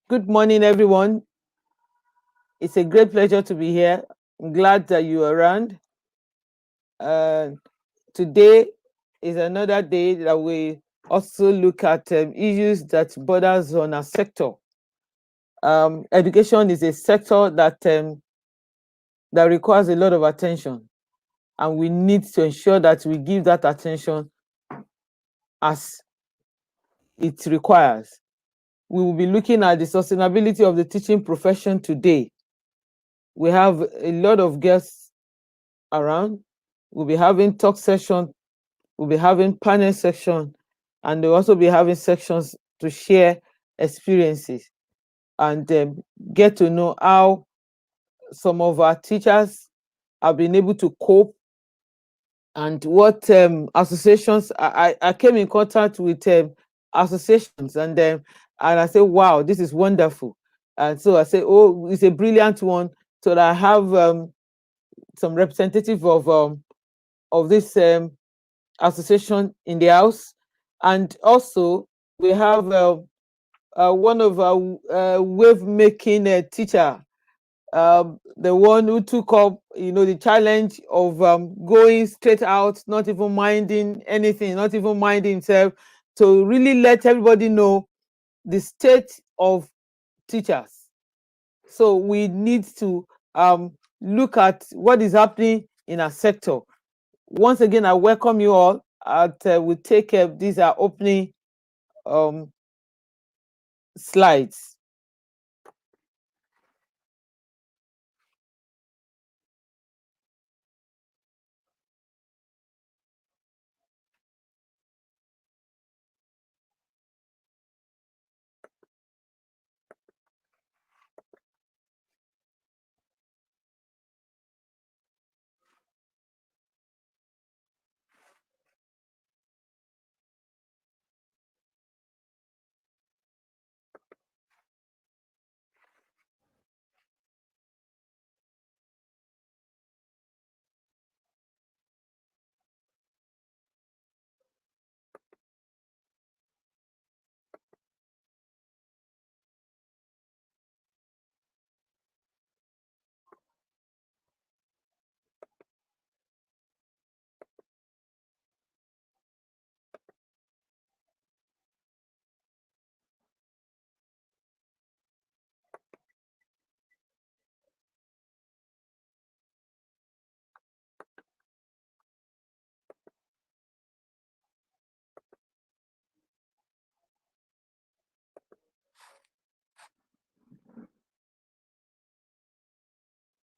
Good morning, everyone. It's a great pleasure to be here. I'm glad that you're around. Uh, Today is another day that we also look at issues that borders on our sector. Education is a sector that requires a lot of attention, and we need to ensure that we give that attention as it requires. We will be looking at the sustainability of the teaching profession today. We have a lot of guests around. We'll be having talk session, we'll be having panel section, and we'll also be having sections to share experiences and get to know how some of our teachers have been able to cope and what associations. I came in contact with associations, and I said, wow, this is wonderful. And so I said, oh, it's a brilliant one. So that I have some representative of this association in the house, and also we have one of our wave making teacher, the one who took up the challenge of going straight out, not even minding anything, not even minding himself, to really let everybody know the state of teachers. So we need to look at what is happening in our sector. Once again, I welcome you all. We take these are opening um, slides.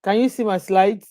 Can you see my slides?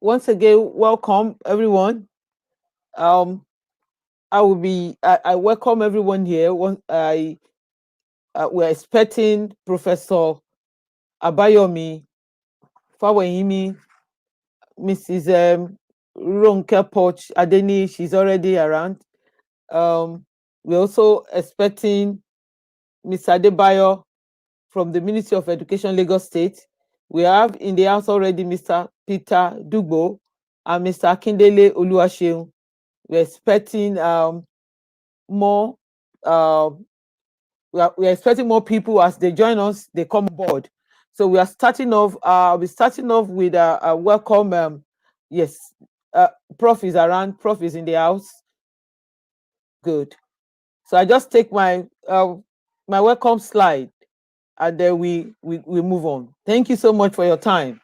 Once again, welcome everyone. Um, I welcome everyone here. We're expecting Professor Abayomi Faweyimi, Mrs. Ronke Poch Adeni. She's already around. We're also expecting Mr. Adebayo from the Ministry of Education, Lagos State. We have in the house already Mr. Peter Dugbo and Mr. Akindele Oluwaseun. We're expecting more. We're expecting more people as they join us. They come aboard. So we are starting off. We're starting off with a welcome. Yes, Prof is around. Prof is in the house. Good. So I just take my my welcome slide, and then we move on. Thank you so much for your time.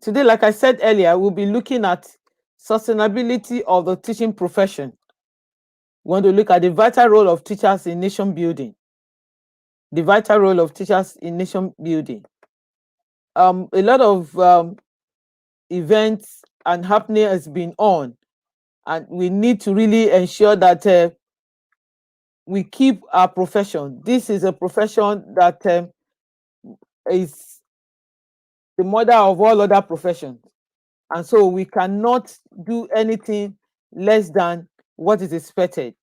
Today, like I said earlier, we'll be looking at sustainability of the teaching profession. We want to look at the vital role of teachers in nation building. The vital role of teachers in nation building. A lot of events and happening has been on, and we need to really ensure that we keep our profession. This is a profession that is the mother of all other professions. And so we cannot do anything less than what is expected.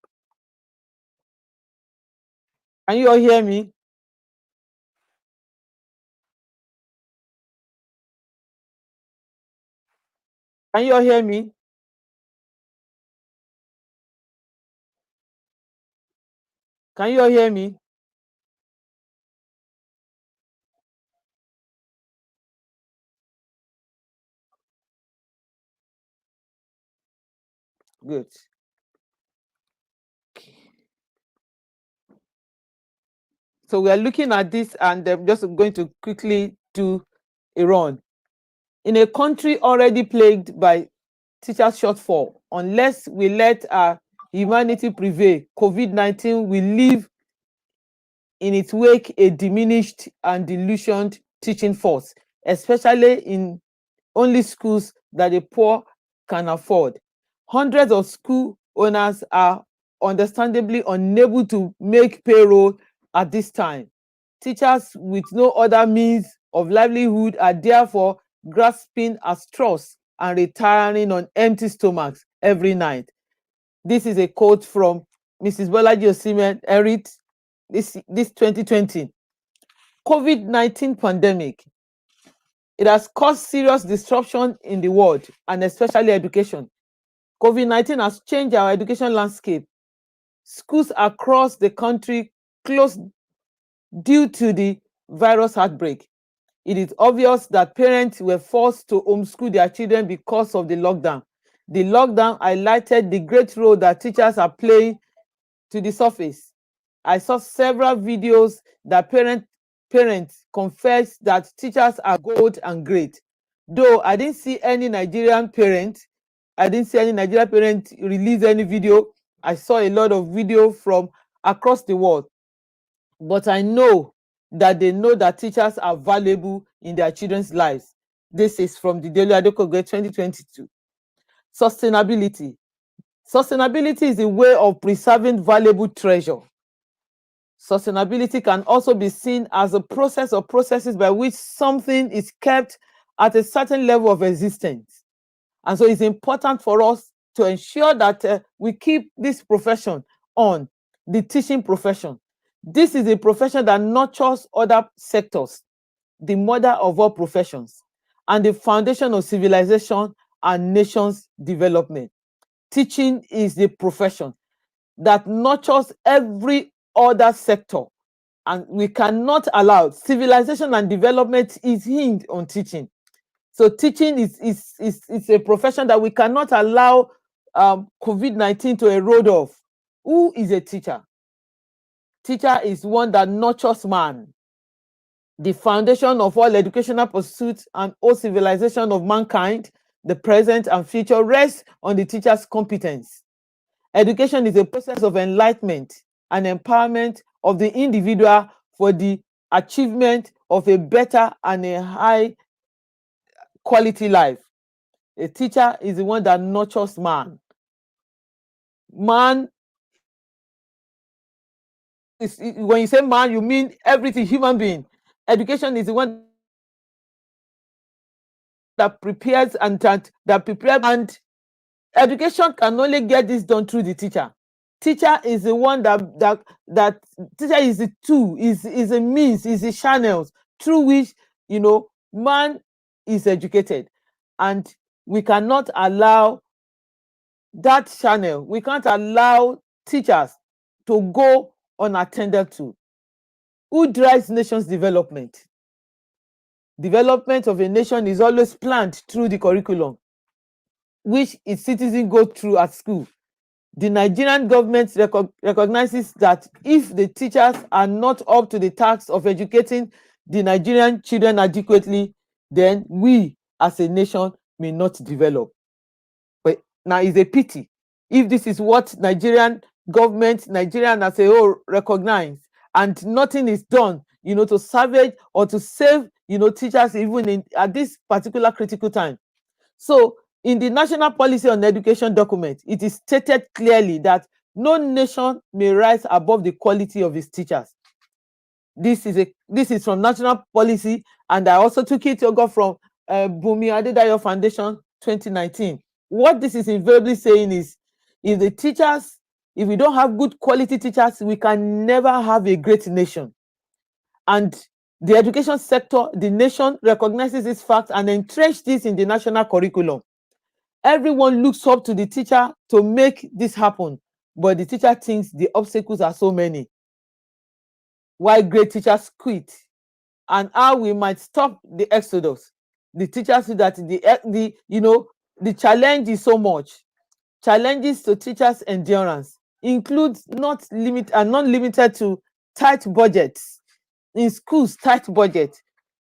Can you all hear me? Can you all hear me? Can you all hear me? Good. So we are looking at this, and I'm just going to quickly do a run. In a country already plagued by teacher shortfall, unless we let our humanity prevail, COVID-19 will leave in its wake a diminished and dilutioned teaching force, especially in only schools that the poor can afford. Hundreds of school owners are understandably unable to make payroll at this time. Teachers with no other means of livelihood are therefore grasping at straws and retiring on empty stomachs every night. This is a quote from Mrs. Bolaji Osimhen, Erit, this 2020. COVID-19 pandemic, it has caused serious disruption in the world, and especially education. COVID-19 has changed our education landscape. Schools across the country closed due to the virus outbreak. It is obvious that parents were forced to homeschool their children because of the lockdown. The lockdown highlighted the great role that teachers are playing to the surface. I saw several videos that parents confess that teachers are good and great. Though I didn't see any Nigerian parent release any video. I saw a lot of video from across the world. But I know that they know that teachers are valuable in their children's lives. This is from the Daily Adekoge 2022. Sustainability. Sustainability is a way of preserving valuable treasure. Sustainability can also be seen as a process or processes by which something is kept at a certain level of existence. And so it's important for us to ensure that we keep this profession on, the teaching profession. This is a profession that nurtures other sectors, the mother of all professions, and the foundation of civilization and nations' development. Teaching is the profession that nurtures every other sector, and we cannot allow civilization and development is hinged on teaching. So teaching is a profession that we cannot allow COVID-19 to erode off. Who is a teacher? Teacher is one that nurtures man. The foundation of all educational pursuits and all civilization of mankind, the present and future, rests on the teacher's competence. Education is a process of enlightenment and empowerment of the individual for the achievement of a better and a high quality life. A teacher is the one that nurtures man. Man is, when you say man, you mean everything, human being. Education is the one that prepares and that prepares, and education can only get this done through the teacher. Teacher is the one that teacher is the tool, is a means, is the channels through which man is educated, and we cannot allow that channel. We can't allow teachers to go unattended to. Who drives nation's development? Development of a nation is always planned through the curriculum, which its citizens go through at school. The Nigerian government recognizes that if the teachers are not up to the task of educating the Nigerian children adequately, then we as a nation may not develop. But now it's a pity if this is what Nigerian government, Nigerian as a whole recognize, and nothing is done, to salvage or to save, teachers even at this particular critical time. So in the National Policy on Education document, it is stated clearly that no nation may rise above the quality of its teachers. This is from National Policy, and I also took it from Bumi Adedayo Foundation 2019. What this is invariably saying is, if we don't have good quality teachers, we can never have a great nation. And the education sector, the nation recognizes this fact and entrenches this in the national curriculum. Everyone looks up to the teacher to make this happen, but the teacher thinks the obstacles are so many. Why great teachers quit, and how we might stop the exodus. The teachers see that the challenge is so much. Challenges to teachers' endurance includes not limited to tight budgets in schools, tight budget,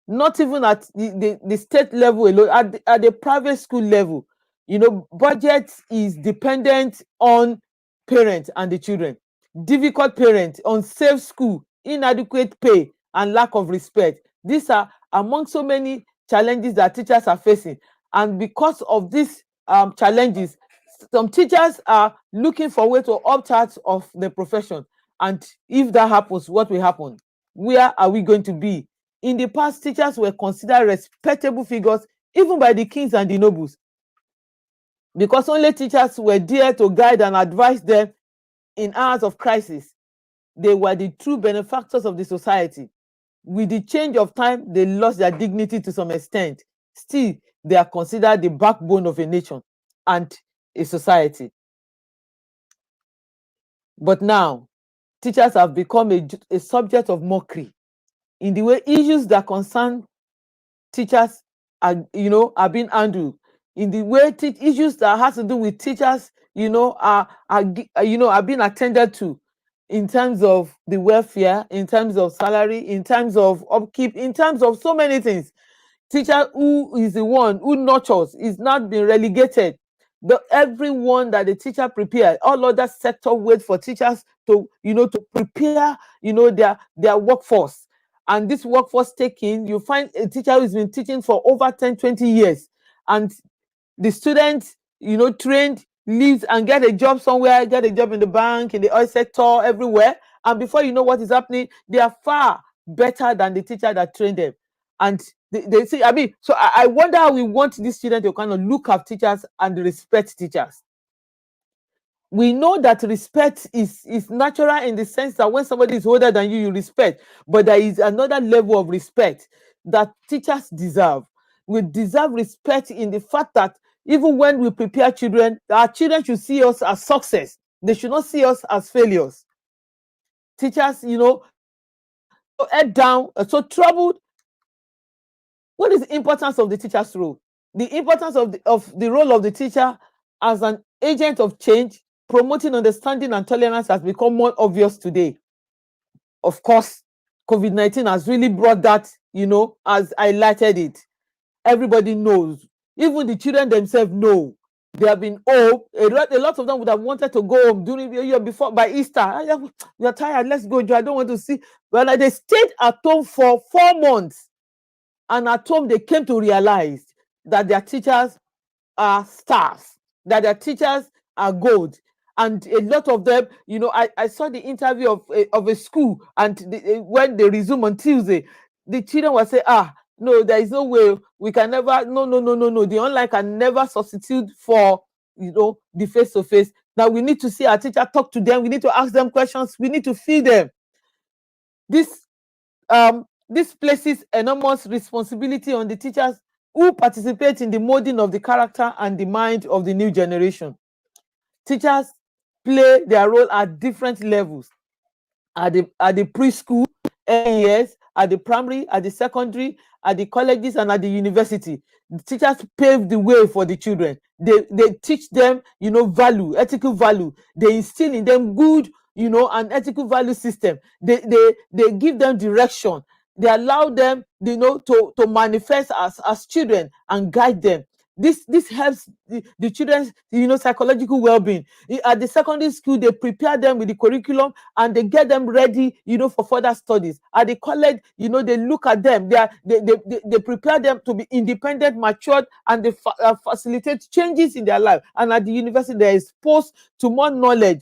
not even at the state level alone, at the private school level. Budget is dependent on parents and the children. Difficult parents, unsafe school, inadequate pay, and lack of respect. These are among so many challenges that teachers are facing. And because of these challenges, some teachers are looking for a way to opt out of the profession. And if that happens, what will happen? Where are we going to be? In the past, teachers were considered respectable figures, even by the kings and the nobles, because only teachers were there to guide and advise them in hours of crisis. They were the true benefactors of the society. With the change of time, they lost their dignity to some extent. Still, they are considered the backbone of a nation and a society. But now, teachers have become a subject of mockery in the way issues that concern teachers are being handled, in the way issues that has to do with teachers are being attended to, in terms of the welfare, in terms of salary, in terms of upkeep, in terms of so many things. Teacher who is the one who nurtures is not being relegated. Everyone that the teacher prepared, all other sector wait for teachers to prepare their workforce. And this workforce taking, you find a teacher who's been teaching for over 10-20 years, and the students trained, leaves and get a job somewhere, get a job in the bank, in the oil sector, everywhere, and before you know what is happening, they are far better than the teacher that trained them. And they say, so I wonder how we want these children to kind of look at teachers and respect teachers. We know that respect is natural, in the sense that when somebody is older than you, you respect. But there is another level of respect that teachers deserve. We deserve respect in the fact that even when we prepare children, our children should see us as success. They should not see us as failures. Teachers, head down, so troubled. What is the importance of the teacher's role? The importance of the role of the teacher as an agent of change, promoting understanding and tolerance, has become more obvious today. Of course, COVID-19 has really brought that, has highlighted it. Everybody knows. Even the children themselves know They have been home. A lot of them would have wanted to go home during the year before by Easter. You're tired, let's go, Joe. I don't want to see. But like, they stayed at home for 4 months. And at home, they came to realize that their teachers are stars, that their teachers are gold. And a lot of them, I saw the interview of a school, and when they resume on Tuesday, the children will say, no, there is no way we can never, no. The online can never substitute for, the face-to-face. Now we need to see our teacher, talk to them. We need to ask them questions. We need to feed them. This places enormous responsibility on the teachers who participate in the molding of the character and the mind of the new generation. Teachers play their role at different levels. At the preschool, years, at the primary, at the secondary, at the colleges, and at the university. The teachers pave the way for the children. They teach them, value, ethical value. They instill in them good, an ethical value system. They give them direction. They allow them, to manifest as children and guide them. This helps the children's, psychological well-being. At the secondary school, they prepare them with the curriculum and they get them ready, for further studies. At the college, they look at them. They prepare them to be independent, matured, and they facilitate changes in their life. And at the university, they're exposed to more knowledge,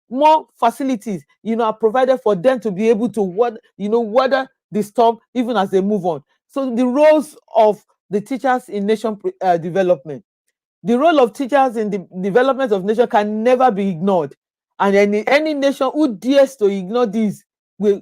more facilities, are provided for them to be able to weather the storm even as they move on. So the roles of the teachers in nation development. The role of teachers in the development of nation can never be ignored. And any nation who dares to ignore this will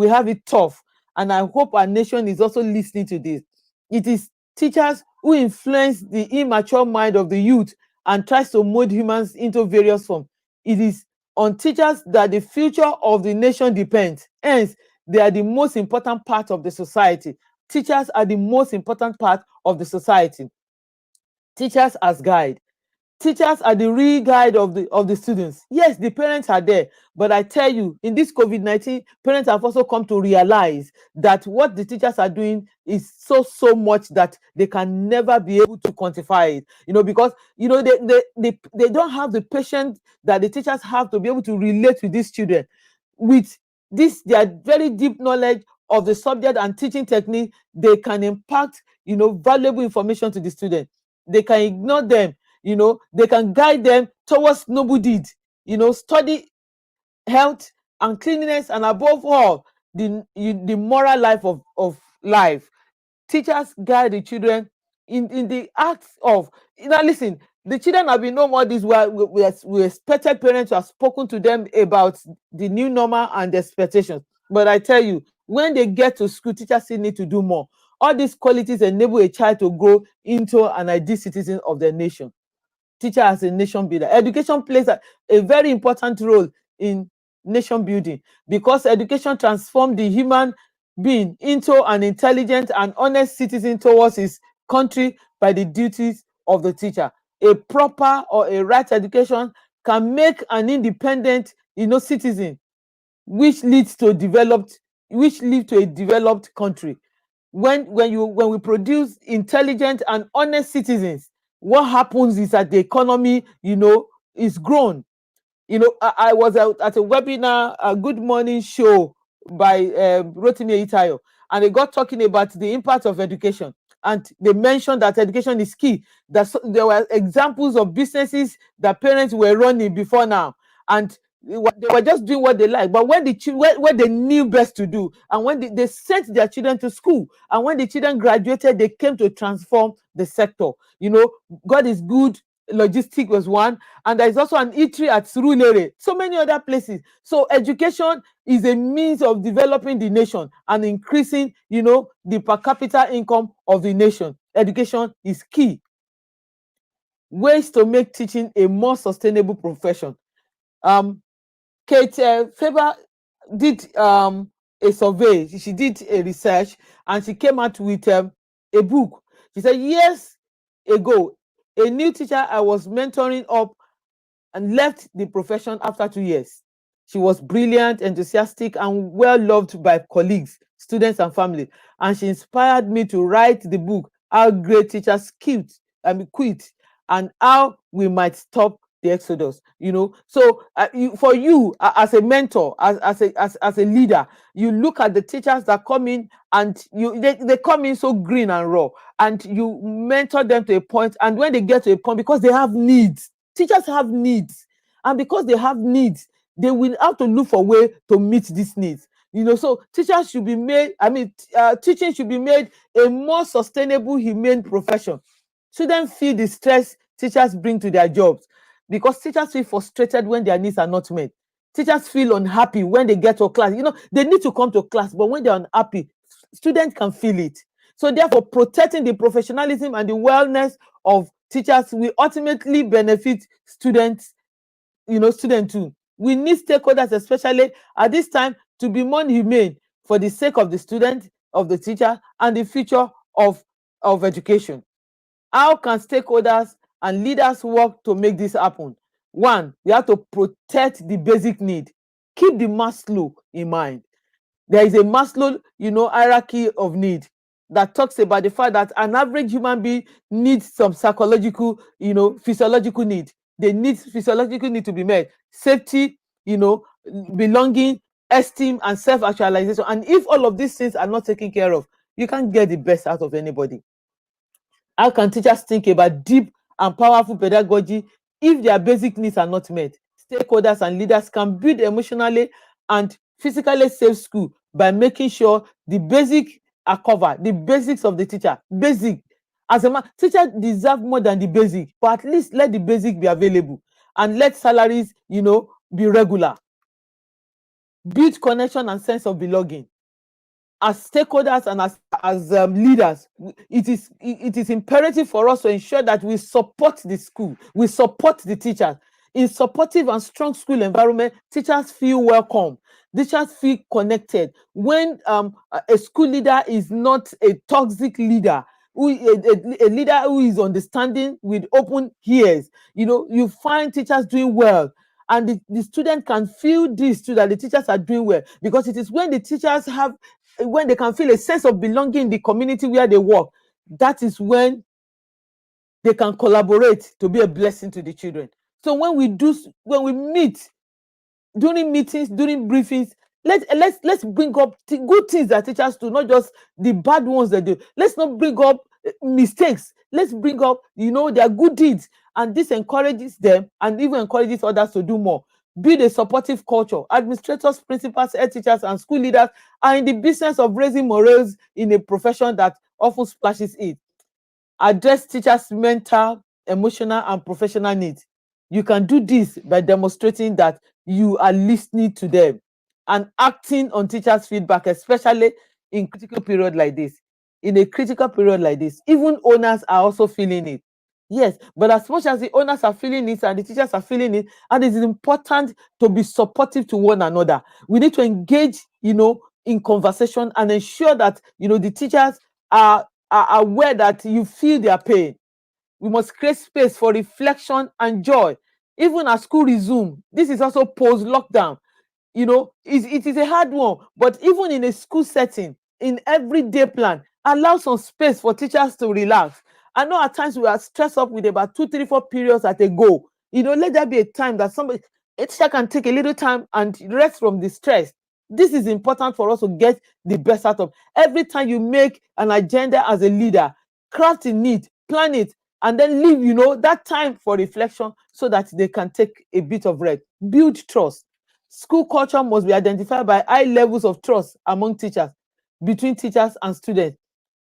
have it tough. And I hope our nation is also listening to this. It is teachers who influence the immature mind of the youth and tries to mold humans into various forms. It is on teachers that the future of the nation depends. Hence, they are the most important part of the society. Teachers are the most important part of the society. Teachers as guide. Teachers are the real guide of the students. Yes, the parents are there, but I tell you, in this COVID-19, parents have also come to realize that what the teachers are doing is so much that they can never be able to quantify it. Because they don't have the patience that the teachers have to be able to relate with these children. With this, their very deep knowledge of the subject and teaching technique, they can impact, valuable information to the student. They can ignore them. They can guide them towards noble deeds, study, health, and cleanliness, and above all, the moral life of life. Teachers guide the children in the acts of, listen, the children have been no more this. We expected parents to have spoken to them about the new normal and the expectations. But I tell you, when they get to school, teachers still need to do more. All these qualities enable a child to grow into an ideal citizen of their nation. Teacher as a nation builder. Education plays a very important role in nation building because education transforms the human being into an intelligent and honest citizen towards his country by the duties of the teacher. A proper or a right education can make an independent, citizen, which leads to a developed country. When we produce intelligent and honest citizens, what happens is that the economy, is grown. I was at a webinar, a Good Morning Show by Rotimi Itayo, and they got talking about the impact of education. And they mentioned that education is key. That there were examples of businesses that parents were running before now, and they were just doing what they like. But when they knew best to do, and when they sent their children to school, and when the children graduated, they came to transform the sector. God is good. Logistic was one, and there is also an eatery at Surulere, so many other places. So education is a means of developing the nation and increasing, the per capita income of the nation. Education is key. Ways to make teaching a more sustainable profession. Kate Faber did a survey. She did a research, and she came out with a book. She said years ago, a new teacher I was mentoring up and left the profession after 2 years. She was brilliant, enthusiastic, and well loved by colleagues, students, and family. And she inspired me to write the book, How Great Teachers Quit. and how we might stop the exodus. So for you, as a mentor, as a leader, you look at the teachers that come in, and they come in so green and raw, and you mentor them to a point, and when they get to a point, because they have needs, teachers have needs, and because they have needs, they will have to look for a way to meet these needs. So teachers should be made, teaching should be made a more sustainable, humane profession. Students feel the stress teachers bring to their jobs, because teachers feel frustrated when their needs are not met. Teachers feel unhappy when they get to class. They need to come to class, but when they're unhappy, students can feel it. So therefore, protecting the professionalism and the wellness of teachers will ultimately benefit students, students too. We need stakeholders, especially at this time, to be more humane for the sake of the student, of the teacher, and the future of education. How can stakeholders and leaders work to make this happen? One, we have to protect the basic need. Keep the Maslow in mind. There is a Maslow, hierarchy of need that talks about the fact that an average human being needs some psychological, physiological need. They need physiological need to be met. Safety, belonging, esteem, and self-actualization. And if all of these things are not taken care of, you can't get the best out of anybody. How can teachers think about deep and powerful pedagogy if their basic needs are not met? Stakeholders and leaders can build emotionally and physically safe school by making sure the basic are covered, the basics of the teacher. Basic. As a man, teacher deserve more than the basic, but at least let the basic be available, and let salaries, be regular. Build connection and sense of belonging. As stakeholders and as leaders, it is imperative for us to ensure that we support the school, we support the teachers. In supportive and strong school environment, teachers feel welcome, teachers feel connected. When a school leader is not a toxic leader, a leader who is understanding with open ears, you find teachers doing well, and the student can feel this too, that the teachers are doing well, because it is when the teachers when they can feel a sense of belonging in the community where they work, that is when they can collaborate to be a blessing to the children. So when we meet, during meetings, during briefings, let's bring up good things that teachers do, not just the bad ones they do. Let's not bring up mistakes. Let's bring up, their good deeds, and this encourages them and even encourages others to do more. Build a supportive culture. Administrators, principals, head teachers, and school leaders are in the business of raising morals in a profession that often splashes it. Address teachers' mental, emotional, and professional needs. You can do this by demonstrating that you are listening to them and acting on teachers' feedback, especially in critical period like this. In a critical period like this, even owners are also feeling it. Yes, but as much as the owners are feeling it and the teachers are feeling it, and it is important to be supportive to one another. We need to engage, in conversation, and ensure that, the teachers are aware that you feel their pain. We must create space for reflection and joy. Even as school resume, this is also post-lockdown. It is a hard one, but even in a school setting, in everyday plan, allow some space for teachers to relax. I know at times we are stressed up with about 2, 3, 4 periods at a go. Let there be a time that a teacher can take a little time and rest from the stress. This is important for us to get the best out of. Every time you make an agenda as a leader, craft in it, plan it, and then leave, that time for reflection, so that they can take a bit of rest. Build trust. School culture must be identified by high levels of trust among teachers, between teachers and students,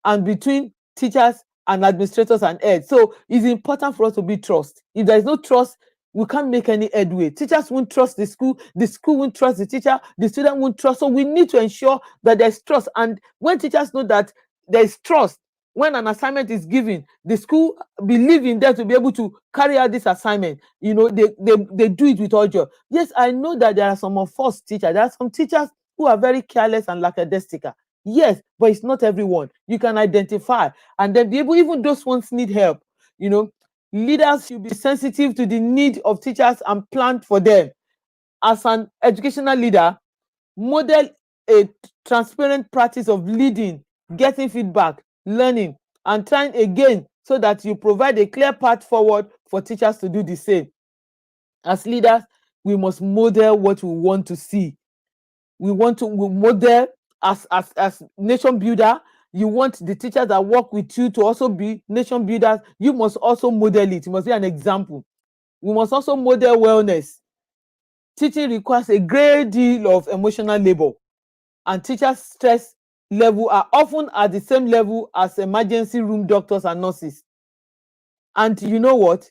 and between teachers and administrators and heads. So it's important for us to build trust. If there is no trust, we can't make any headway. Teachers won't trust the school won't trust the teacher, the student won't trust. So we need to ensure that there's trust. And when teachers know that there is trust, when an assignment is given, the school believe in them to be able to carry out this assignment. They do it with all joy. Yes, I know that there are some of us teachers. There are some teachers who are very careless and lackadaisical. Yes, but it's not everyone. You can identify, and then be able, even those ones need help. Leaders should be sensitive to the need of teachers and plan for them. As an educational leader, model a transparent practice of leading, getting feedback, learning, and trying again so that you provide a clear path forward for teachers to do the same. As leaders, we must model what we want to see. We model as nation builder. You want the teachers that work with you to also be nation builders. You must also model it. You must be an example. We must also model wellness. Teaching requires a great deal of emotional labor, and teachers' stress level are often at the same level as emergency room doctors and nurses. And you know what?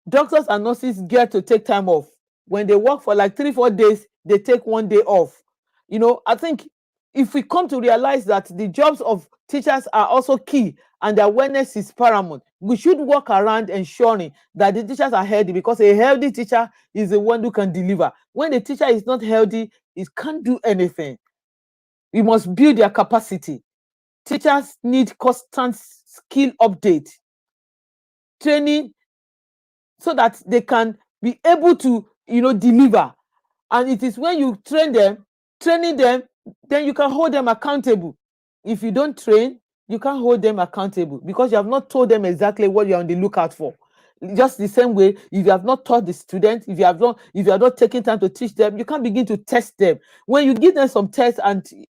Doctors and nurses get to take time off. When they work for like 3-4 days, they take 1 day off. I think if we come to realize that the jobs of teachers are also key and their wellness is paramount, we should work around ensuring that the teachers are healthy, because a healthy teacher is the one who can deliver. When the teacher is not healthy, it can't do anything. We must build their capacity. Teachers need constant skill update, training, so that they can be able to deliver. And it is when you training them, then you can hold them accountable. If you don't train, you can't hold them accountable, because you have not told them exactly what you're on the lookout for. Just the same way, if you have not taught the students, if you have not taken time to teach them, you can't begin to test them. When you give them some tests and to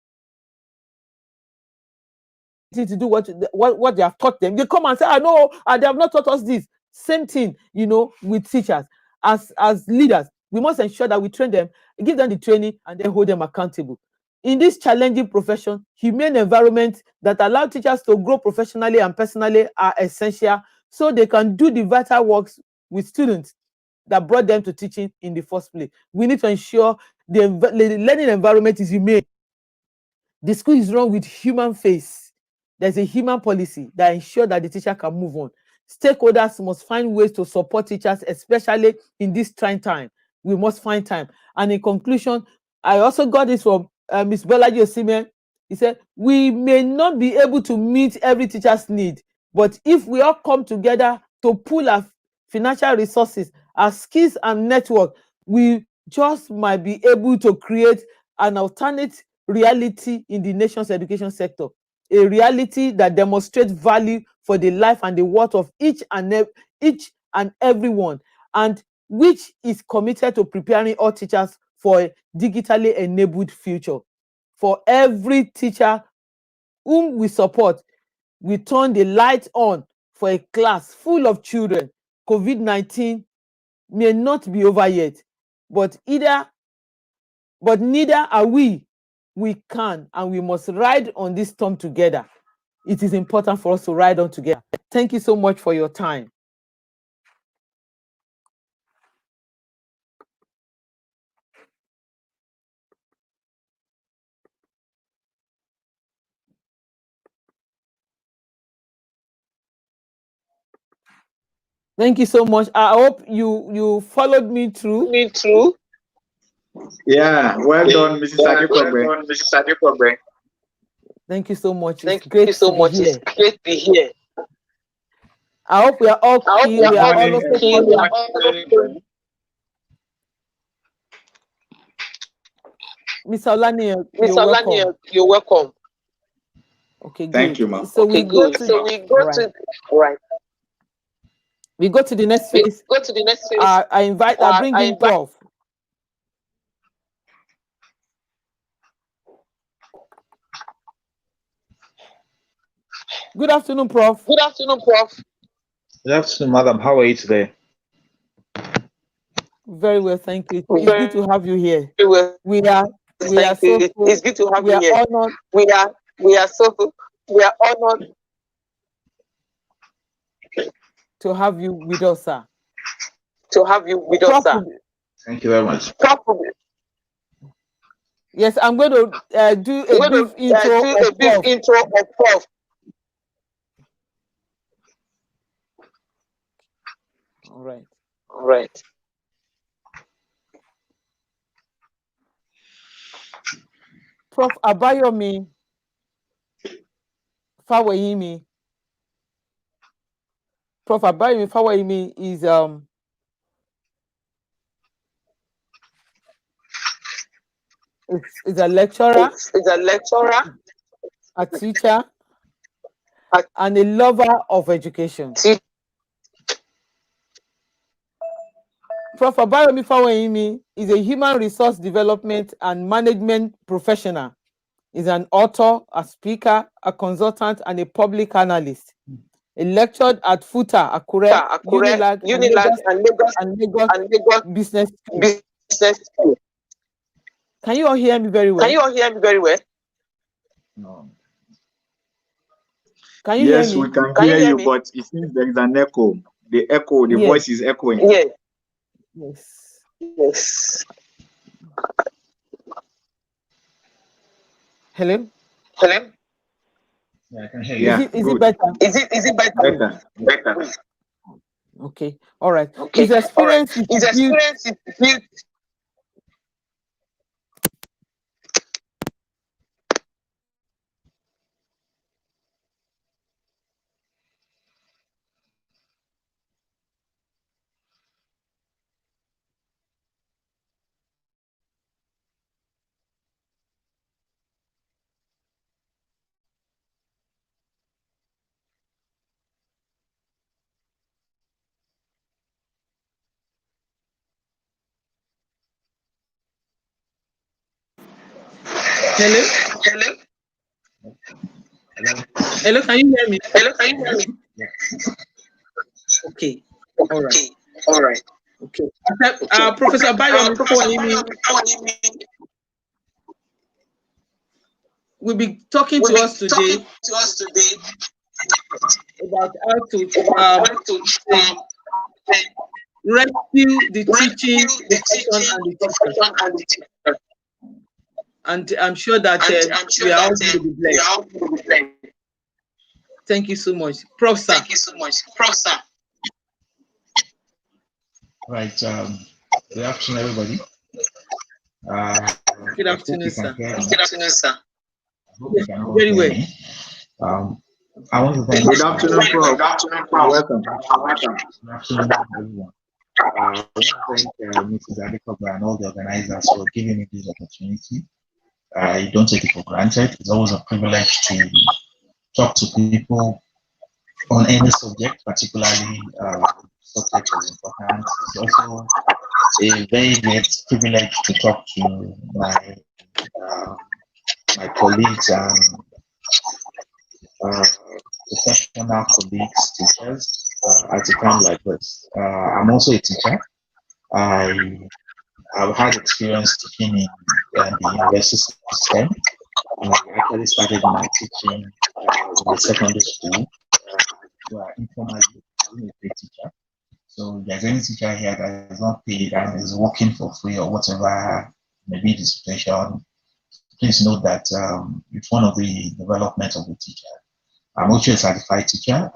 do what they have taught them, they come and say, no, they have not taught us this. Same thing, with teachers. As leaders, we must ensure that we train them, give them the training, and then hold them accountable. In this challenging profession, humane environments that allow teachers to grow professionally and personally are essential, so they can do the vital works with students that brought them to teaching in the first place. We need to ensure the learning environment is humane. The school is run with human face. There's a human policy that ensures that the teacher can move on. Stakeholders must find ways to support teachers, especially in this trying time. We must find time. And in conclusion, I also got this from Ms. Bolaji Osimhen. He said, we may not be able to meet every teacher's need, but if we all come together to pool our financial resources, our skills and network, we just might be able to create an alternate reality in the nation's education sector, a reality that demonstrates value for the life and the worth of each and everyone, and which is committed to preparing all teachers for a digitally enabled future. For every teacher whom we support, we turn the light on for a class full of children. COVID-19 may not be over yet, but neither are we. We can and we must ride on this storm together. It is important for us to ride on together. Thank you so much for your time. Thank you so much. I hope you followed me through. Yeah, well done, Mrs. Adekobe. Thank you so much. It's great to be here. It's great to be here. I hope we are all keen. We are all also keen. Miss Olani, you're welcome. Okay, good. Thank you, ma'am. So we go to right. We go to the next phase. I bring in Prof. Good afternoon, Prof. Good afternoon, Prof. Good afternoon, madam. How are you today? Very well, thank you. It's good to have you here. We are so it's good to have you here. Honored. We are honored to have you with us, sir. Prof. Thank you very much. Yes, I'm going to do a brief intro of Prof. All right. Prof. Abayomi Faweyimi. Prof. Abayomi Faweyimi is a lecturer. Is a lecturer, a teacher, and a lover of education. Prof. Abayomi Fawoyimi is a human resource development and management professional. He's an author, a speaker, a consultant, and a public analyst. He lectured at FUTA, Akure, Unilag, and Lagos Business School. Can you all hear me very well? No. Can you Yes, hear me? we can hear you, but it seems there is an echo. The Yes. voice is echoing. Yes. Hello? Yeah, I can hear you. Yeah, is it better? Is it better? Better. Okay. All right. His experience is built. Hello? Hello, can you hear me? Yeah. Okay. All right. Okay. Professor Abayomi will be talking to us today about how to rescue the teaching profession and the teacher. And I'm sure that we are all going to be blessed. Thank you so much. Prof. Sir. Right. Good afternoon, everybody. Good afternoon, sir. Very well. I want to thank Good afternoon, Prof. Welcome. Good afternoon, everyone. I want to thank Mrs. Adekoba and all the organizers for giving me this opportunity. I don't take it for granted. It's always a privilege to talk to people on any subject, particularly subject is important. It's also a very great privilege to talk to my colleagues and professional colleagues, teachers, at a time like this. I'm also a teacher. I've had experience teaching in the university system. I actually started my teaching in the secondary school. Informally, I'm a paid teacher. So if there's any teacher here that is not paid and is working for free or whatever may be the situation, please note that it's one of the developments of the teacher. I'm also a certified teacher,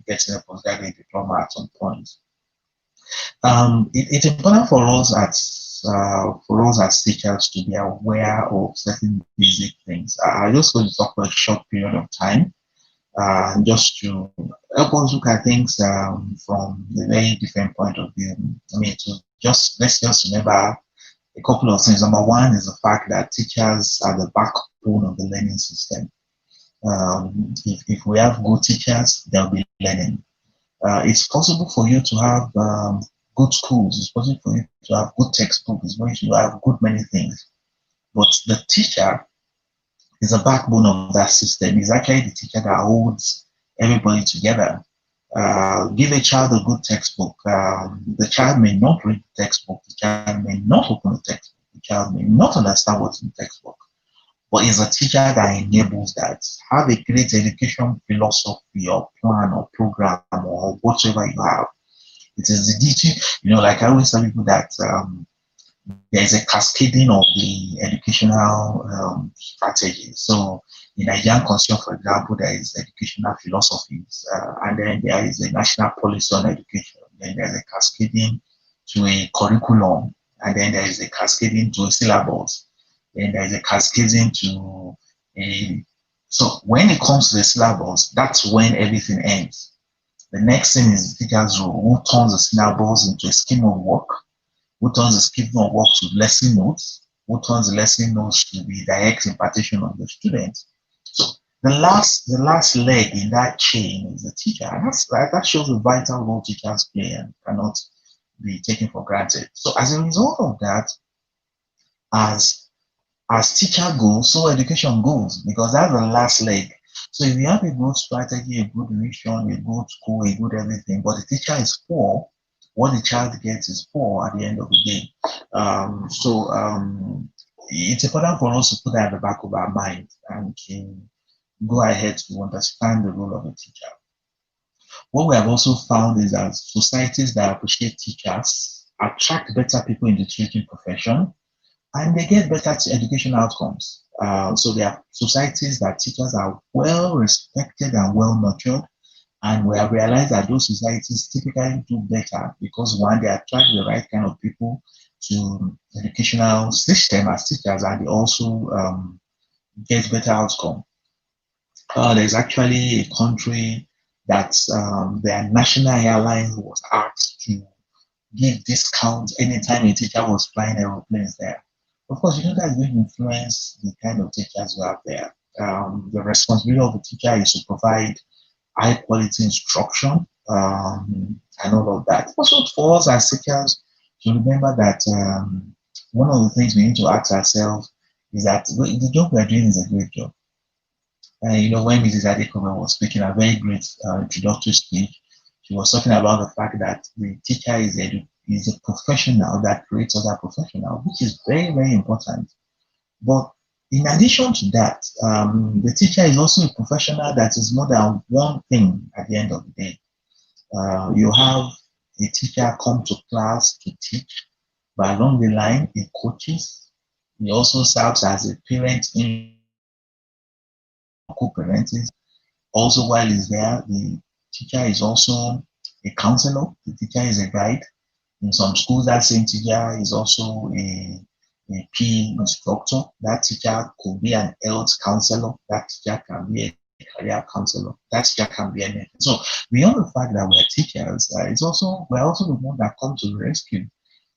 getting a postgraduate diploma at some point. It's important for us as teachers to be aware of certain basic things. I'm just going to talk for a short period of time, just to help us look at things from a very different point of view. I mean, let's just remember a couple of things. Number one is the fact that teachers are the backbone of the learning system. If we have good teachers, they'll be learning. It's possible for you to have good schools. It's possible for you to have good textbooks. It's possible to have good many things. But the teacher is the backbone of that system. It's actually the teacher that holds everybody together. Give a child a good textbook. The child may not read the textbook. The child may not open the textbook. The child may not understand what's in the textbook. But it's a teacher that enables that. Have a great education philosophy or plan or program or whatever you have. It is the duty, like I always tell people that there's a cascading of the educational strategy. So in Nigerian constitution, for example, there is educational philosophies, and then there is a national policy on education. Then there's a cascading to a curriculum, and then there is a cascading to a syllabus. Then there's a cascading to a. So when it comes to the syllabus, that's when everything ends. The next thing is the teacher's role, who turns the syllabus into a scheme of work, who turns the scheme of work to lesson notes, who turns the lesson notes to the direct impartation of the students. So The last leg in that chain is the teacher, and that shows the vital role teachers play and cannot be taken for granted. So as a result of that, as teacher goes, so education goes, because that's the last leg. So if you have a good strategy, a good vision, a good school, a good everything, but the teacher is poor, what the child gets is poor at the end of the day. It's important for us to put that at the back of our mind and to go ahead to understand the role of a teacher. What we have also found is that societies that appreciate teachers attract better people in the teaching profession, and they get better educational outcomes. So there are societies that teachers are well respected and well nurtured, and we have realized that those societies typically do better because one, they attract the right kind of people to the educational system as teachers, and they also get better outcome. There's actually a country that their national airline was asked to give discounts anytime a teacher was flying aeroplanes there. Of course, that's going to influence the kind of teachers you have there. The responsibility of the teacher is to provide high quality instruction and all of that. Also, for us as teachers, to remember that one of the things we need to ask ourselves is that the job we're doing is a great job. When Mrs. Adekome was speaking a very great introductory speech, she was talking about the fact that the teacher is a professional that creates other professionals, which is very, very important. But in addition to that, the teacher is also a professional that is more than one thing at the end of the day. You have a teacher come to class to teach, but along the line, he coaches. He also serves as a parent in co-parenting. Also, while he's there, the teacher is also a counselor. The teacher is a guide. In some schools, that same teacher is also a PE instructor. That teacher could be an health counselor. That teacher can be a career counselor. That teacher can be anything. So beyond the fact that we're teachers, we're also the one that come to the rescue.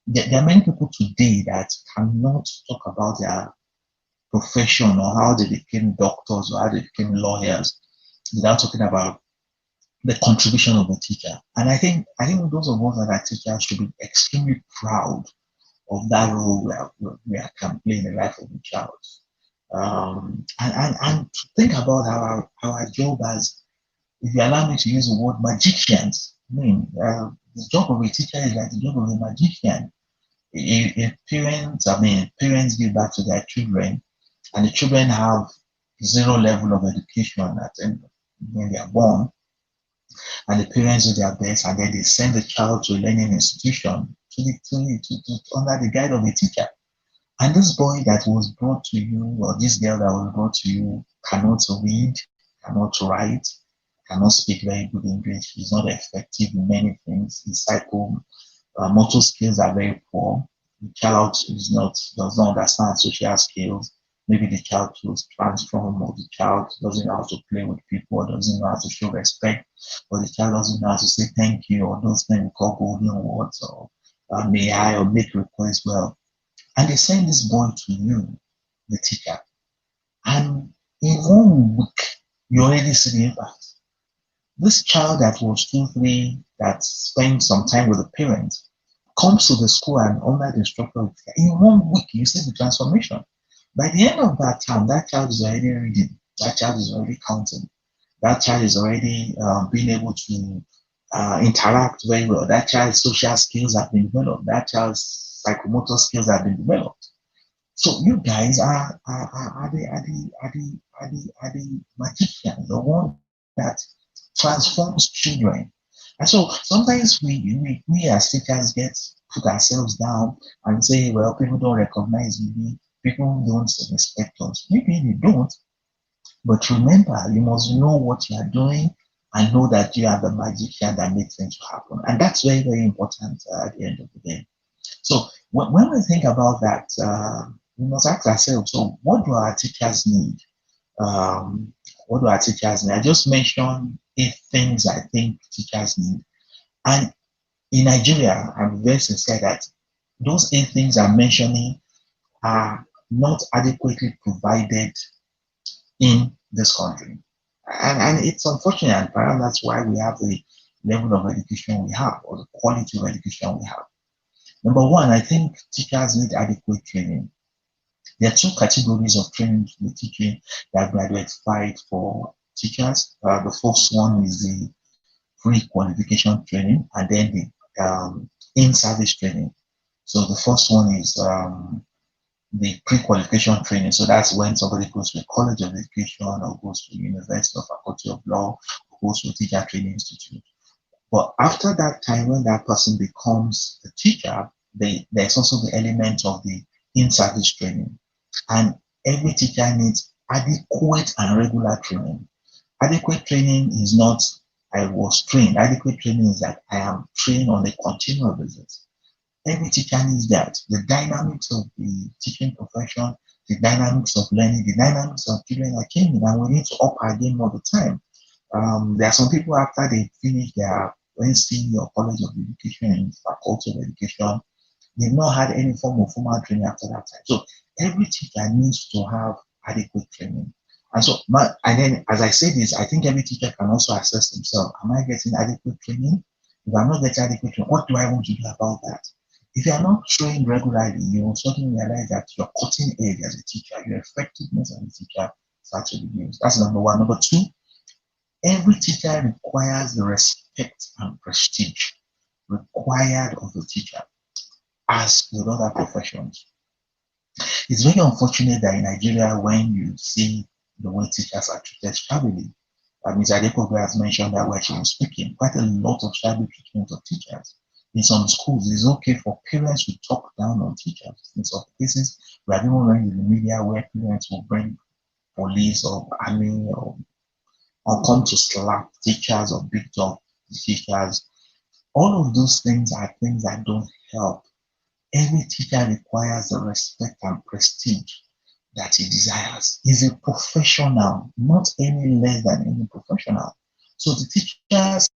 There are many people today that cannot talk about their profession or how they became doctors or how they became lawyers without talking about the contribution of the teacher. And I think those of us that are teachers should be extremely proud of that role we can play in the life of a child. And to think about our job as, if you allow me to use the word magicians, the job of a teacher is like the job of a magician. Parents give back to their children, and the children have zero level of education when they are born, and the parents do their best, and then they send the child to a learning institution under the guide of a teacher. And this boy that was brought to you, or this girl that was brought to you, cannot read, cannot write, cannot speak very good English, is not effective in many things. His motor skills are very poor. The child does not understand social skills. Maybe the child feels transformed, or the child doesn't know how to play with people, or doesn't know how to show respect, or the child doesn't know how to say thank you, or those things we call golden words, or may I, or make requests well. And they send this boy to you, the teacher. And in 1 week, you already see the impact. This child that was 2, 3, that spent some time with the parents, comes to the school and under the instructor. In 1 week, you see the transformation. By the end of that time, that child is already reading. That child is already counting. That child is already being able to interact very well. That child's social skills have been developed. That child's psychomotor skills have been developed. So you guys are the magicians, the one that transforms children. And so sometimes we as teachers put ourselves down and say, well, people don't recognize me, people don't respect us. Maybe they don't, but remember, you must know what you are doing and know that you are the magician that makes things happen. And that's very, very important at the end of the day. So when we think about that, we must ask ourselves, so what do our teachers need? What do our teachers need? I just mentioned 8 things I think teachers need. And in Nigeria, I'm very sincere that those 8 things I'm mentioning are not adequately provided in this country. And it's unfortunate, and perhaps that's why we have the level of education we have, or the quality of education we have. Number one, I think teachers need adequate training. There are two categories of training to the teaching that graduates fight for teachers. The first one is the pre-qualification training, and then the in-service training. So the first one is the pre-qualification training. So that's when somebody goes to a college of education, or goes to university or faculty of law, or goes to a teacher training institute. But after that time, when that person becomes a teacher, there's also the element of the in-service training. And every teacher needs adequate and regular training. Adequate training is not I was trained. Adequate training is that I am trained on a continual basis. Every teacher needs that. The dynamics of the teaching profession, the dynamics of learning, the dynamics of children are changing, and we need to up our game all the time. There are some people after they finish their NC or College of Education and Faculty of Education, they've not had any form of formal training after that time. So every teacher needs to have adequate training. And so, and then as I say this, I think every teacher can also assess themselves. Am I getting adequate training? If I'm not getting adequate training, what do I want to do about that? If you are not trained regularly, you will suddenly realize that your cutting edge as a teacher, your effectiveness as a teacher starts to reduce. That's number one. Number two, every teacher requires the respect and prestige required of the teacher as with other professions. It's very unfortunate that in Nigeria, when you see the way teachers are treated shabbily, Ms. Adekobe has mentioned that while she was speaking, quite a lot of shabby treatment of teachers. In some schools, it's okay for parents to talk down on teachers. In some cases, we have even read in the media where parents will bring police or army or come to slap teachers or beat up teachers. All of those things are things that don't help. Every teacher requires the respect and prestige that he desires. He's a professional, not any less than any professional. So the teachers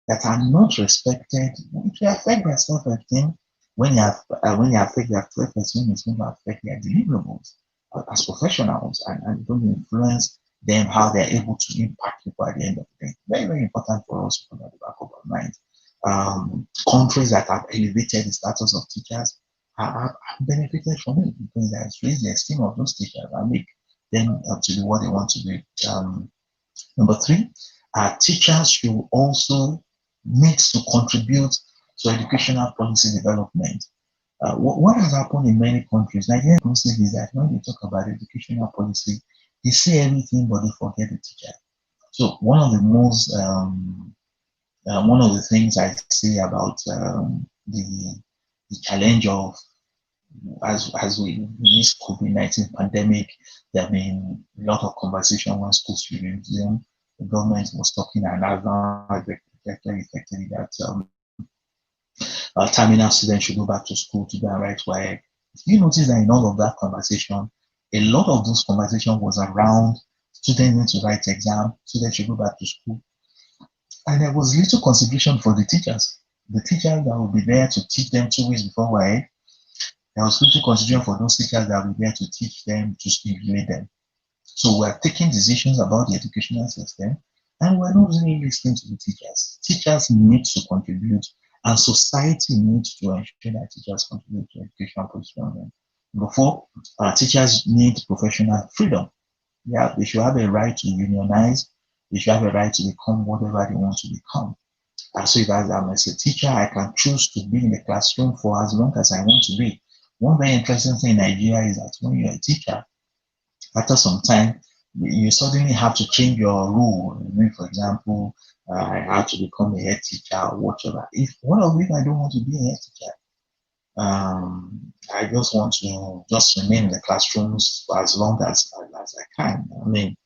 that are not respected, it will affect their self-esteem. When you affect their self-esteem, it's going to affect their deliverables as professionals, and it's going to influence them how they're able to impact people at the end of the day. Very, very important for us to put at the back of our mind. Countries that have elevated the status of teachers have benefited from it because they have raised the esteem of those teachers and make them to do what they want to do. Number three, teachers should also need to contribute to educational policy development. What has happened in many countries, Nigerian concept is that when they talk about educational policy, they say everything but they forget the teacher. So one of the most one of the things I say about the challenge of as we this COVID-19 pandemic, there have been a lot of conversation when schools should resume. The government was talking and has now effectively that terminal students should go back to school to do and write work. You notice that in all of that conversation, a lot of those conversation was around students need to write exam, students should go back to school. And there was little consideration for the teachers. The teachers that will be there to teach them 2 weeks before WAEC, there was little consideration for those teachers that will be there to teach them, to stimulate them. So we're taking decisions about the educational system, and we're not really listening to the teachers. Teachers need to contribute, and society needs to ensure that teachers contribute to educational policy. Before, teachers need professional freedom. Yeah, they should have a right to unionize. They should have a right to become whatever they want to become. So if I'm as a teacher, I can choose to be in the classroom for as long as I want to be. One very interesting thing in Nigeria is that when you're a teacher, after some time, you suddenly have to change your role. For example, I have to become a head teacher or whatever. If one of you, I don't want to be a head teacher, I just want to just remain in the classrooms for as long as I can. I mean,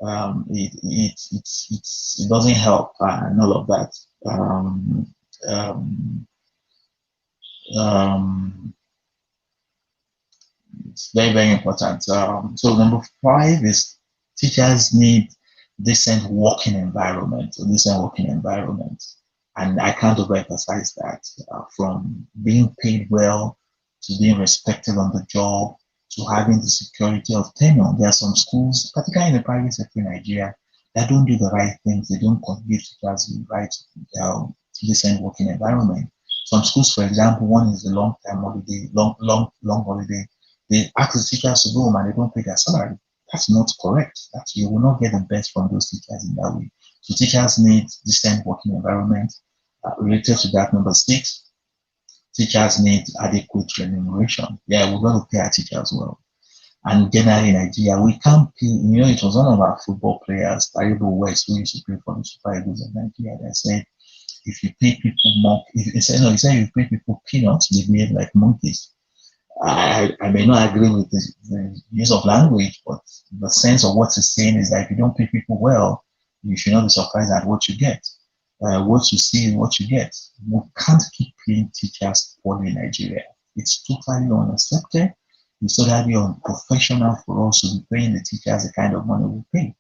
it doesn't help and all of that. It's very, very important. So number 5 is teachers need decent working environment, and I can't overemphasize that. From being paid well to being respected on the job to having the security of tenure. There are some schools, particularly in the private sector in Nigeria, that don't do the right things. They don't give teachers the right decent working environment. Some schools, for example, one is the long-term holiday, long holiday. They ask the teachers to go home and they don't pay their salary. That's not correct. That you will not get the best from those teachers in that way. So teachers need decent working environment. Related to that, number 6, teachers need adequate remuneration. Yeah, we've got to pay our teachers well. And generally in Nigeria, we can't pay, it was one of our football players, Taribo West, who used to play for the Super Eagles of Nigeria, that said, if you pay people more, he said if you pay people peanuts, they behave like monkeys. I may not agree with the use of language, but the sense of what he's saying is that if you don't pay people well, you should not be surprised at what you get. What you see is what you get. We can't keep paying teachers poorly in Nigeria. It's totally unacceptable. It's totally unprofessional for us to be paying the teachers the kind of money we pay.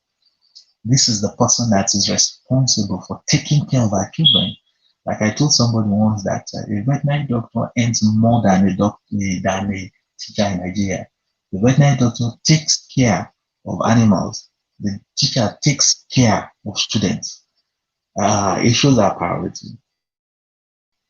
This is the person that is responsible for taking care of our children. Like I told somebody once that a veterinary doctor earns more than a teacher in Nigeria. The veterinary doctor takes care of animals. The teacher takes care of students. It shows our priority.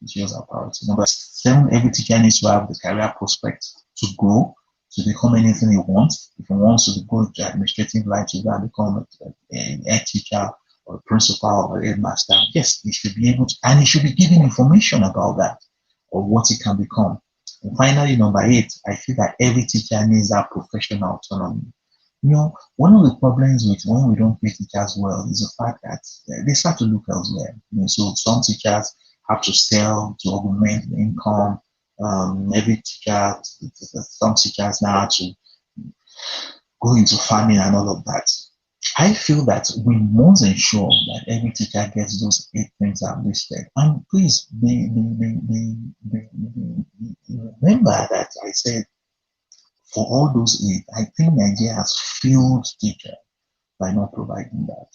It shows our priority. Number 7, every teacher needs to have the career prospect to grow, to become anything he wants. If he wants to go to administrative line to go and become a head teacher or a principal or a headmaster, yes, he should be able to, and he should be given information about that or what he can become. And finally, number 8, I feel that every teacher needs that professional autonomy. One of the problems with when we don't pay teachers well is the fact that they start to look elsewhere. So some teachers have to sell to augment the income. Every teacher, some teachers now have to go into farming and all of that. I feel that we must ensure that every teacher gets those 8 things I've listed. And please remember that I said for all those 8, I think Nigeria has failed teachers by not providing that.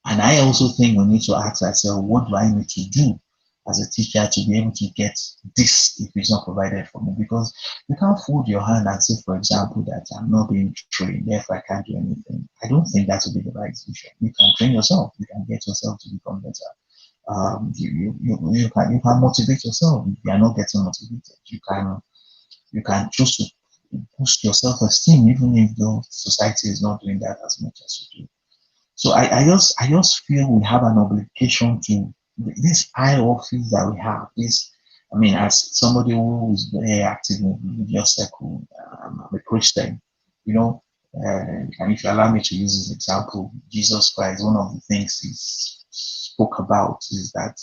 And I also think we need to ask ourselves, what do I need to do as a teacher to be able to get this if it's not provided for me? Because you can't fold your hand and say, for example, that I'm not being trained, therefore I can't do anything. I don't think that would be the right decision. You can train yourself. You can get yourself to become better. You can motivate yourself. If you are not getting motivated, you can choose to boost your self-esteem, even if the society is not doing that as much as you do. So I just feel we have an obligation to this high office that we have. As somebody who is very active in the religious circle, I'm a Christian, and if you allow me to use this example, Jesus Christ, one of the things he spoke about is that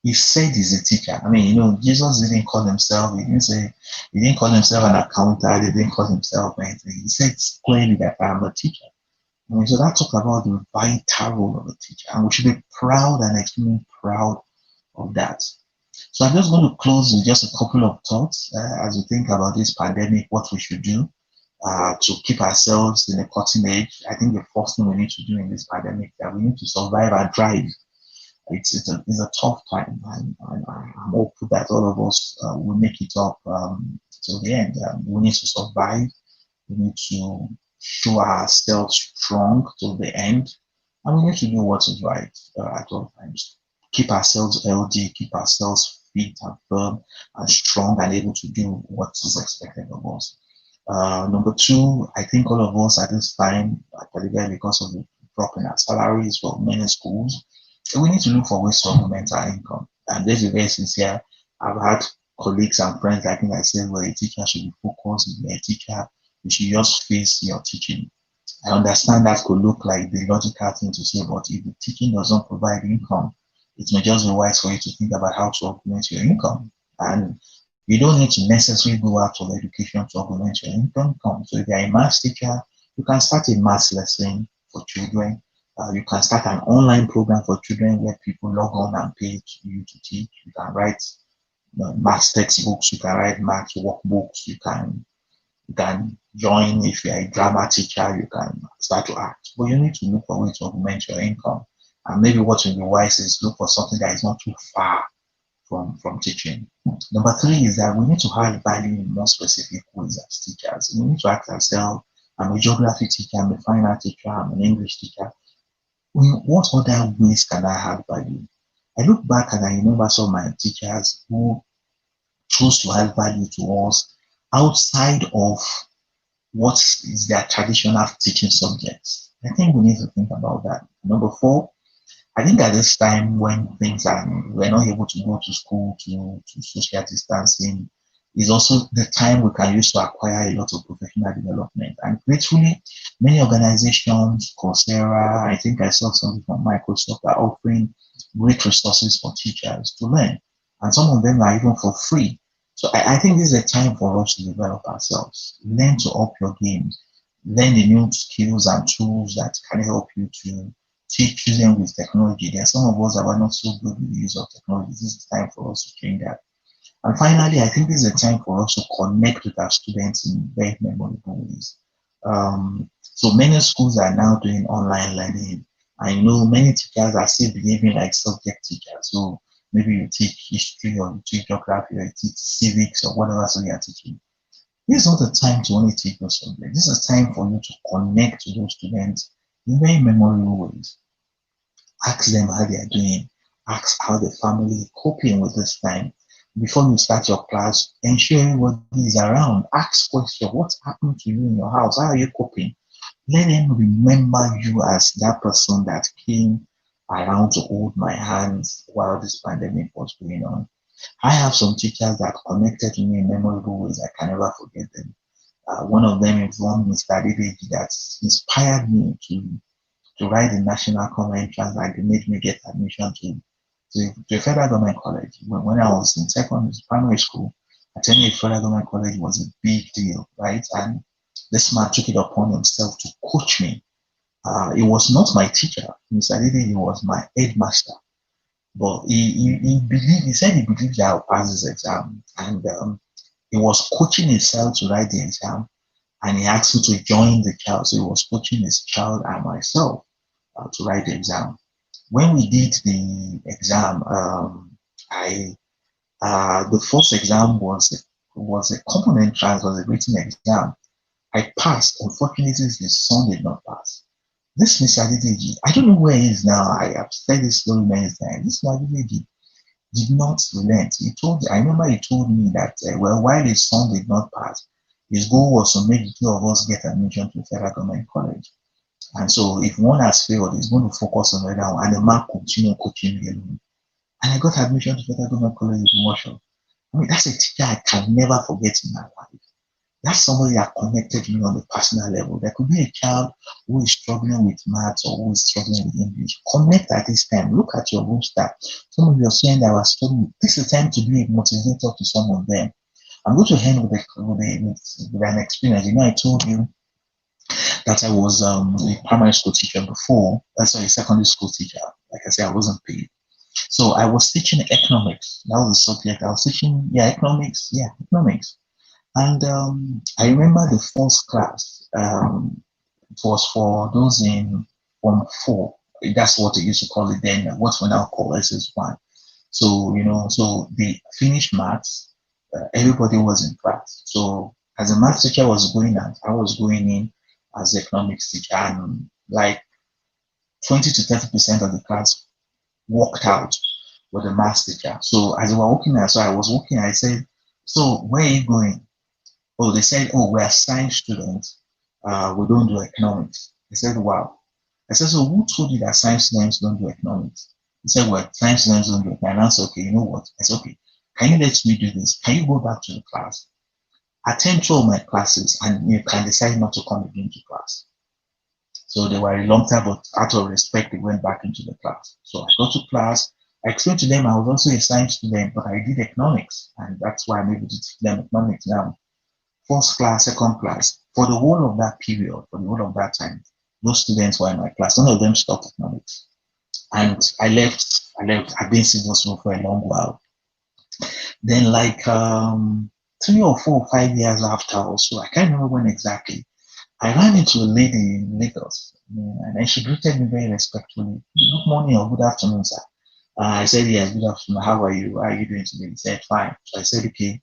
he said he's a teacher. Jesus didn't call himself, he didn't call himself an accountant, he didn't call himself anything. He said clearly that I am a teacher. So that talks about the vital role of a teacher, and we should be proud and extremely proud of that. So I'm just going to close with just a couple of thoughts as we think about this pandemic, what we should do to keep ourselves in the cutting edge. I think the first thing we need to do in this pandemic is that we need to survive and thrive. It's a tough time, and I'm hopeful that all of us will make it up till the end. We need to survive. We need to show ourselves strong till the end, and we need to do what is right at all times. Keep ourselves healthy, keep ourselves fit and firm and strong and able to do what is expected of us. Number 2, I think all of us at this time, particularly because of the drop in our salaries for many schools, we need to look for ways to augment our income. And this is very sincere. I've had colleagues and friends like me that say, well, a teacher should be focused. If you're a teacher, you should just face your teaching. I understand that could look like the logical thing to say, but if the teaching doesn't provide income, it may just be wise for you to think about how to augment your income. And you don't need to necessarily go out of education to augment your income. So if you're a maths teacher, you can start a maths lesson for children. You can start an online program for children where people log on and pay you to teach. You can write maths textbooks, you can write maths workbooks, you can join. If you're a drama teacher, you can start to act. But you need to look for ways to augment your income. And maybe what will be wise is look for something that is not too far from teaching. Number three is that we need to add value in more specific ways as teachers. We need to ask ourselves, I'm a geography teacher, I'm a fine art teacher, I'm an English teacher. What other ways can I add value? I look back and I remember some of my teachers who chose to add value to us outside of what is their traditional teaching subjects. I think we need to think about that. Number four, I think at this time when things are we're not able to go to school to social distancing, is also the time we can use to acquire a lot of professional development. And gratefully, many organizations, Coursera, I think I saw something from Microsoft, are offering great resources for teachers to learn. And some of them are even for free. So I think this is a time for us to develop ourselves, learn to up your game, learn the new skills and tools that can help you to teach children with technology. There are some of us that are not so good with the use of technology. This is time for us to change that. And finally, I think this is a time for us to connect with our students in very memorable ways. So many schools are now doing online learning. I know many teachers are still behaving like subject teachers. So maybe you teach history or you teach geography or you teach civics or whatever so you are teaching. This is not the time to only teach those subjects. This is a time for you to connect to those students in very memorable ways. Ask them how they are doing. Ask how the family is coping with this time. Before you start your class, ensure everybody is around. Ask questions. What's happening to you in your house? How are you coping? Let them remember you as that person that came around to hold my hands while this pandemic was going on. I have some teachers that connected to me in memorable ways. I can never forget them. One of them is one Mr. Adedeji that inspired me to write the national common entrance and they made me get admission to a federal government college. When I was in primary school, attending a federal government college was a big deal, right? And this man took it upon himself to coach me. It was not my teacher. Mr. Adedeji was my headmaster. But he said he believed that I'll pass this exam. And he was coaching himself to write the exam. And he asked me to join the child. So he was coaching his child and myself to write the exam. When we did the exam, the first exam was a common entrance, was a written exam. I passed. Unfortunately, the son did not pass. This Mr. Adedeji, I don't know where he is now. I have said this story many times. This Mr. Adedeji did not relent. I remember he told me that, while his son did not pass, his goal was to make the two of us get admission to federal government college. And so if one has failed, he's going to focus on the other one, and the man continued coaching me alone. And I got admission to federal government college in Warsaw. I mean, that's a teacher I can never forget in my life. That's somebody that connected me on the personal level. There could be a child who is struggling with maths or who is struggling with English. Connect at this time. Look at your roster. Some of you are saying that I was struggling. This is the time to be a motivator to some of them. I'm going to end with an experience. I told you that I was a primary school teacher before. That's a secondary school teacher. Like I said, I wasn't paid. So I was teaching economics. That was the subject. I was teaching, economics. And I remember the first class, it was for those in Form 4. That's what they used to call it then, what we now call SS1. So, so they finished maths, everybody was in class. So as a math teacher was going out, I was going in as economics teacher, and like 20 to 30% of the class walked out with the math teacher. So as we were walking out, so I was walking, I said, so where are you going? Oh, they said, oh, we're science students. We don't do economics. I said, wow. I said, so who told you that science students don't do economics? He said, well, science students don't do economics. And I said, okay, you know what? I said, okay, can you let me do this? Can you go back to the class, attend to all my classes, and you can decide not to come again to class? So they were reluctant, but out of respect, they went back into the class. So I got to class. I explained to them I was also a science student, but I did economics, and that's why I'm able to teach them economics now. First class, second class, for the whole of that period, for the whole of that time, those students were in my class. None of them stopped economics. And I left. I've been in this for a long while. Then like 3 or 4 or 5 years after also, I can't remember when exactly, I ran into a lady in Lagos, and then she greeted me very respectfully. Good morning or good afternoon, sir. I said, yes, good afternoon. How are you? How are you doing today? He said, fine. So I said, okay.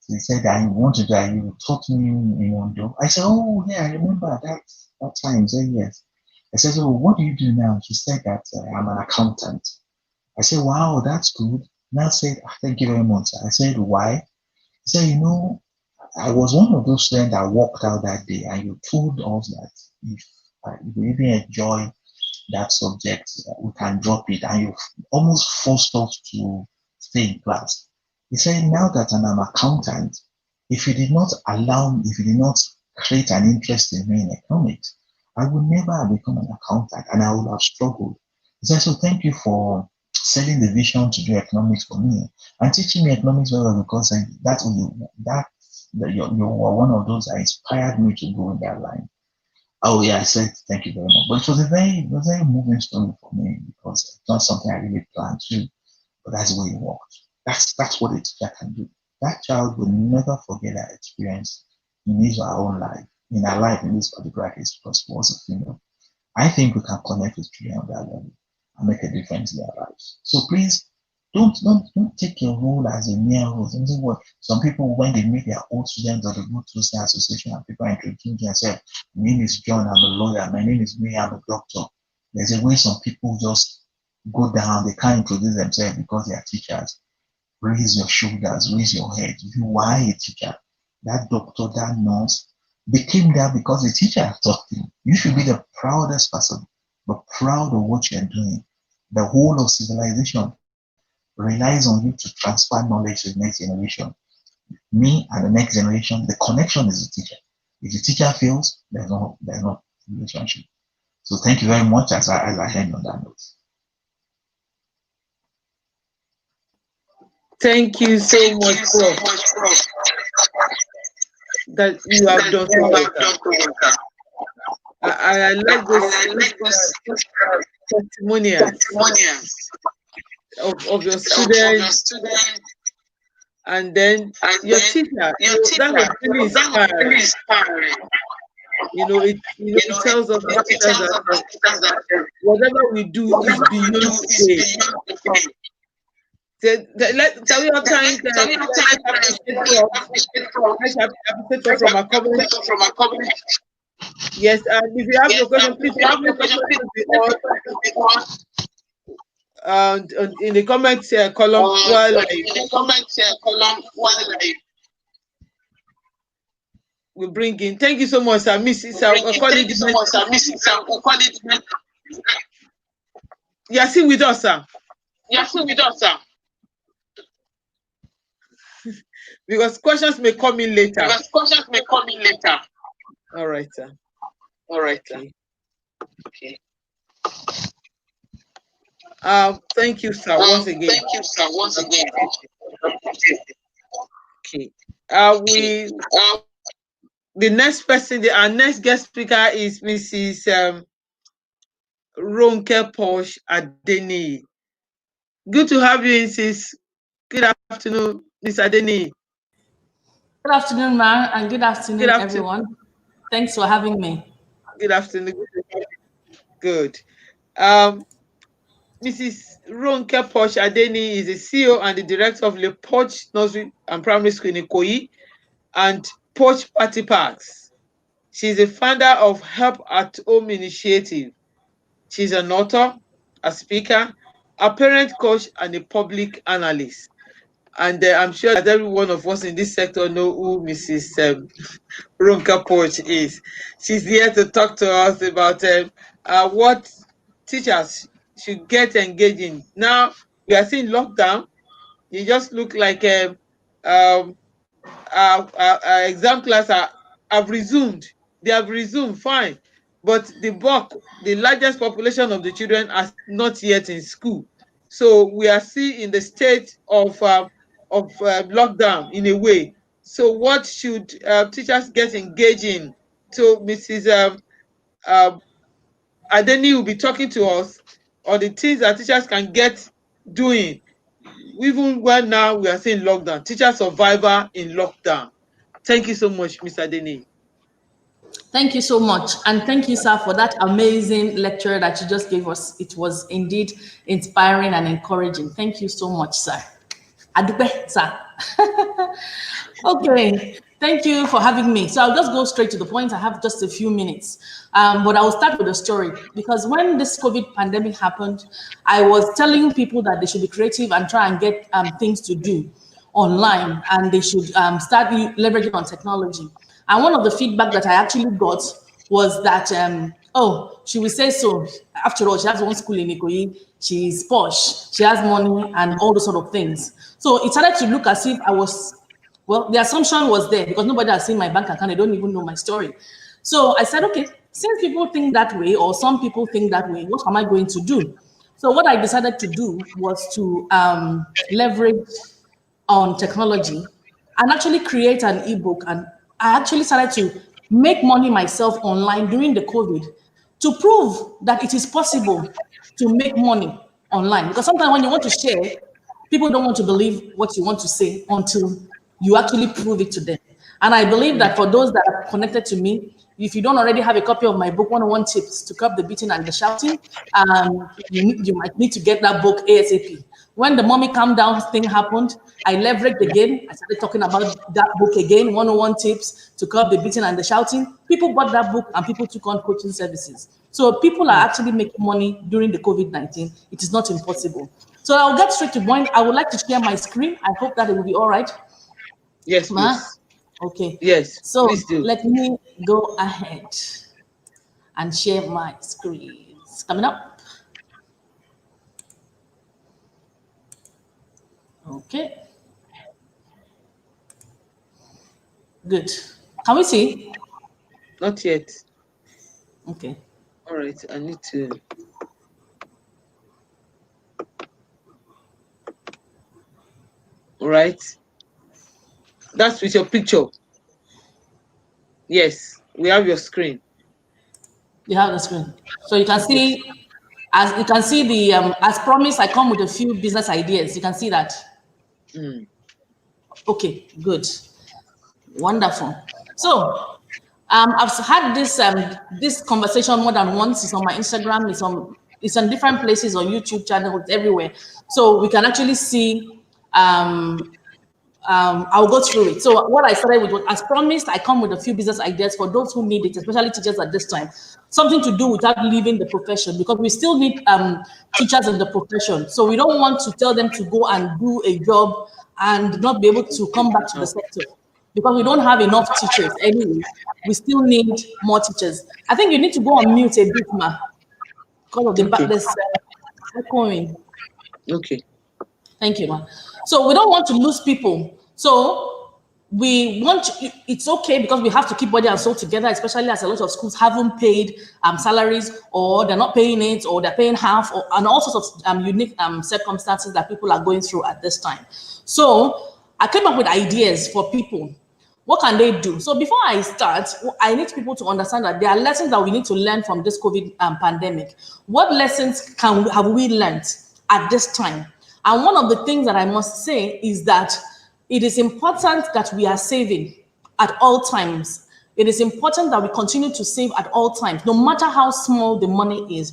So he said, I want to die. You taught me in Ondo. I said, oh, yeah, I remember that time. He said, yes. I said, so what do you do now? He said that I'm an accountant. I said, wow, that's good. Now said, thank you very much. I said, why? He said, I was one of those students that walked out that day, and you told us that if we even enjoy that subject, we can drop it, and you almost forced us to stay in class. He said, now that I'm an accountant, if you did not create an interest in me in economics, I would never have become an accountant and I would have struggled. He said, so thank you for selling the vision to do economics for me and teaching me economics very well, because you were one of those that inspired me to go in that line. Oh yeah, I said thank you very much. But it was a very moving story for me, because it's not something I really planned to, but that's the way it worked. That's what a teacher can do. That child will never forget that experience in his or her own life, in her life in this particular case, because it was a female. I think we can connect with children on that level and make a difference in their lives. So please don't take your role as a mere role. Some people, when they meet their old students or they go to the association and people introduce themselves, my name is John, I'm a lawyer, my name is me, I'm a doctor. There's a way some people just go down, they can't introduce themselves because they are teachers. Raise your shoulders, raise your head. You are a teacher. That doctor, that nurse became there because the teacher taught you. You should be the proudest person, but proud of what you're doing. The whole of civilization relies on you to transfer knowledge to the next generation. Me and the next generation, the connection is the teacher. If the teacher fails, there's no relationship. So thank you very much as I end on that note. Thank you so much, Prof, that you have done so well. I like this testimonials of your students, and then your teacher. That was really inspiring. It tells us that whatever we do is beyond the pay. Tell me how time from a comment. Yes, and if you have your question, please in the comments column while we bring in. Thank you so much, sir. Mrs. You are still with us, sir. Because questions may come in later. All right, sir. Okay. Thank you, sir. Once again. Okay. The next person, our next guest speaker is Mrs. Ronke Posh Adeni. Good to have you, Mrs. Good afternoon, Ms. Adeni. Good afternoon, ma'am, and good afternoon, everyone. Thanks for having me. Good afternoon. Good. Mrs. Ronke Posh Adeni is the CEO and the director of Le Poch Nursery and Primary School in Ikoyi and Poch Party Parks. She's a founder of Help at Home Initiative. She's an author, a speaker, a parent coach, and a public analyst. And I'm sure that every one of us in this sector know who Mrs. Ronke Poch is. She's here to talk to us about what teachers should get engaged in. Now, we are seeing lockdown. You just look like exam class have resumed. They have resumed, fine. But the largest population of the children are not yet in school. So we are still in the state of lockdown in a way. So what should teachers get engaged in? So Mrs. Adeni will be talking to us on the things that teachers can get doing, even when now we are seeing lockdown. Teacher survivor in lockdown. Thank you so much, Mr. Adeni. Thank you so much. And thank you, sir, for that amazing lecture that you just gave us. It was indeed inspiring and encouraging. Thank you so much, sir. Adupe, sir. Okay, thank you for having me. So I'll just go straight to the point. I have just a few minutes, but I'll start with a story because when this COVID pandemic happened, I was telling people that they should be creative and try and get things to do online, and they should start leveraging on technology. And one of the feedback that I actually got was that, oh, she will say so. After all, she has one school in Ikoyi, she's posh, she has money and all those sort of things. So it started to look as if I was, well, the assumption was there because nobody has seen my bank account. They don't even know my story. So I said, okay, since people think that way, or some people think that way, what am I going to do? So what I decided to do was to leverage on technology and actually create an ebook. And I actually started to make money myself online during the COVID to prove that it is possible to make money online. Because sometimes when you want to share, people don't want to believe what you want to say until you actually prove it to them. And I believe that for those that are connected to me, if you don't already have a copy of my book, 101 Tips to Curb the Beating and the Shouting, you might need to get that book ASAP. When the mommy calm down thing happened, I leveraged again. I started talking about that book again, 101 Tips to Curb the Beating and the Shouting. People bought that book and people took on coaching services. So people are actually making money during the COVID-19. It is not impossible. So I'll get straight to the point. I would like to share my screen. I hope that it will be all right. Yes, Ma? please. Okay. Yes, So please do. let me go ahead and share my screen. It's coming up. Okay. Good. Can we see? Not yet. Okay. All right, I need to. All right. That's with your picture. Yes, we have your screen. You have the screen. So you can see, as you can see the, as promised, I come with a few business ideas. You can see that. Mm. Okay, good. Wonderful. So I've had this conversation more than once. It's on my Instagram. It's on different places on YouTube channels everywhere. So we can actually see. I'll go through it. So what I started with was, as promised, I come with a few business ideas for those who need it, especially teachers at this time. Something to do without leaving the profession, because we still need teachers in the profession. So we don't want to tell them to go and do a job and not be able to come back to the sector, because we don't have enough teachers anyway. We still need more teachers. I think you need to go on mute a bit, ma, because of the Okay. this echoing. Okay. Thank you, ma. So we don't want to lose people. So we want, it's okay because we have to keep body and soul together, especially as a lot of schools haven't paid salaries, or they're not paying it, or they're paying half, or and all sorts of unique circumstances that people are going through at this time. So I came up with ideas for people. What can they do? So before I start, I need people to understand that there are lessons that we need to learn from this COVID pandemic. What lessons have we learned at this time? And one of the things that I must say is that it is important that we are saving at all times. It is important that we continue to save at all times, no matter how small the money is.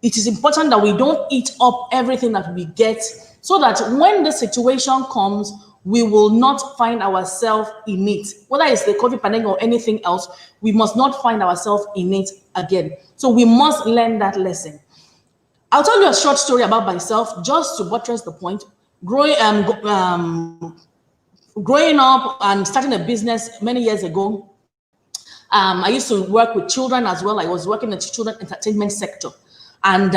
It is important that we don't eat up everything that we get, so that when the situation comes, we will not find ourselves in it. Whether it's the COVID pandemic or anything else, we must not find ourselves in it again. So we must learn that lesson. I'll tell you a short story about myself, just to buttress the point. Growing up and starting a business many years ago, I used to work with children as well. I was working in the children entertainment sector. And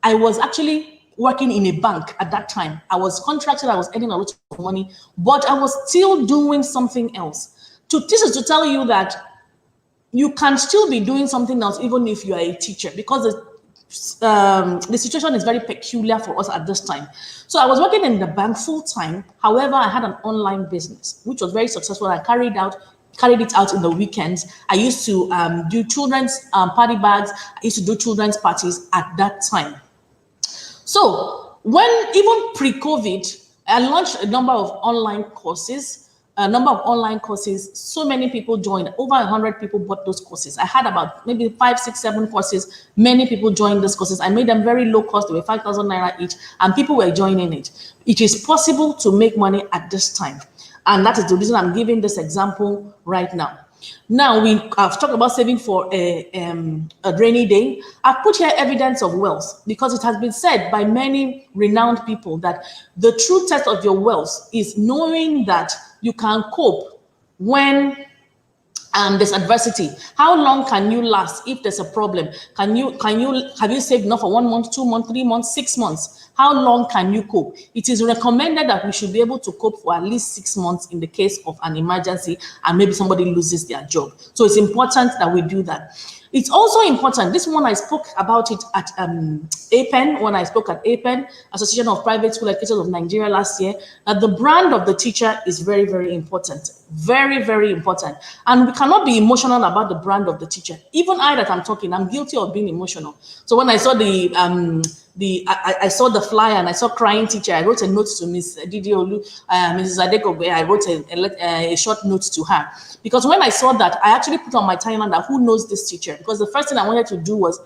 I was actually working in a bank at that time. I was contracted, I was earning a lot of money, but I was still doing something else. This is to tell you that you can still be doing something else even if you are a teacher, because the situation is very peculiar for us at this time. So I was working in the bank full time. However, I had an online business, which was very successful. I carried it out in the weekends. I used to do children's party bags. I used to do children's parties at that time. So when even pre-COVID, I launched a number of online courses a number of online courses. So many people joined. Over 100 people bought those courses. I had about maybe 5, 6, 7 courses. Many people joined those courses. I made them very low cost. They were 5,000 naira each, and people were joining it. It is possible to make money at this time. And that is the reason I'm giving this example right now. Now, I've talked about saving for a rainy day. I've put here evidence of wealth because it has been said by many renowned people that the true test of your wealth is knowing that you can cope when there's adversity. How long can you last if there's a problem? Have you saved enough for 1 month, 2 months, 3 months, 6 months? How long can you cope? It is recommended that we should be able to cope for at least 6 months in the case of an emergency and maybe somebody loses their job. So it's important that we do that. It's also important, this one I spoke about it at APEN, when I spoke at APEN, Association of Private School Educators of Nigeria last year, that the brand of the teacher is very, very important. Very, very important. And we cannot be emotional about the brand of the teacher. Even I that I'm talking, I'm guilty of being emotional. So when I saw I saw the flyer and I saw crying teacher, I wrote a note to Miss Didiolu, Mrs. Adekobe, I wrote a short note to her. Because when I saw that, I actually put on my timeline that who knows this teacher? Because the first thing I wanted to do was,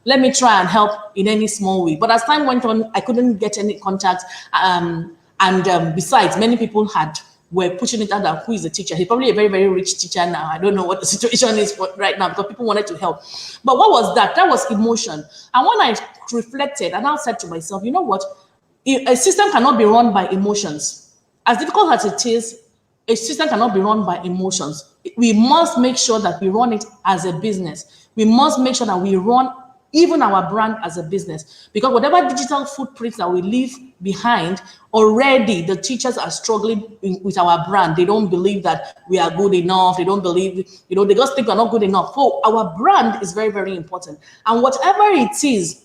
let me try and help in any small way. But as time went on, I couldn't get any contact. Besides, many people were pushing it out that who is the teacher. He's probably a very, very rich teacher now. I don't know what the situation is right now because people wanted to help. But what was that? That was emotion. And when I reflected and I said to myself, you know what? A system cannot be run by emotions. As difficult as it is, a system cannot be run by emotions. We must make sure that we run it as a business. We must make sure that we run even our brand as a business, because whatever digital footprints that we leave behind, already the teachers are struggling with our brand. They don't believe that we are good enough. They don't believe, they just think we're not good enough. So our brand is very, very important. And whatever it is,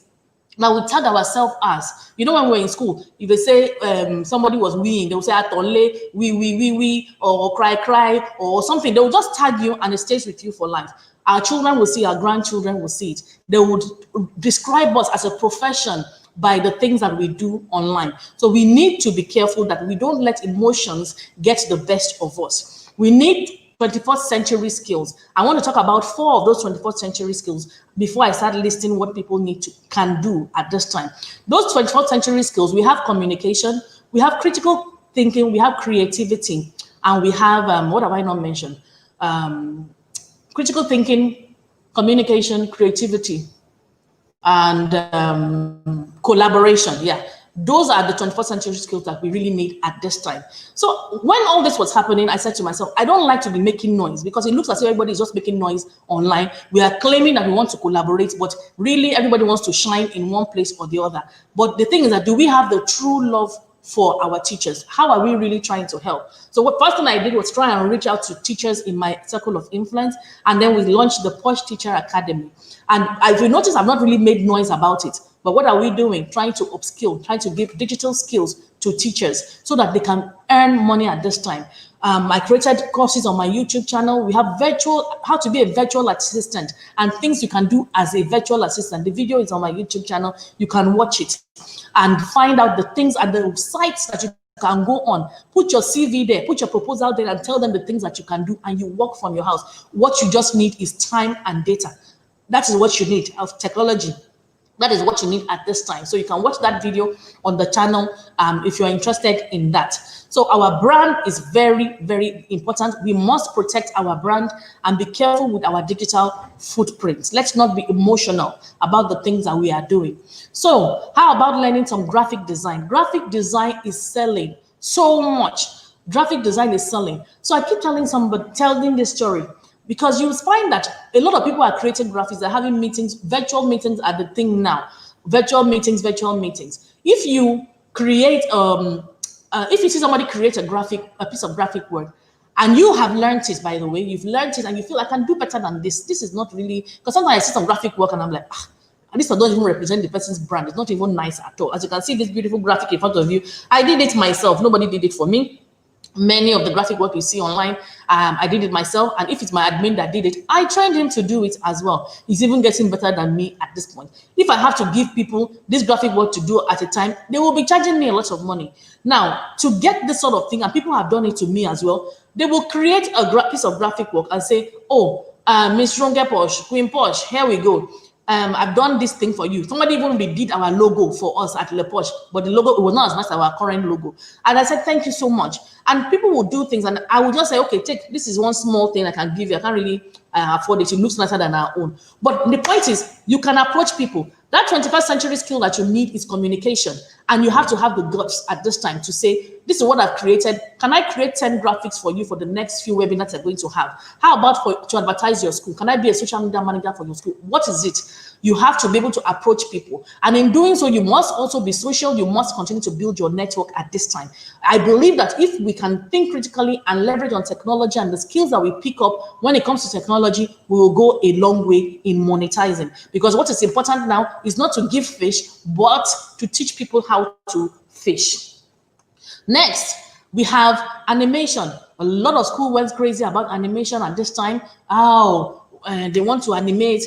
now we tag ourselves as, when we're in school, if they say somebody was weeing, they will say atole, we, or cry, or something. They will just tag you and it stays with you for life. Our children will see, our grandchildren will see it. They would describe us as a profession by the things that we do online. So we need to be careful that we don't let emotions get the best of us. We need 21st century skills. I want to talk about 4 of those 21st century skills before I start listing what people can do at this time. Those 21st century skills, we have communication, we have critical thinking, we have creativity, and we have, what have I not mentioned? Critical thinking, communication, creativity, and collaboration. Yeah, those are the 21st century skills that we really need at this time. So when all this was happening, I said to myself, I don't like to be making noise because it looks as if everybody is just making noise online. We are claiming that we want to collaborate, but really everybody wants to shine in one place or the other. But the thing is that, do we have the true love for our teachers? How are we really trying to help? So what first thing I did was try and reach out to teachers in my circle of influence, and then we launched the Posh Teacher Academy. And as you notice, I've not really made noise about it. But what are we doing? Trying to upskill, trying to give digital skills to teachers so that they can earn money at this time. I created courses on my YouTube channel. We have how to be a virtual assistant and things you can do as a virtual assistant. The video is on my YouTube channel. You can watch it and find out the things and the sites that you can go on. Put your CV there, put your proposal there, and tell them the things that you can do, and you work from your house. What you just need is time and data. That is what you need of technology. That is what you need at this time. So you can watch that video on the channel if you're interested in that. So our brand is very, very important. We must protect our brand and be careful with our digital footprints. Let's not be emotional about the things that we are doing. So how about learning some graphic design? Graphic design is selling so much. Graphic design is selling. So I keep telling this story, because you find that a lot of people are creating graphics, they're having meetings, virtual meetings are the thing now. Virtual meetings. If you create, if you see somebody create a piece of graphic work, and you have learned it, by the way, you've learned it and you feel I can do better than this. This is not really, because sometimes I see some graphic work and I'm like, at least I don't even represent the person's brand. It's not even nice at all. As you can see this beautiful graphic in front of you, I did it myself. Nobody did it for me. Many of the graphic work you see online, I did it myself. And if it's my admin that did it, I trained him to do it as well. He's even getting better than me at this point. If I have to give people this graphic work to do at a time, they will be charging me a lot of money. Now, to get this sort of thing, and people have done it to me as well, they will create a piece of graphic work and say, oh, Miss Ronge Posh, Queen Posh, here we go. I've done this thing for you. Somebody even did our logo for us at Le Posh, but the logo, it was not as nice as our current logo. And I said, thank you so much. And people will do things, and I will just say, okay, this is one small thing I can give you. I can't really afford it. It looks nicer than our own. But the point is, you can approach people. That 21st century skill that you need is communication. And you have to have the guts at this time to say, this is what I've created. Can I create 10 graphics for you for the next few webinars you're going to have? How about to advertise your school? Can I be a social media manager for your school? What is it? You have to be able to approach people. And in doing so, you must also be social. You must continue to build your network at this time. I believe that if we can think critically and leverage on technology and the skills that we pick up when it comes to technology, we will go a long way in monetizing. Because what is important now is not to give fish, but to teach people how to fish. Next, we have animation. A lot of school went crazy about animation at this time. They want to animate,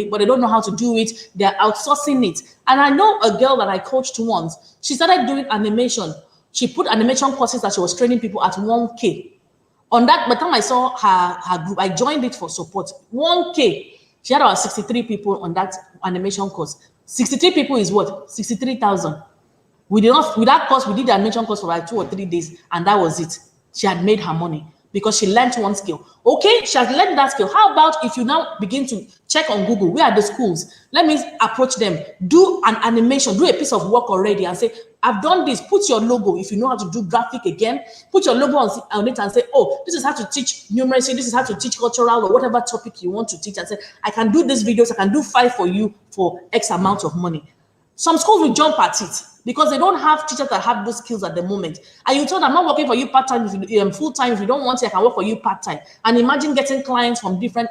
but they don't know how to do it. They're outsourcing it. And I know a girl that I coached once. She started doing animation. She put animation courses that she was training people at 1K. On that, by the time I saw her group, I joined it for support. 1K. She had about 63 people on that animation course. 63 people is what? 63,000. With that course, we did the animation course for like 2 or 3 days, and that was it. She had made her money because she learned one skill. Okay, she has learned that skill. How about if you now begin to check on Google, where are the schools? Let me approach them. Do an animation, do a piece of work already and say, I've done this. Put your logo, if you know how to do graphic again, put your logo on it and say, oh, this is how to teach numeracy, this is how to teach cultural or whatever topic you want to teach. And say, I can do these videos, I can do 5 for you for X amount of money. Some schools will jump at it because they don't have teachers that have those skills at the moment. And you told them, I'm not working for you part-time, full-time. If you don't want it, I can work for you part-time. And imagine getting clients from different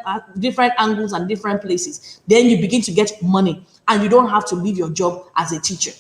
angles and different places. Then you begin to get money and you don't have to leave your job as a teacher.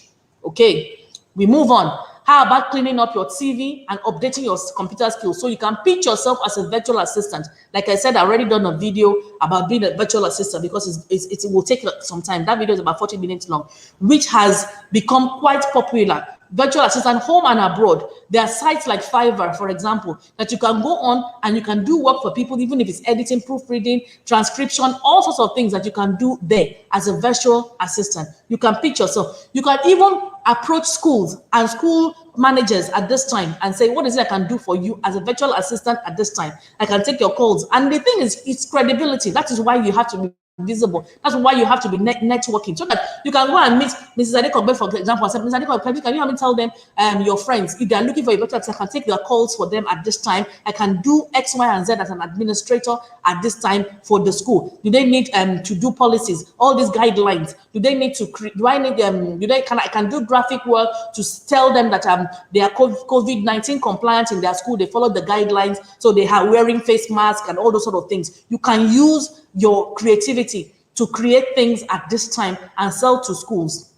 Okay, we move on. How about cleaning up your CV and updating your computer skills so you can pitch yourself as a virtual assistant? Like I said, I already done a video about being a virtual assistant because it will take some time. That video is about 40 minutes long, which has become quite popular. Virtual assistant, home and abroad. There are sites like Fiverr, for example, that you can go on and you can do work for people, even if it's editing, proofreading, transcription, all sorts of things that you can do there as a virtual assistant. You can pitch yourself. You can even approach schools and school managers at this time and say, what is it I can do for you as a virtual assistant at this time? I can take your calls. And the thing is, it's credibility. That is why you have to be visible. That's why you have to be networking, so that you can go and meet Mrs. Adekobe, for example. I said, Mrs. Adekobe, can you help me tell them your friends, if they are looking for a virtual assistant, I can take their calls for them at this time. I can do X, Y, and Z as an administrator at this time for the school. Do they need to do policies, all these guidelines? Do they need to create? Do I need them? I can do graphic work to tell them that they are COVID-19 compliant in their school. They follow the guidelines, so they are wearing face masks and all those sort of things. You can use your creativity to create things at this time and sell to schools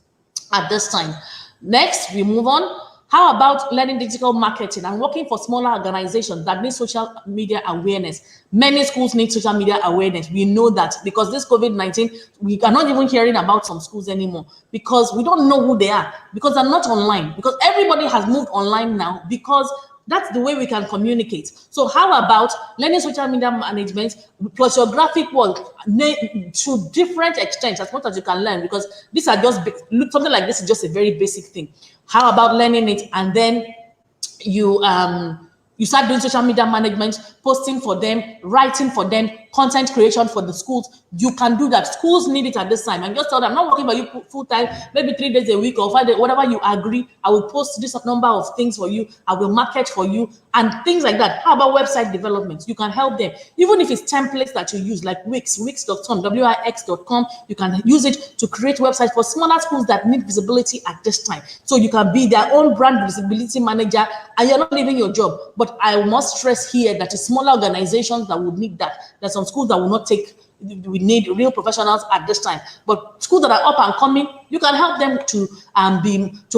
at this time. Next, we move on. How about learning digital marketing and working for smaller organizations that need social media awareness? Many schools need social media awareness. We know that because this COVID-19, we are not even hearing about some schools anymore because we don't know who they are, because they're not online, because everybody has moved online now, because that's the way we can communicate. So how about learning social media management plus your graphic work to different extents, as much as you can learn, because these are just something like this is just a very basic thing. How about learning it and then you start doing social media management, posting for them, writing for them, content creation for the schools? You can do that. Schools need it at this time. And just tell them, I'm not working for you full time, maybe 3 days a week or 5 days, whatever you agree. I will post this number of things for you. I will market for you and things like that. How about website development? You can help them. Even if it's templates that you use, like Wix.com, Wix.com, you can use it to create websites for smaller schools that need visibility at this time. So you can be their own brand visibility manager and you're not leaving your job. But I must stress here that it's smaller organizations that would need that. There's some schools that will not take we need real professionals at this time. But schools that are up and coming, you can help them to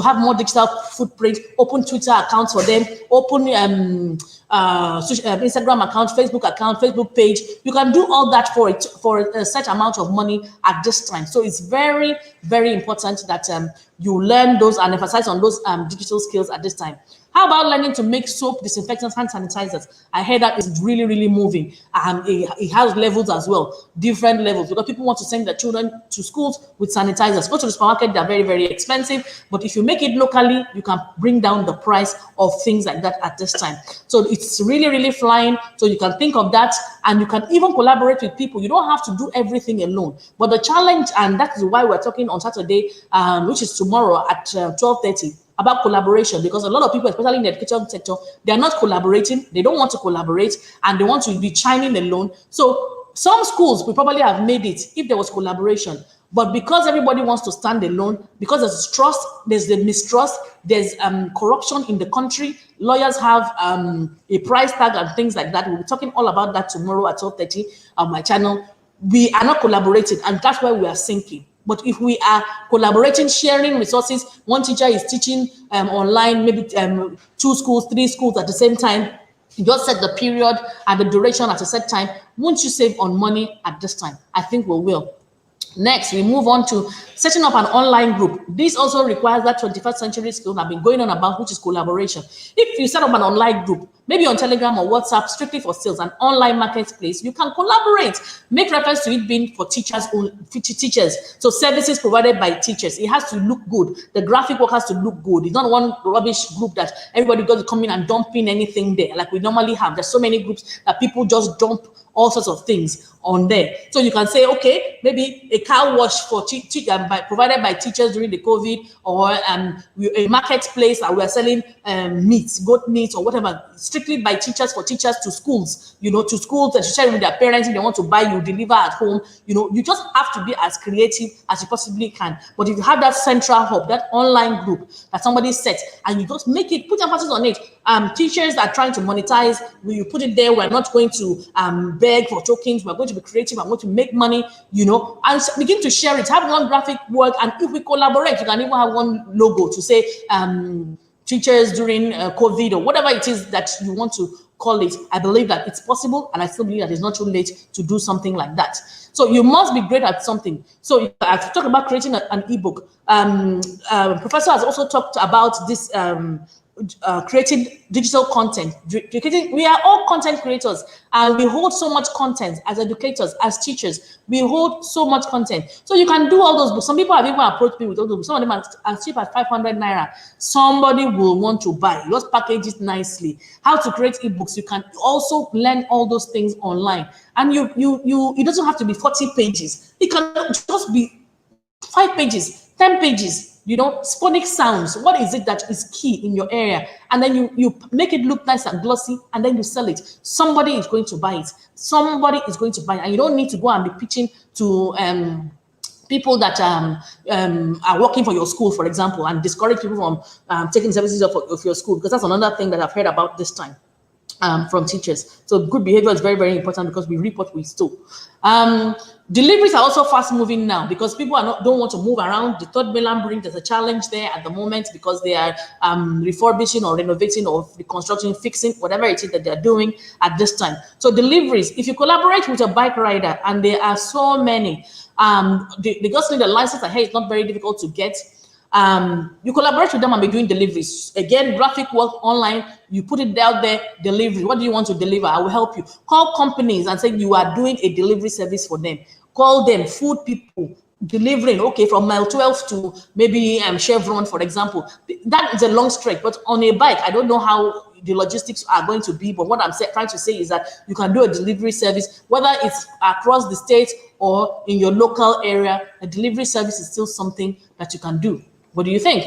have more digital footprint, open Twitter accounts for them, open Instagram account, Facebook page. You can do all that for a set amount of money at this time. So it's very, very important that you learn those and emphasize on those digital skills at this time. How about learning to make soap, disinfectants, hand sanitizers? I heard that is really, really moving. It has levels as well, different levels, because people want to send their children to schools with sanitizers. Go to the supermarket, they're very, very expensive. But if you make it locally, you can bring down the price of things like that at this time. So it's really, really flying. So you can think of that, and you can even collaborate with people. You don't have to do everything alone. But the challenge, and that is why we're talking on Saturday, which is tomorrow at 12:30, about collaboration, because a lot of people, especially in the education sector, they're not collaborating, they don't want to collaborate, and they want to be chiming alone. So some schools will probably have made it if there was collaboration, but because everybody wants to stand alone, because there's trust, there's the mistrust, there's corruption in the country, lawyers have a price tag and things like that. We'll be talking all about that tomorrow at 12:30 on my channel. We are not collaborating, and that's why we are sinking. But if we are collaborating, sharing resources, one teacher is teaching online, maybe 2 schools, 3 schools at the same time, you just set the period and the duration at a set time. Won't you save on money at this time? I think we will. Next, we move on to setting up an online group. This also requires that 21st century skill I've been going on about, which is collaboration. If you set up an online group, maybe on Telegram or WhatsApp, strictly for sales, an online marketplace, you can collaborate. Make reference to it being for teachers. So services provided by teachers. It has to look good. The graphic work has to look good. It's not one rubbish group that everybody got to come in and dump in anything there, like we normally have. There's so many groups that people just dump all sorts of things on there. So you can say, okay, maybe a car wash for provided by teachers during the COVID, or a marketplace that we are selling meat, goat meat or whatever, strictly by teachers, for teachers to schools, to schools that share with their parents. If they want to buy, you deliver at home. You just have to be as creative as you possibly can. But if you have that central hub, that online group that somebody sets, and you just make it, put emphasis on it. Teachers are trying to monetize. You put it there. We're not going to beg for tokens. We're going to be creative. I'm going to make money, and begin to share it. Have one graphic work, and if we collaborate, you can even have one logo to say teachers during COVID, or whatever it is that you want to call it. I believe that it's possible, and I still believe that it's not too late to do something like that. So you must be great at something. So I've talked about creating an ebook. Professor has also talked about this. Creating digital content. We are all content creators, and we hold so much content as educators, as teachers. We hold so much content. So you can do all those books. Some people have even approached me with all those books. Some of them are as cheap as 500 naira. Somebody will want to buy. Just package it nicely. How to create ebooks. You can also learn all those things online. And it doesn't have to be 40 pages. It can just be 5 pages, 10 pages. Phonic sounds. What is it that is key in your area? And then you make it look nice and glossy, and then you sell it. Somebody is going to buy it. Somebody is going to buy it. And you don't need to go and be pitching to people that are working for your school, for example, and discourage people from taking services of your school, because that's another thing that I've heard about this time. From teachers. So good behavior is very, very important, because we reap what we sow. Deliveries are also fast moving now, because people don't want to move around. The third mainland bridge, there's a challenge there at the moment, because they are refurbishing or renovating or reconstructing, fixing, whatever it is that they're doing at this time. So deliveries, if you collaborate with a bike rider, and there are so many, they just need a license. I hear it's not very difficult to get. You collaborate with them and be doing deliveries. Again, graphic work online, you put it out there, delivery. What do you want to deliver? I will help you. Call companies and say you are doing a delivery service for them. Call them, food people, delivering, okay, from mile 12 to maybe Chevron, for example. That is a long stretch, but on a bike, I don't know how the logistics are going to be, but what I'm trying to say is that you can do a delivery service, whether it's across the state or in your local area. A delivery service is still something that you can do. What do you think?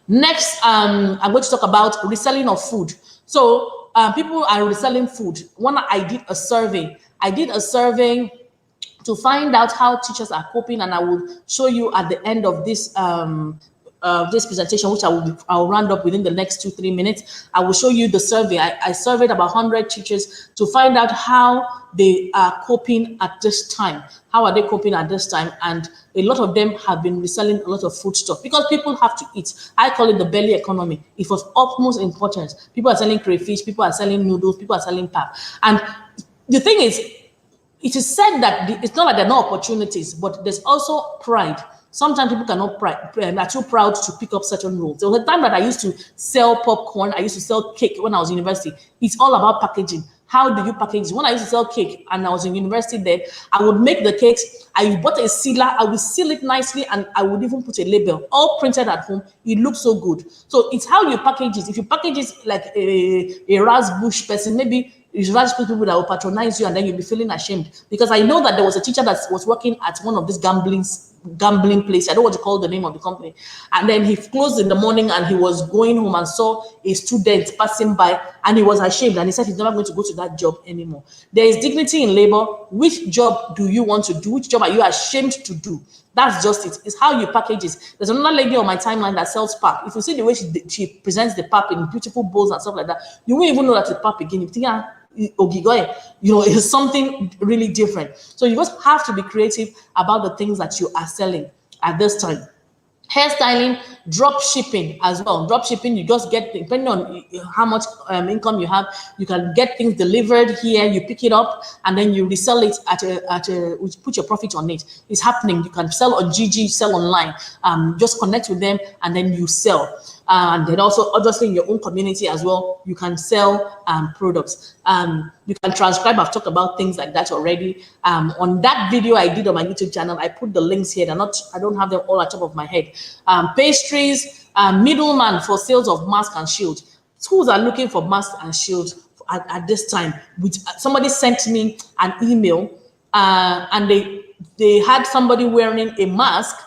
Next, I'm going to talk about reselling of food. So people are reselling food. I did a survey to find out how teachers are coping, and I will show you at the end of this this presentation, which I'll round up within the next 2-3 minutes, I will show you the survey. I surveyed about 100 teachers to find out how they are coping at this time. How are they coping at this time? And a lot of them have been reselling a lot of food stuff because people have to eat. I call it the belly economy. It was of utmost importance. People are selling crayfish, people are selling noodles, people are selling pap. And the thing is, it is said that it's not like there are no opportunities, but there's also pride. Sometimes people cannot are too proud to pick up certain roles. There was a time that I used to sell popcorn, I used to sell cake when I was in university. It's all about packaging. How do you package? When I used to sell cake and I was in university then, I would make the cakes. I bought a sealer, I would seal it nicely, and I would even put a label, all printed at home. It looks so good. So it's how you package it. If you package it like a raspbush person, maybe it's raspbush people that will patronize you and then you'll be feeling ashamed. Because I know that there was a teacher that was working at one of these gambling place. I don't want to call the name of the company. And then he closed in the morning and he was going home and saw a student passing by and he was ashamed and he said he's never going to go to that job anymore. There is dignity in labor. Which job do you want to do? Which job are you ashamed to do? That's just it. It's how you package it. There's another lady on my timeline that sells pap. If you see the way she presents the pap in beautiful bowls and stuff like that, you won't even know that it's pap again. You think, Ogigoye, it's something really different. So you just have to be creative about the things that you are selling at this time. Hairstyling, drop shipping as well. Drop shipping, you just get, depending on how much income you have, you can get things delivered here, you pick it up, and then you resell it put your profit on it. It's happening. You can sell on GG, sell online. Just connect with them, and then you sell. And then also, obviously, in your own community as well, you can sell products. You can transcribe. I've talked about things like that already. On that video I did on my YouTube channel, I put the links here. I don't have them all at the top of my head. Pastries, middleman for sales of mask and shield. Schools are looking for masks and shields at this time. Somebody sent me an email, and they had somebody wearing a mask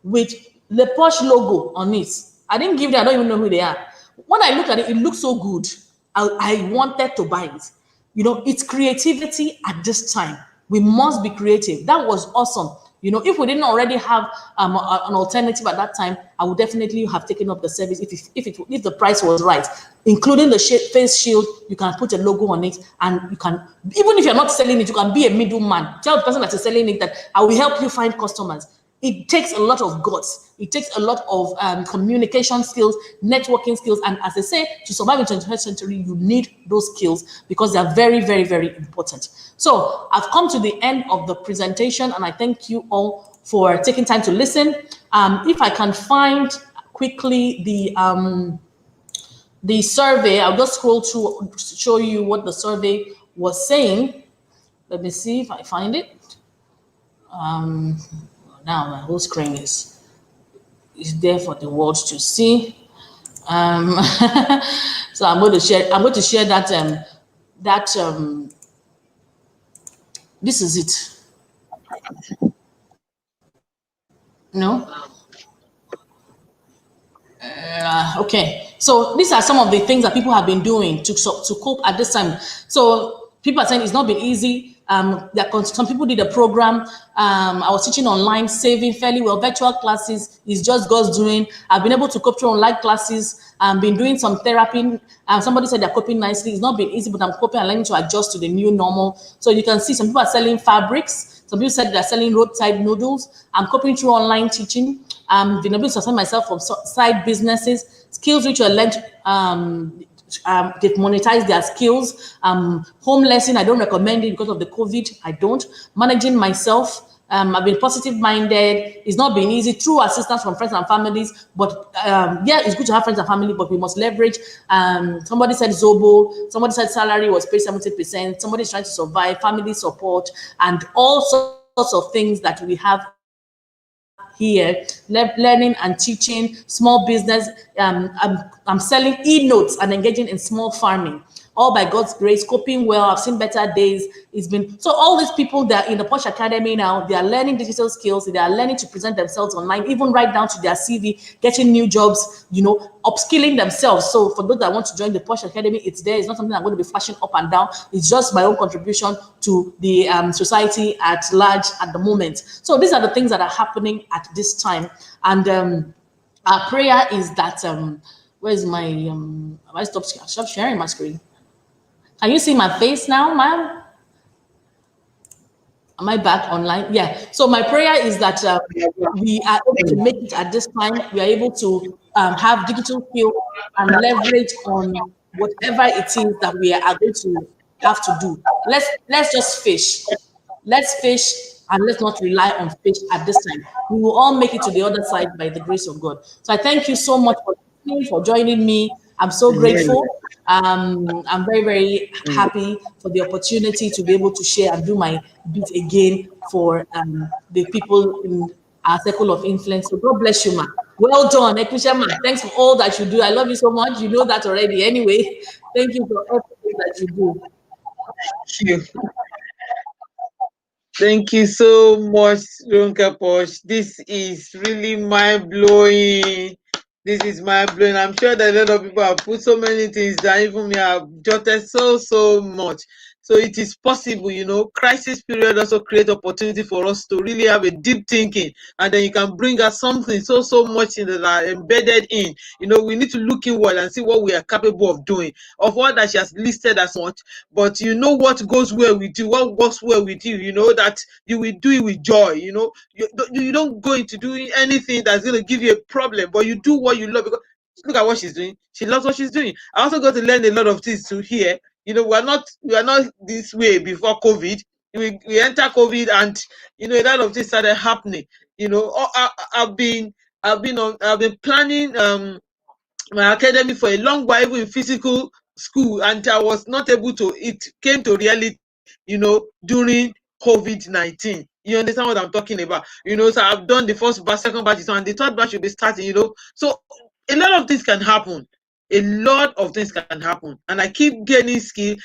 with the Porsche logo on it. I didn't give them, I don't even know who they are. When I looked at it, it looked so good. I wanted to buy it. It's creativity at this time. We must be creative. That was awesome. If we didn't already have an alternative at that time, I would definitely have taken up the service if the price was right. Including the face shield, you can put a logo on it, and you can, even if you're not selling it, you can be a middleman. Tell the person that is selling it that I will help you find customers. It takes a lot of guts. It takes a lot of communication skills, networking skills. And as they say, to survive in the 21st century, you need those skills because they are very, very, very important. So I've come to the end of the presentation, and I thank you all for taking time to listen. If I can find quickly the survey, I'll just scroll to show you what the survey was saying. Let me see if I find it. Now my whole screen is there for the world to see. So I'm going to share that this is it. No. Okay. So these are some of the things that people have been doing to cope at this time. So people are saying it's not been easy. Some people did a program. I was teaching online, saving fairly well. Virtual classes is just God's doing. I've been able to cope through online classes. I've been doing some therapy. Somebody said they're coping nicely. It's not been easy, but I'm coping and learning to adjust to the new normal. So you can see some people are selling fabrics. Some people said they're selling roadside noodles. I'm coping through online teaching. Been able to sustain myself from side businesses, skills which are learned. They've monetized their skills. Home lesson, I don't recommend it because of the COVID. I don't. Managing myself. I've been positive minded. It's not been easy through assistance from friends and families. But yeah, it's good to have friends and family, but we must leverage. Somebody said Zobo. Somebody said salary was paid 70%. Somebody's trying to survive, family support, and all sorts of things that we have here, learning and teaching, small business. I'm selling e-notes and engaging in small farming, all by God's grace, coping well. I've seen better days. It's been so all these people that are in the Posh Academy now, they are learning digital skills, they are learning to present themselves online, even right down to their CV, getting new jobs, upskilling themselves. So for those that want to join the Posh Academy, it's there. It's not something I'm going to be flashing up and down. It's just my own contribution to the society at large at the moment. So these are the things that are happening at this time. And Our prayer is that where's my have I stop sharing my screen? Can you see my face now, ma'am? Am I back online? Yeah. So my prayer is that we are able to make it at this time. We are able to have digital skill and leverage on whatever it is that we are going to have to do. Let's just fish. Let's fish and let's not rely on fish at this time. We will all make it to the other side by the grace of God. So I thank you so much for listening, for joining me. I'm so Amen. grateful. I'm very, very happy for the opportunity to be able to share and do my bit again for the people in our circle of influence. So God bless you, ma. Well done, Ekusha, ma. Thanks for all that you do. I love you so much. You know that already. Anyway, thank you for everything that you do. Thank you. Thank you so much, Ronka Posh. This is really mind blowing. This is mind blowing. I'm sure that a lot of people have put so many things that even me have jotted so much. So it is possible, crisis period also create opportunity for us to really have a deep thinking, and then you can bring us something so much in that are embedded in. We need to look inward and see what we are capable of doing. Of all that she has listed as much, but what goes well with you, what works well with you, that you will do it with joy. You don't go into doing anything that's going to give you a problem, but you do what you love. Because look at what she's doing. She loves what she's doing. I also got to learn a lot of things to here. We are not this way before COVID. We enter COVID, and a lot of things started happening. I've been planning my academy for a long while, even in physical school, and I was not able to. It came to reality, during COVID-19. You understand what I'm talking about? So I've done the first batch, second batch, and the third batch will be starting. So a lot of things can happen. A lot of things can happen, and I keep gaining skill.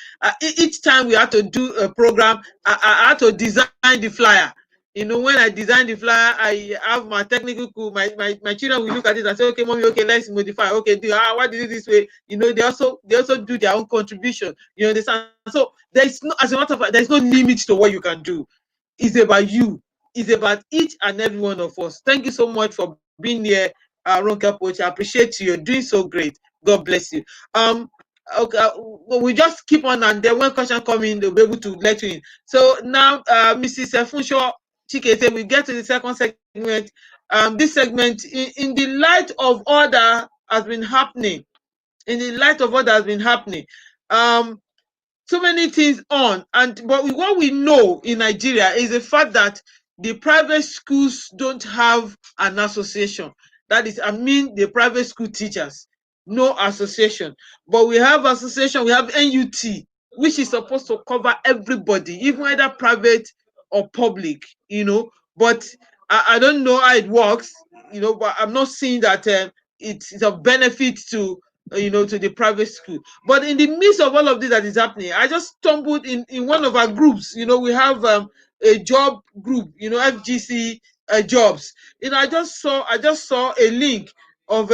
Each time we had to do a program, I had to design the flyer. When I design the flyer, I have my technical crew, my children will look at it and say, okay, mommy, okay, let's modify. Okay, why did you do this way? They also do their own contribution. You understand? So there is no, as a matter of fact, there is no limit to what you can do. It's about you. It's about each and every one of us. Thank you so much for being here, Ronka Poch. I appreciate you. You're doing so great. God bless you. Okay, we just keep on, and then when question come in, they'll be able to let you in. So now, Mrs. Funshaw Chikete, we get to the second segment. This segment, in the light of all that has been happening, so many things on, but what we know in Nigeria is the fact that the private schools don't have an association. That is, the private school teachers, no association. But we have association, we have NUT, which is supposed to cover everybody, even whether private or public, But I don't know how it works, but I'm not seeing that it's of benefit to the private school. But in the midst of all of this that is happening, I just stumbled in one of our groups. We have a job group, FGC jobs. I just saw a link of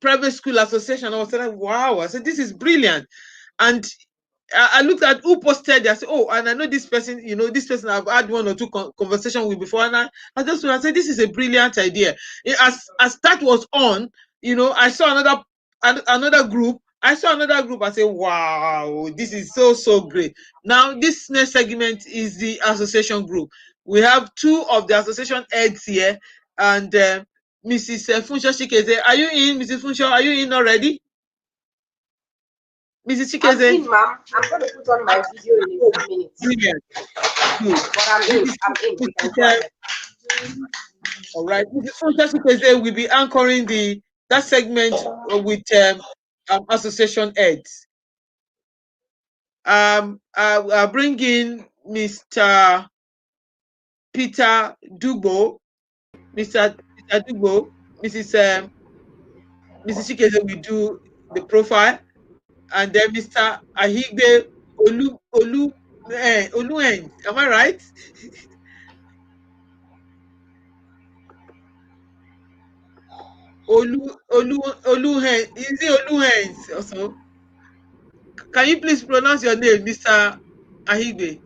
private school association. I was like, wow. I said, this is brilliant. And I looked at who posted there. I said, oh, and I know this person, I've had one or two conversations with before. And I said, this is a brilliant idea. As that was on, I saw another group. I said, wow, this is so great. Now, this next segment is the association group. We have two of the association heads here. And Mrs. Funshaw Chikeze, are you in? Mrs. Funshaw, are you in already? Mrs. I'm Chikeze? in, ma'am. I'm going to put on my video in a few minutes. Brilliant. Good. But I'm in. We can go ahead. All right. Mrs. Funshaw Chikeze will be anchoring that segment with association heads. I'll bring in Mr. Peter Dugbo. Mr. Dugbo, Mrs. Chikeze will do the profile, and then Mr. Ahigbe Oluens. Am I right? Oluhens. Is it Oluhens also? Can you please pronounce your name, Mr. Ahigbe?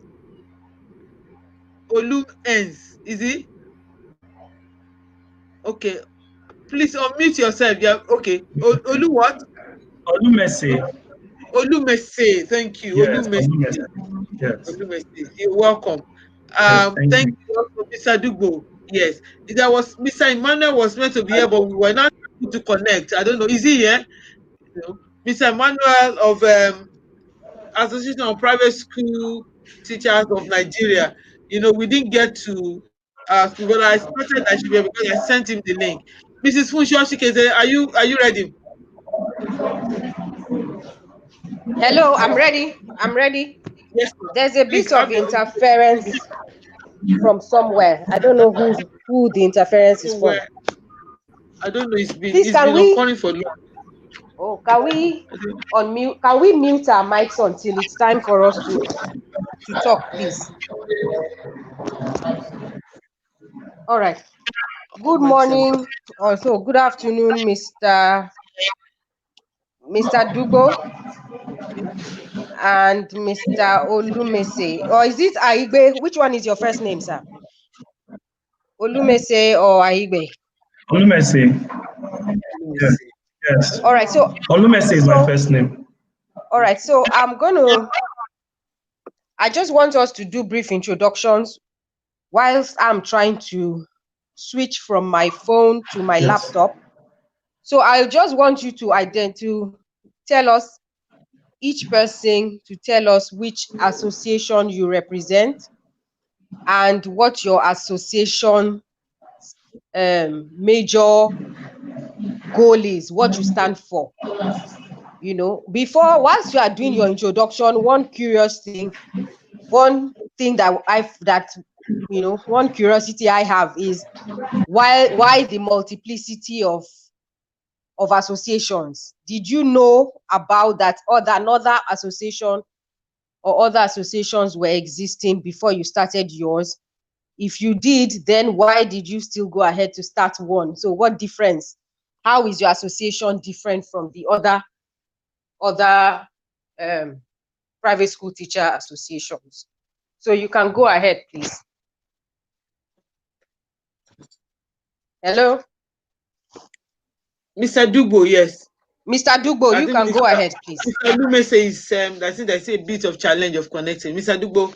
Oluhens. Is it? Okay. Please unmute yourself. Yeah. Okay. Olu what? Olumese. Olumese. Thank you. Yes, Olumese. Olumese. Yes. Olumese. You're welcome. Yes, thank Thank you. you also, Mr. Dugbo. Yes. There was Mr. Emmanuel was meant to be here, but we were not able to connect. I don't know. Is he here? No. Mr. Emmanuel of Association of Private School Teachers of Nigeria. We didn't get to but I started that because I sent him the link. Mrs. Funsho Shikeze, are you ready? Hello, I'm ready. I'm ready. Yes, ma'am. There's a Please bit have of your interference from somewhere. I don't know who the interference is from. somewhere. I don't know. It's been Please, it's been occurring for long. can we unmute? Can we mute our mics until it's time for us to talk, please? All right. Good morning. Also, good afternoon, Mr. Dugbo and Mr. Olumese. Or is it Aigbe? Which one is your first name, sir? Olumese or Aigbe? Olumese. Yes. Yes. All right. So Olumese is my first name. All right. So I just want us to do brief introductions whilst I'm trying to switch from my phone to my laptop. So I just want you to tell us, each person to tell us which association you represent and what your association major goal is, what you stand for. Whilst you are doing your introduction, one thing one curiosity I have is why the multiplicity of associations? Did you know about that another association or other associations were existing before you started yours? If you did, then why did you still go ahead to start one? So what difference? How is your association different from the other private school teacher associations? So you can go ahead, please. Hello? Mr. Dugbo, yes. Mr. Dugbo, you can go ahead, please. Mr. Olumese is I think there's a bit of challenge of connecting. Mr. Dugbo,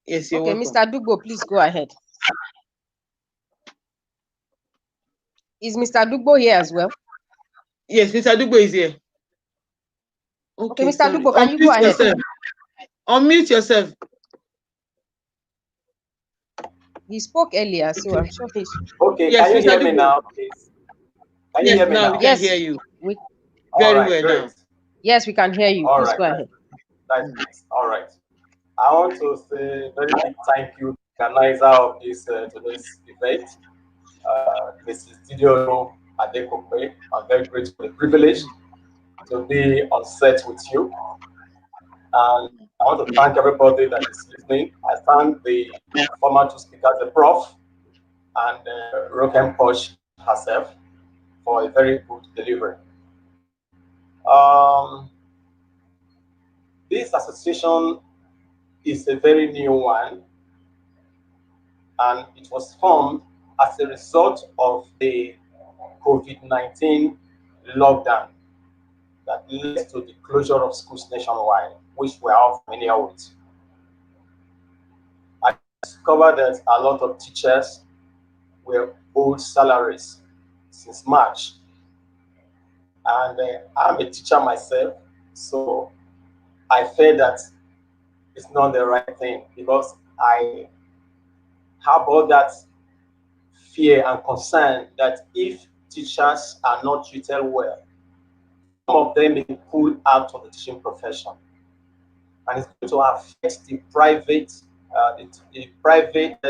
yes, you're welcome. Mr. Dugbo, please go ahead. Is Mr. Dugbo here as well? Yes, Mr. Dugbo is here. Okay, Mr. sorry. Dugbo, can you go ahead? Unmute yourself. He spoke earlier, so I'm sure he's... Okay, yes, can you Mr. hear Dugbo. Me now, please? Can you hear me now? We can hear you. Very well great. now. Yes, we can hear you. All please right, go ahead. That's nice. All right. I want to say a very big thank you to the organizer of today's event, Mrs. Didiolo Adekope. I'm very grateful for the privilege to be on set with you. And I want to thank everybody that is listening. I thank the former two speakers, the Prof. and Roken Posh herself for a very good delivery. This association is a very new one, and it was formed as a result of the COVID-19 lockdown that led to the closure of schools nationwide, which we are all familiar with. I discovered that a lot of teachers were owed salaries since March. And I'm a teacher myself, so I felt that it's not the right thing because I have all that fear and concern that if teachers are not treated well, some of them may be pulled out of the teaching profession. And it's going to affect the private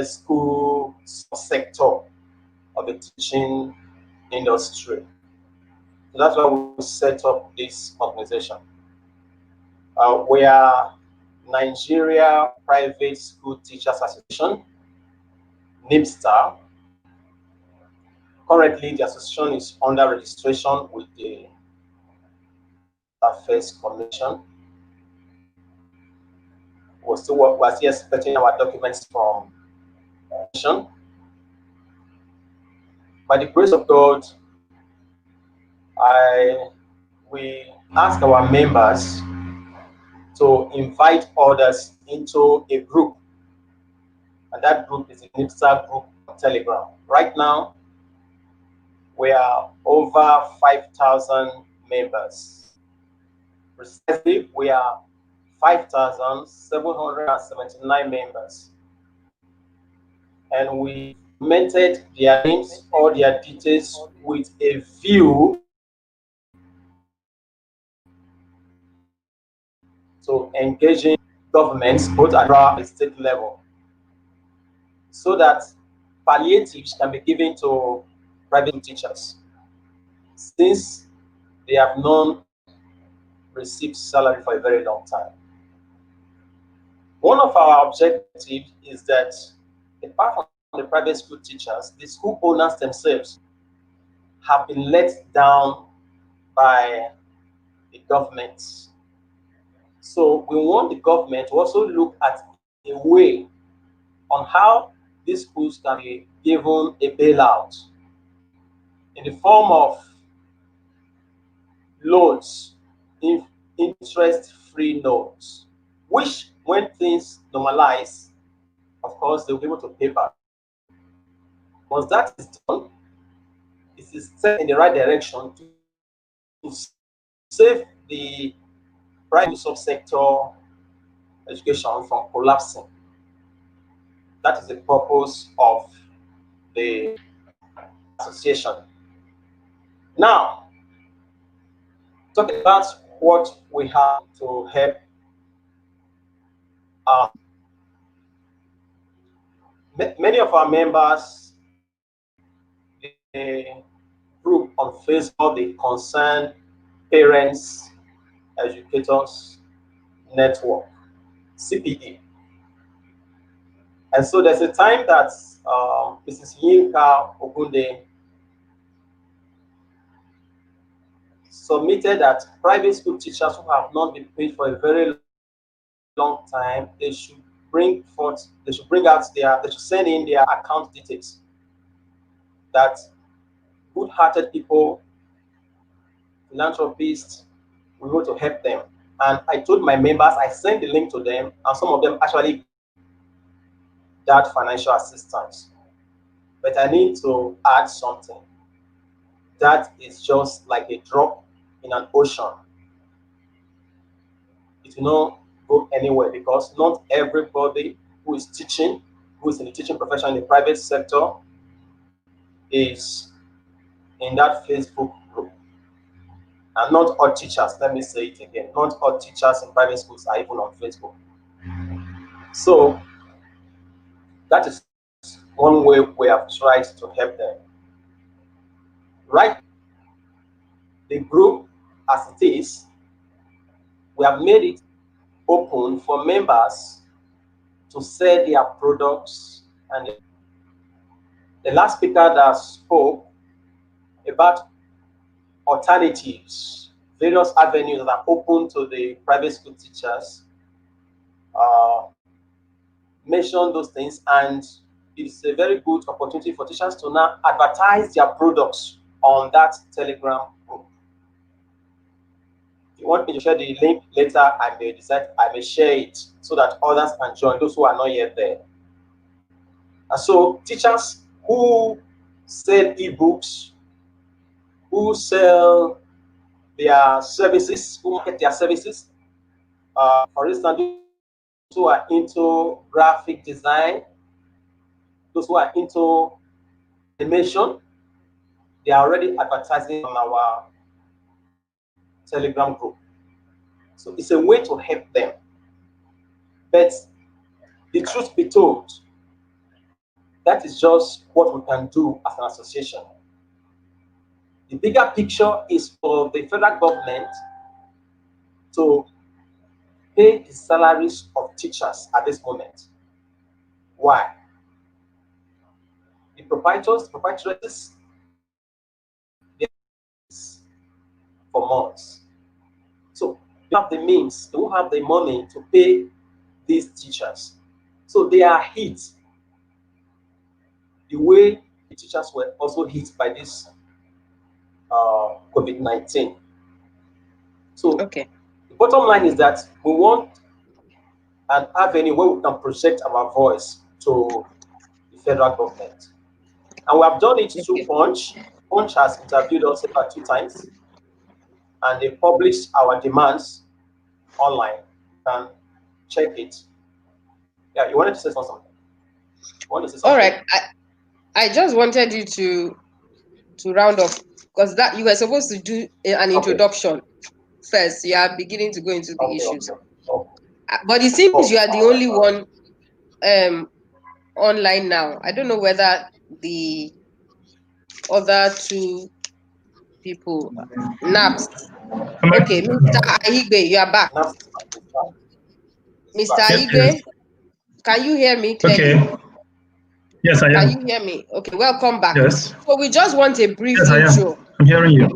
school sector of the teaching industry. So that's why we set up this organization. We are Nigeria Private School Teachers Association, NIPSTAR. Currently, the association is under registration with the Affairs Commission. We're still expecting our documents from the commission. by the grace of God, we ask our members to invite others into a group, and that group is a NIPSA group on Telegram. Right now, we are over 5,000 members. Precisely, we are 5,779 members, and we documented their names or their details with a view to engaging governments both at the state level, so that palliatives can be given to private teachers, since they have not received salary for a very long time. One of our objectives is that, apart from the private school teachers, the school owners themselves have been let down by the government. So we want the government to also look at a way on how these schools can be given a bailout in the form of loans, interest-free loans, which, when things normalize, of course, they'll be able to pay back. Once that is done, it is set in the right direction to save the private subsector education from collapsing. That is the purpose of the association. Now, talking about what we have to help many of our members, the group on Facebook, the Concerned Parents Educators Network, CPE. And so there's a time that Mrs. Yinka Ogunde submitted that private school teachers who have not been paid for a very long time, they should bring out they should send in their account details, that good-hearted people, philanthropists, we want to help them. And I told my members, I sent the link to them, and some of them actually got financial assistance. But I need to add something. That is just like a drop in an ocean. It will not go anywhere, because not everybody who is teaching, who is in the teaching profession in the private sector, is in that Facebook group. And not all teachers, let me say it again, not all teachers in private schools are even on Facebook. So that is one way we have tried to help them. Right, the group as it is, we have made it open for members to sell their products. And the last speaker that spoke about alternatives, various avenues that are open to the private school teachers, mentioned those things, and it's a very good opportunity for teachers to now advertise their products on that Telegram group. If you want me to share the link later, I may share it so that others can join, those who are not yet there. And so teachers who sell ebooks, who sell their services, who market their services, for instance, those who are into graphic design, those who are into animation, they are already advertising on our Telegram group. So it's a way to help them. But the truth be told, that is just what we can do as an association. The bigger picture is for the federal government to pay the salaries of teachers at this moment. Why? The proprietaries, for months. So they have the means, they won't have the money to pay these teachers. So they are hit the way the teachers were also hit by this COVID-19. So Okay. the bottom line is that we want an avenue where we can project our voice to the federal government. And we have done it through Punch. Punch has interviewed us about 2 times, and they published our demands online. You can check it. Yeah, you wanted to say something? All right. I just wanted you to round off, because that you were supposed to do an introduction first. You are beginning to go into the issues. But it seems you are the only one online now. I don't know whether the other 2 people, Naps. Okay, Mr. Aigbe, you are back. Mr. Aigbe, can you hear me clearly? Okay. Yes, I am. Can you hear me? Okay, welcome back. Yes. So we just want a brief Yes, intro. I am. I'm hearing you.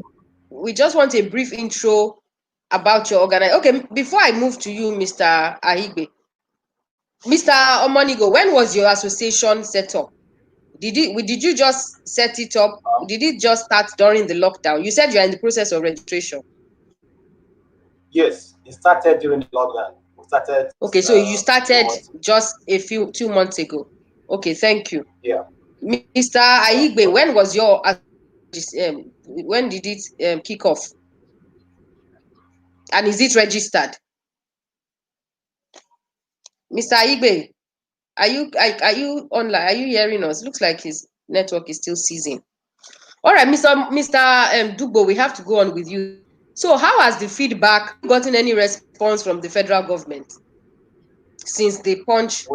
We just want a brief intro about your organization. Okay, before I move to you, Mr. Aigbe, Mr. Omonigo, when was your association set up? Did you just set it up? Did it just start during the lockdown? You said you are in the process of registration. Yes, it started during the lockdown. Okay, so you started just 2 months ago. Okay, thank you. Yeah. Mr. Aigbe, when was your when did it kick off? And is it registered? Mr. Aigbe, are you online? Are you hearing us? Looks like his network is still seizing. All right, Mr. Dugbo, we have to go on with you. So how has the feedback gotten any response from the federal government since the Punch?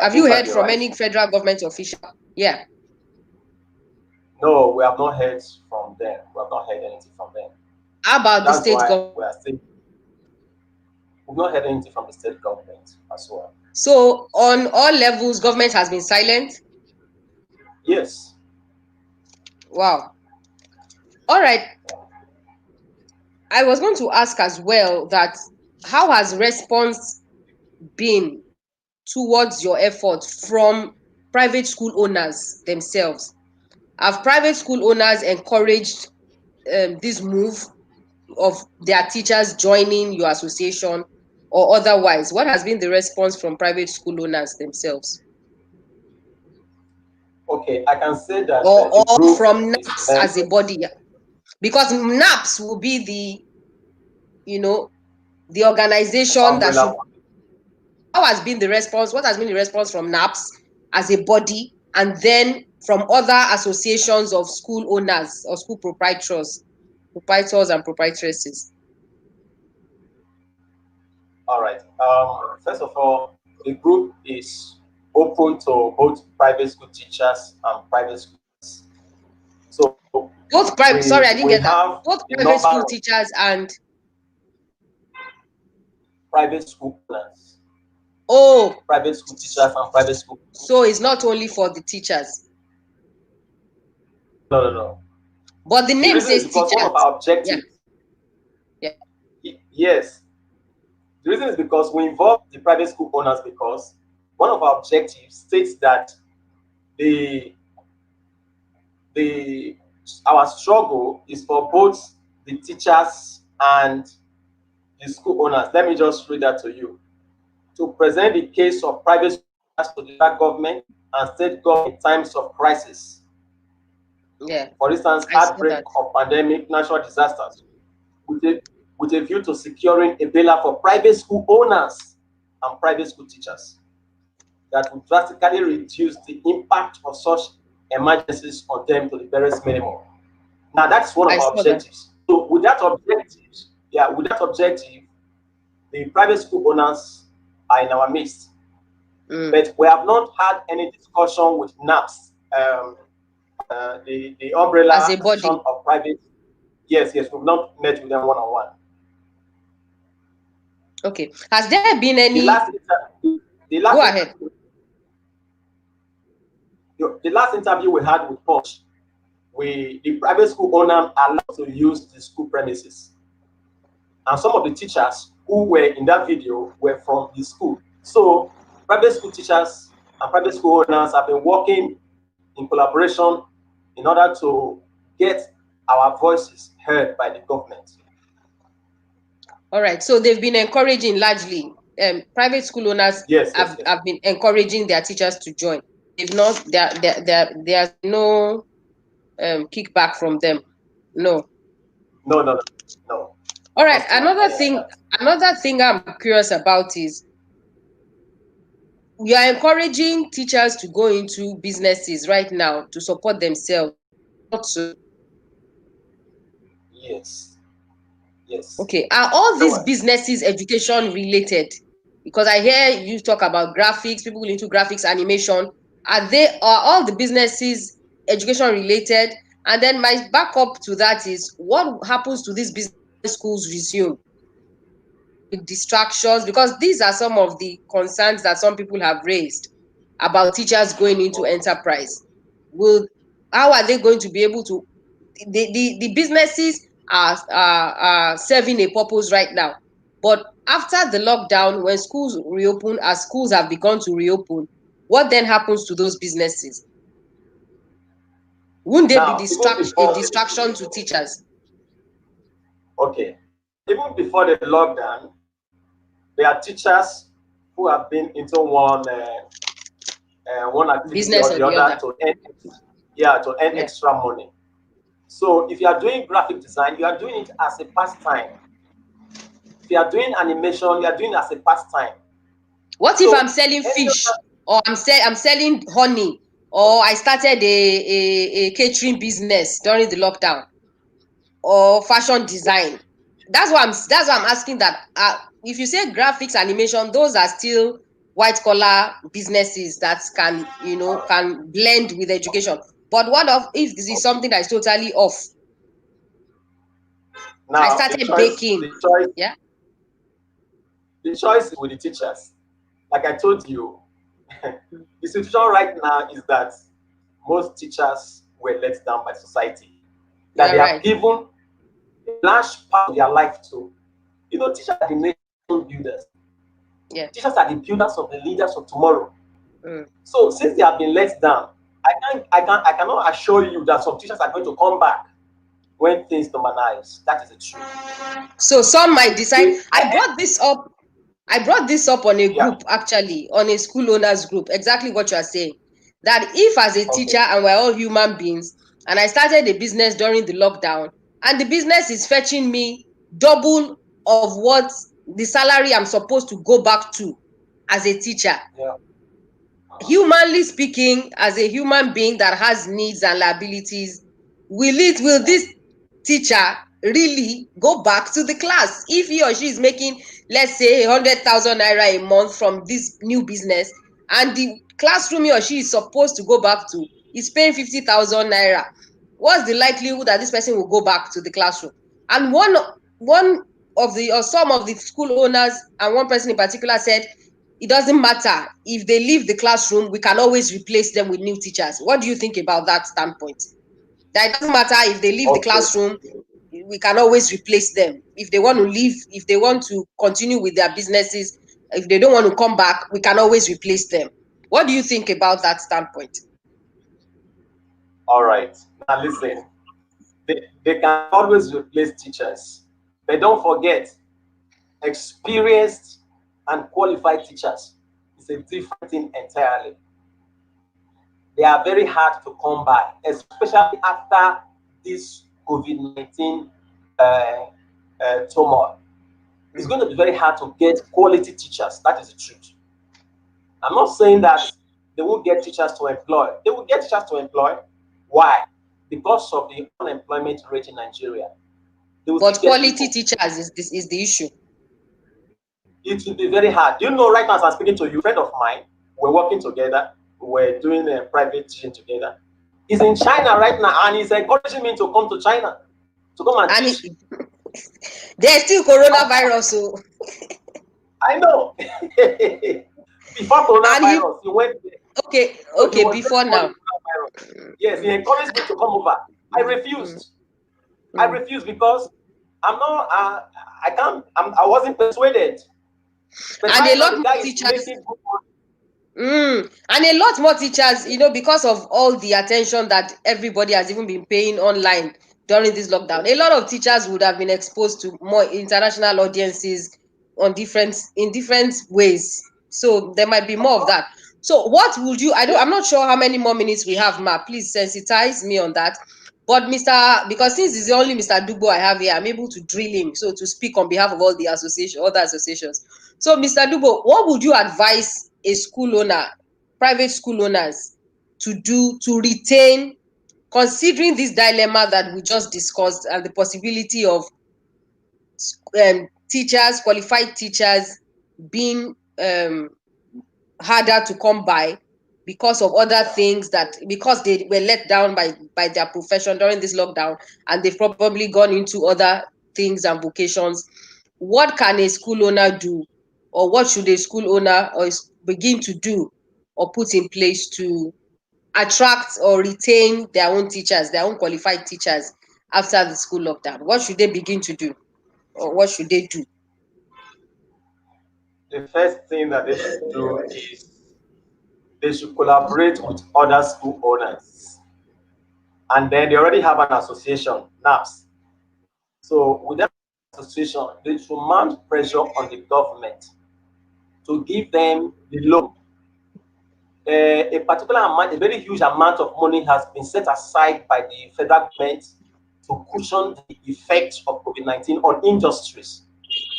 Have you heard from any federal government official? Yeah. No, we have not heard from them. We have not heard anything from them. How about the state government? We've not heard anything from the state government as well. So on all levels, government has been silent? Yes. Wow. All right. I was going to ask as well that how has response been towards your efforts from private school owners themselves? Have private school owners encouraged this move of their teachers joining your association or otherwise? What has been the response from private school owners themselves? Okay, I can say that or from NAPS as a body, because NAPS will be the organization that should. How has been the response? What has been the response from NAPS as a body, and then from other associations of school owners or school proprietors and proprietresses? All right. First of all, the group is open to both private school teachers and private schools. So both private. Sorry, I didn't get that. Both private school teachers and private school owners. Oh, private school teachers and private school. So it's not only for the teachers. No. But the name says teachers. One of our objectives. Yeah. Yes. The reason is because we involve the private school owners, because one of our objectives states that our struggle is for both the teachers and the school owners. Let me just read that to you. To present the case of private schools to the government and state government in times of crisis. Yeah. For instance, outbreak of pandemic, natural disasters, with a view to securing a bailout for private school owners and private school teachers that would drastically reduce the impact of such emergencies on them to the barest minimum. Now, that's one of our objectives. So with that objective, the private school owners are in our midst. But we have not had any discussion with NAPS, the umbrella as a body of private. Yes, we've not met with them one-on-one. Okay. Has there been any? Go ahead. The last interview we had with Punch, the private school owner allowed to use the school premises. And some of the teachers who were in that video were from the school. So private school teachers and private school owners have been working in collaboration in order to get our voices heard by the government. All right. So they've been encouraging largely. Private school owners have been encouraging their teachers to join. If not, there's no kickback from them. No. No. All right. Another thing I'm curious about is we are encouraging teachers to go into businesses right now to support themselves. Yes. Okay. Are all these businesses education related? Because I hear you talk about graphics, people into graphics, animation. Are all the businesses education related? And then my backup to that is, what happens to these business schools resume? With distractions, because these are some of the concerns that some people have raised about teachers going into enterprise. How are they going to be able to? The businesses are serving a purpose right now, but after the lockdown, when schools reopen, as schools have begun to reopen, what then happens to those businesses? Wouldn't there be a distraction to teachers? Okay. Even before the lockdown, there are teachers who have been into one activity business or the other to earn extra money. So if you are doing graphic design, you are doing it as a pastime. If you are doing animation, you are doing it as a pastime. What if I'm selling fish, or I'm selling honey, or I started a catering business during the lockdown, or fashion design? That's why I'm asking that. If you say graphics, animation, those are still white collar businesses that can blend with education. But what if this is something that is totally off? Now, I started baking. The choice is with the teachers. Like I told you, the situation right now is that most teachers were let down by society. That they have given a large part of their life to. Teachers are the nation builders. Yeah. Teachers are the builders of the leaders of tomorrow. So since they have been let down, I cannot assure you that some teachers are going to come back when things normalize. That is the truth. So some might decide. I brought this up on a group, actually, on a school owners group. Exactly what you are saying. That if as a teacher, and we're all human beings, and I started a business during the lockdown, and the business is fetching me double of what the salary I'm supposed to go back to as a teacher. Humanly speaking, as a human being that has needs and liabilities, will this teacher really go back to the class if he or she is making, let's say, 100,000 naira a month from this new business, and the classroom he or she is supposed to go back to is paying 50,000 naira? What's the likelihood that this person will go back to the classroom? And some of the school owners, and one person in particular, said it doesn't matter if they leave the classroom, we can always replace them with new teachers. What do you think about that standpoint? That it doesn't matter if they leave the classroom, we can always replace them. If they want to leave, if they want to continue with their businesses, if they don't want to come back, we can always replace them. What do you think about that standpoint? All right. Now listen, they can always replace teachers. But don't forget, experienced and qualified teachers is a different thing entirely. They are very hard to come by, especially after this COVID-19 turmoil. It's going to be very hard to get quality teachers. That is the truth. I'm not saying that they won't get teachers to employ. They will get teachers to employ. Why? Because of the unemployment rate in Nigeria. But quality teachers is the issue. It will be very hard. Do you know, right now as I'm speaking to you, a friend of mine, we're working together, we're doing a private teaching together. He's in China right now, and he's encouraging me to come to China to come and teach. There's still coronavirus, so I know. Before coronavirus, he went there. Okay, before now. Yes, he encouraged me to come over. I refused. I refused because I'm not. I wasn't persuaded. But and a lot of teachers. And a lot more teachers, because of all the attention that everybody has even been paying online during this lockdown, a lot of teachers would have been exposed to more international audiences in different ways. So there might be more of that. So what would you, I'm not sure how many more minutes we have, Ma. Please sensitize me on that. But because since it's only Mr. Dubo I have here, I'm able to drill him, so to speak on behalf of all the other associations. So, Mr. Dubo, what would you advise a school owner, private school owners, to do to retain, considering this dilemma that we just discussed and the possibility of qualified teachers, being harder to come by because of other things, because they were let down by their profession during this lockdown, and they've probably gone into other things and vocations. What can a school owner do, or what should a school owner begin to do or put in place to attract or retain their own teachers, their own qualified teachers after the school lockdown? What should they begin to do, or what should they do? The first thing that they should do is they should collaborate with other school owners. And then they already have an association, NAPS. So with that association, they should mount pressure on the government to give them the loan. A particular amount, a very huge amount of money has been set aside by the federal government to cushion the effects of COVID-19 on industries.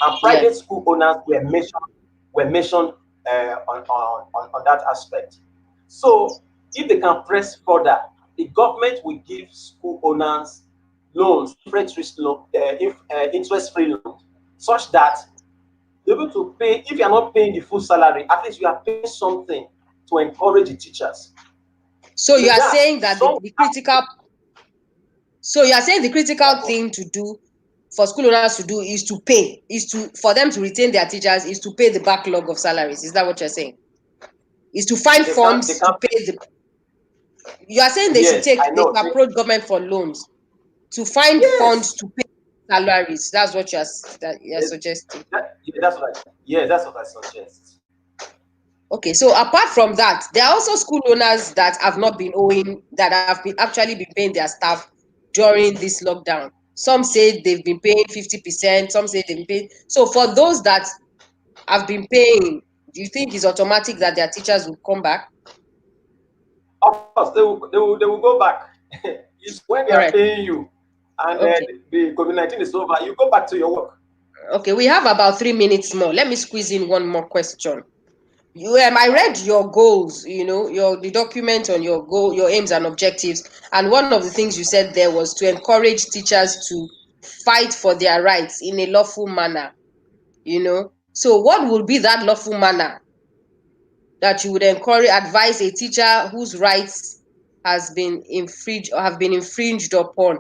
And private school owners were mentioned on that aspect. So if they can press further, the government will give school owners loans, interest-free loans, such that you're able to pay. If you are not paying the full salary, at least you are paying something to encourage the teachers. So you are saying that the critical thing to do for school owners to do is for them to retain their teachers, is to pay the backlog of salaries. Is that what you're saying? Is to find funds to pay the. You are saying they should approach government for loans to find funds to pay salaries. That's what you're suggesting. That's right. Yeah, that's what I suggest. Okay, so apart from that, there are also school owners that have not been owing, that have actually been paying their staff during this lockdown. Some say they've been paying 50%, some say they've been paying. So for those that have been paying, do you think it's automatic that their teachers will come back? Of course, they will go back. It's when they are paying you and the COVID-19 is over, you go back to your work. Okay, we have about 3 minutes more. Let me squeeze in one more question. I read your goals, the document on your goal, your aims and objectives. And one of the things you said there was to encourage teachers to fight for their rights in a lawful manner, So what would be that lawful manner that you would advise a teacher whose rights has been infringed or have been infringed upon?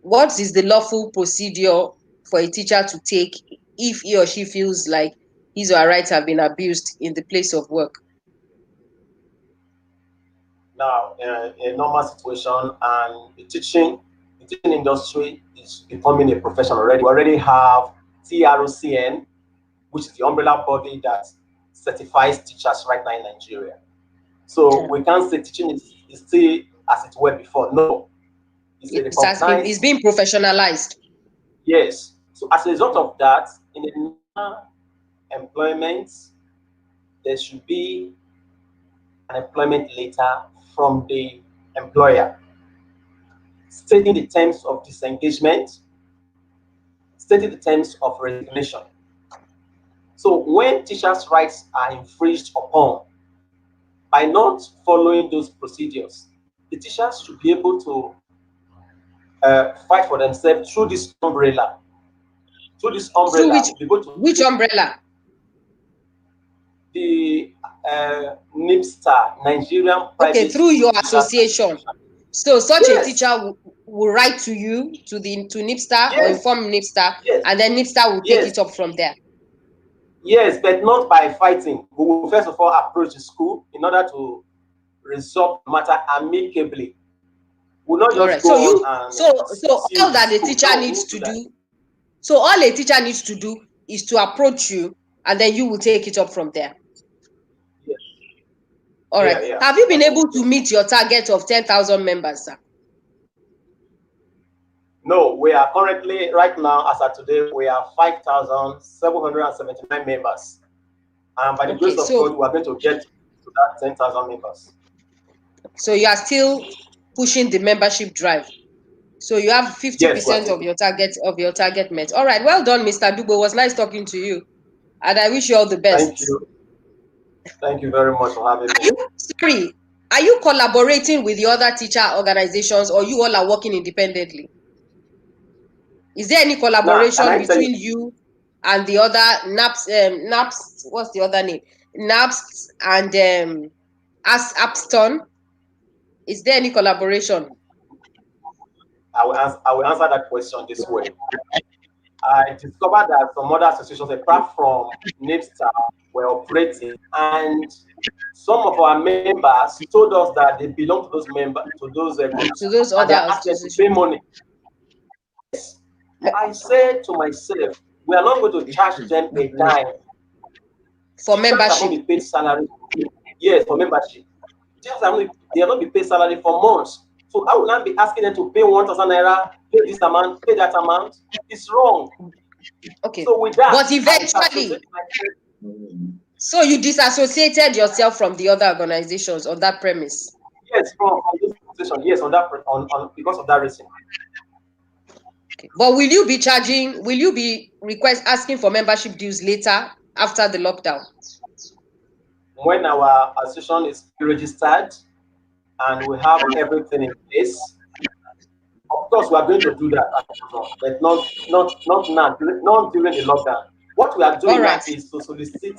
What is the lawful procedure for a teacher to take if he or she feels like his or her rights have been abused in the place of work? Now, in a normal situation, and the teaching industry is becoming a profession already. We already have TROCN, which is the umbrella body that certifies teachers right now in Nigeria. So we can't say teaching is still as it were before. No. It's being professionalized. Yes. So as a result of that, in a employment, there should be an employment letter from the employer stating the terms of disengagement, stating the terms of resignation. So when teachers' rights are infringed upon by not following those procedures, the teachers should be able to fight for themselves through this umbrella. Which umbrella? The NIPSTA, Nigerian Private. Okay, through your association. So such a teacher will write to you, to NIPSTA, or inform NIPSTA, and then NIPSTA will take it up from there. Yes, but not by fighting. We will first of all approach the school in order to resolve the matter amicably. We'll not just go on and so all that the teacher needs to do. So all a teacher needs to do is to approach you, and then you will take it up from there. Yes. All right. Yeah. Have you been able to meet your target of 10,000 members, sir? No, we are currently, right now, as of today, we are 5,779 members. And by the grace of God, we are going to get to that 10,000 members. So you are still pushing the membership drive. So you have 50% of your target met. All right, well done, Mr. Dubo. It was nice talking to you. And I wish you all the best. Thank you. Thank you very much for having me. Are you collaborating with the other teacher organizations, or you all are working independently? Is there any collaboration between you and the other NAPS, what's the other name? NAPS and Apston? Is there any collaboration? I will answer that question this way. I discovered that some other associations, apart from NIPSTAR, were operating, and some of our members told us that they belong to those members, to those groups, to those and other they asked them to pay money. Yes. I said to myself, we are not going to charge them a dime for membership. Be paid salary. Yes, for membership. They are not be paid salary for months. So I will not be asking them to pay 1,000 naira, pay this amount, pay that amount. It's wrong. Okay. So with that, but eventually, so you disassociated yourself from the other organizations on that premise. Yes, from this position. Yes, on that because of that reason. Okay. But will you be charging? Will you be asking for membership dues later after the lockdown? When our association is registered and we have everything in place, of course we are going to do that, but not now, not during the lockdown. What we are doing now is to solicit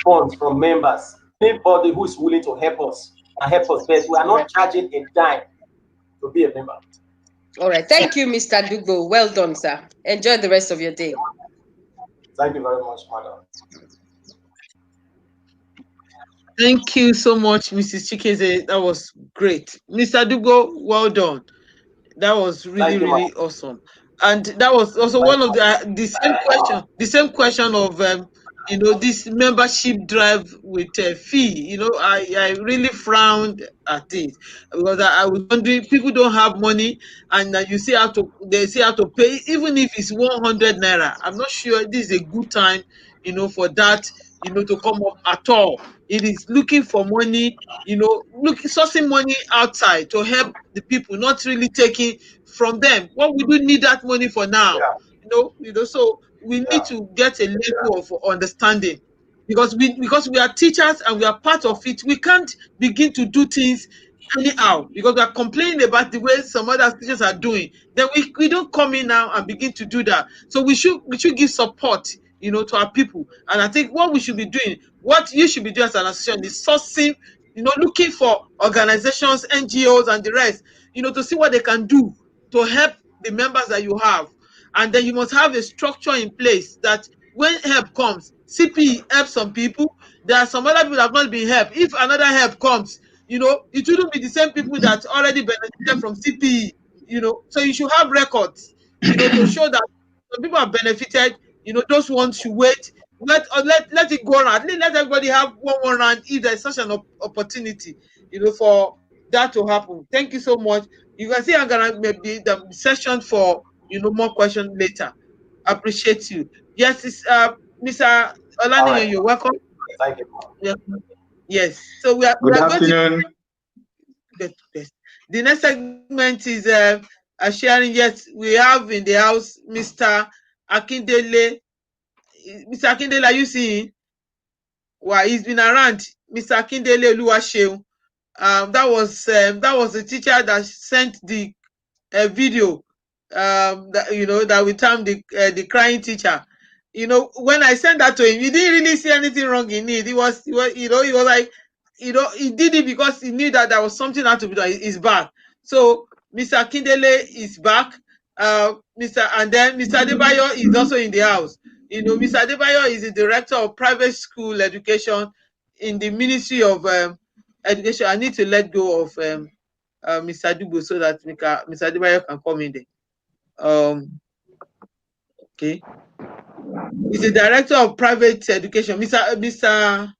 funds from members, anybody who is willing to help us and help us. But we are not charging a dime to be a member. All right. Thank you, Mr. Dugo. Well done, sir. Enjoy the rest of your day. Thank you very much, madam. Thank you so much, Mrs. Chikeze. That was great. Mr. Dugo, well done. That was really awesome. And that was also one of the same question of this membership drive with fee. I really frowned at it because I was wondering, people don't have money, and they say how to pay, even if it's 100 naira. I'm not sure this is a good time for that to come up at all. It is looking for money, sourcing money outside to help the people, not really taking from them. What we do need that money for now? So we need to get a level of understanding, because we are teachers and we are part of it. We can't begin to do things anyhow because we are complaining about the way some other teachers are doing. Then we don't come in now and begin to do that. So we should give support to our people. And I think what we should be doing, what you should be doing as an association, is sourcing, looking for organizations, NGOs, and the rest, to see what they can do to help the members that you have. And then you must have a structure in place that when help comes, CPE helps some people. There are some other people that have not been helped. If another help comes, it shouldn't be the same people that already benefited from CPE. So you should have records, to show that some people have benefited. Those ones should wait. Let it go around. Let everybody have one round if there's such an opportunity, for that to happen. Thank you so much. You can see I'm gonna maybe the session for more questions later. Appreciate you. Yes, it's Mr. Olaniyan, you're welcome. Thank you. Yeah. Yes. So we are Good afternoon. The next segment is sharing. Yes, we have in the house Mr. Akindele. Mr. Akindele, are you seeing? Well, he's been around. Mr. Akindele Oluwaseun. That was the teacher that sent the video. That we termed the crying teacher. When I sent that to him, he didn't really see anything wrong in it. He was like, he did it because he knew that there was something had to be done. He's back. So Mr. Akindele is back. And then Mr. Adebayo is also in the house. Mr. Adebayo is the director of private school education in the Ministry of Education. I need to let go of Mr. Dubo so that Mr. Adebayo can come in there. Okay. He's the director of private education. Mr.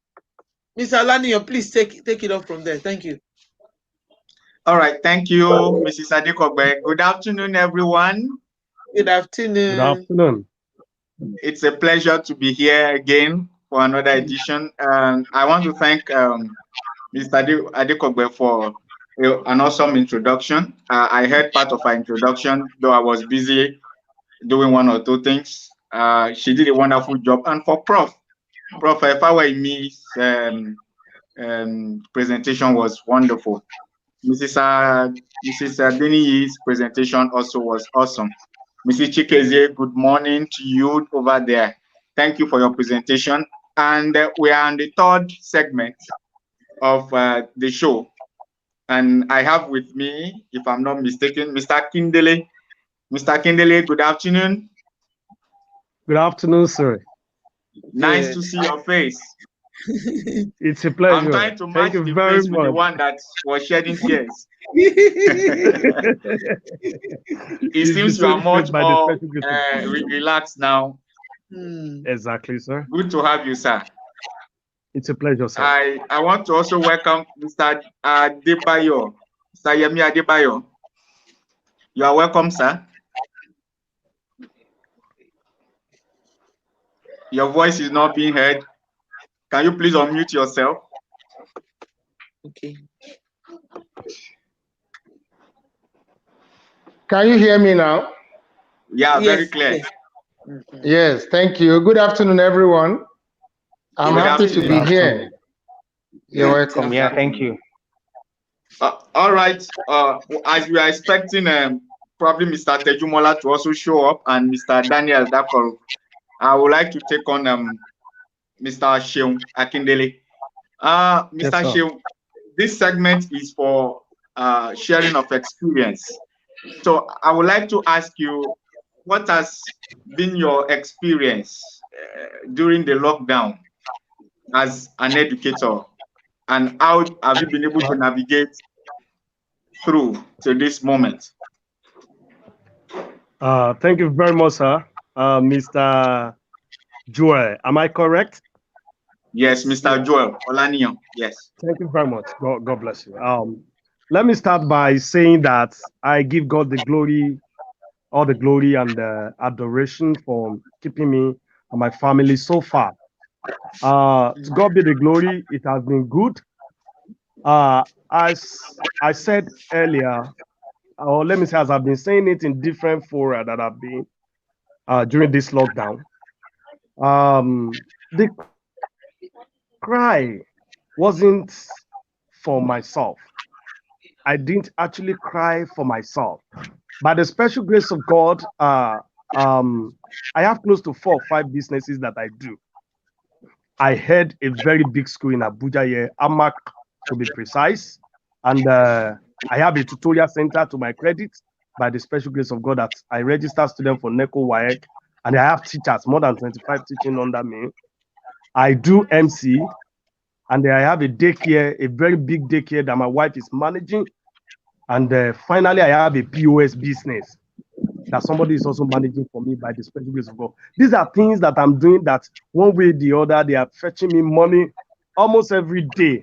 Mr. Alaniyo, please take it up from there. Thank you. All right. Thank you, Mrs. Adekogbe. Good afternoon, everyone. Good afternoon. Good afternoon. It's a pleasure to be here again for another edition. I want to thank Mr. Adekogbe for an awesome introduction. I heard part of her introduction, though I was busy doing one or two things. She did a wonderful job. And for Prof. Efawemi's presentation was wonderful. Mrs. Adeniyi's presentation also was awesome. Mrs. Chikezie, good morning to you over there. Thank you for your presentation. And we are on the third segment of the show. And I have with me, if I'm not mistaken, Mr. Kindele. Mr. Kindele, good afternoon. Good afternoon, sir. Nice to see your face. It's a pleasure. I'm trying to match the face with the one that was shedding tears. It seems you are much more relaxed now. Exactly, sir. Good to have you, sir. It's a pleasure, sir. I want to also welcome Mr. Adebayo. Mr. Yemi Adebayo. You are welcome, sir. Your voice is not being heard. Can you please unmute yourself? Okay. Can you hear me now? Yeah, yes, very clear. Yes, thank you. Good afternoon, everyone. I'm happy to be here. You're welcome. Yeah, thank you. All right. As we are expecting probably Mr. Tejumola to also show up and Mr. Daniel Dakoro, I would like to take on Mr. Sheung Akindele. Mr. Sheung, this segment is for sharing of experience. So I would like to ask you, what has been your experience during the lockdown as an educator, and how have you been able to navigate through to this moment? Thank you very much, sir. Mr. Joel, am I correct? Yes, Mr. Joel Olaniyan. Yes. Thank you very much. God bless you. Let me start by saying that I give God the glory, all the glory and adoration for keeping me and my family so far. To God be the glory. It has been good. As I said earlier, or let me say, as I've been saying it in different fora that I've been during this lockdown, the cry wasn't for myself. I didn't actually cry for myself. By the special grace of God, I have close to 4 or 5 businesses that I do. I had a very big school in Abuja here, AMAC to be precise, and I have a tutorial center to my credit. By the special grace of God, that I register students for NECO WAEC, and I have teachers, more than 25 teaching under me. I do MC, and I have a daycare, a very big daycare that my wife is managing. And finally, I have a POS business that somebody is also managing for me by the special grace of God. These are things that I'm doing that one way or the other, they are fetching me money almost every day.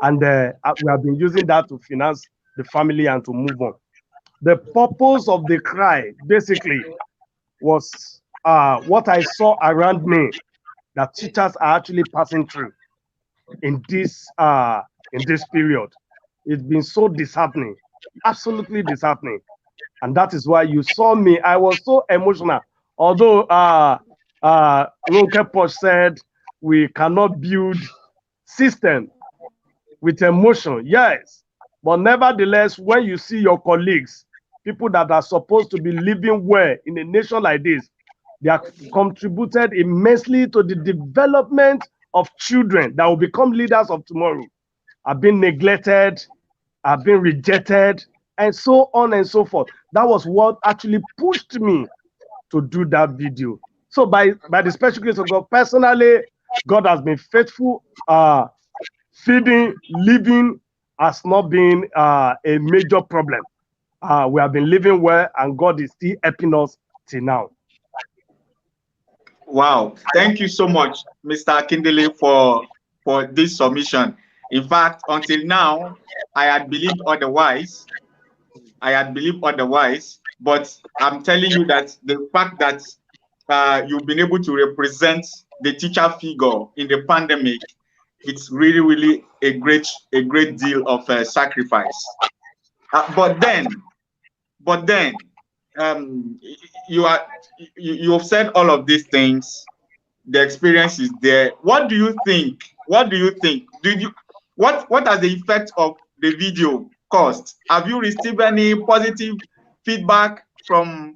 And we have been using that to finance the family and to move on. The purpose of the cry basically was what I saw around me, that teachers are actually passing through in this period. It's been so disheartening, absolutely disheartening. And that is why you saw me. I was so emotional. Although Ronke Posh said we cannot build system with emotion, yes. But nevertheless, when you see your colleagues, people that are supposed to be living well in a nation like this, they have contributed immensely to the development of children that will become leaders of tomorrow, have been neglected, have been rejected, and so on and so forth. That was what actually pushed me to do that video. So by the special grace of God, personally, God has been faithful. Feeding, living has not been a major problem. We have been living well, and God is still helping us till now. Wow. Thank you so much, Mr. Akindele, for for this submission. In fact, until now, I had believed otherwise. But I'm telling you that the fact that you've been able to represent the teacher figure in the pandemic, it's really, really a great deal of sacrifice. But then, you have said all of these things. The experience is there. What do you think? What has the effect of the video caused? Have you received any positive feedback from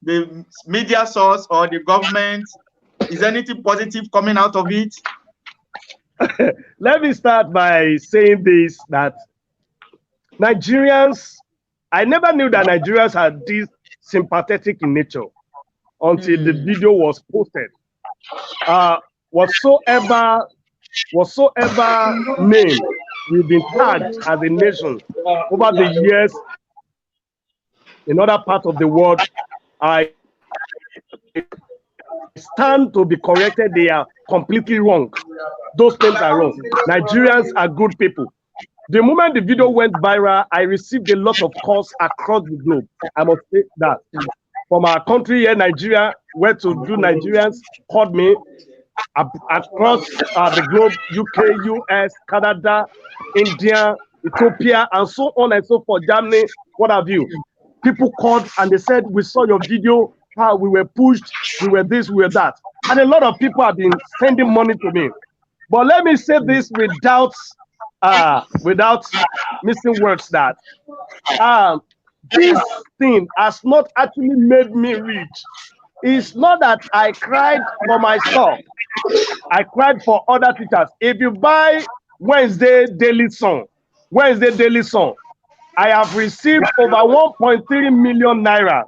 the media source or the government? Is anything positive coming out of it? Let me start by saying this, that Nigerians, I never knew that Nigerians are this sympathetic in nature until the video was posted. Whatsoever name we've been tagged as a nation over the years in other parts of the world, I stand to be corrected. They are completely wrong. Those things are wrong. Nigerians are good people. The moment the video went viral, I received a lot of calls across the globe. I must say that. From our country here, Nigeria, where to do Nigerians called me across the globe, UK, US, Canada, India, Ethiopia, and so on and so forth, Germany, what have you. People called and they said, we saw your video, how we were pushed, we were this, we were that. And a lot of people have been sending money to me. But let me say this without missing words, that this thing has not actually made me rich. It's not that I cried for myself. I cried for other teachers. If you buy Wednesday Daily Sun, I have received over 1.3 million naira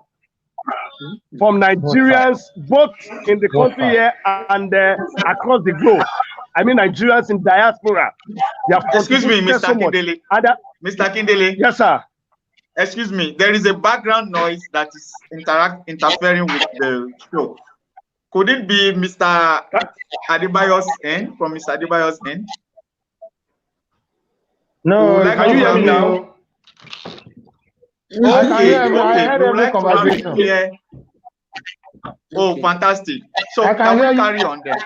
from Nigerians, both in the country here and across the globe. I mean, Nigerians in diaspora. Excuse me, Mr. Kindele. Mr. Kindele. Yes, sir. Excuse me. There is a background noise that is interfering with the show. Could it be Mr. Adebayo's end, from Mr. Adebayo's end? No, can you hear me now? Okay. Oh, fantastic. So can we carry on then?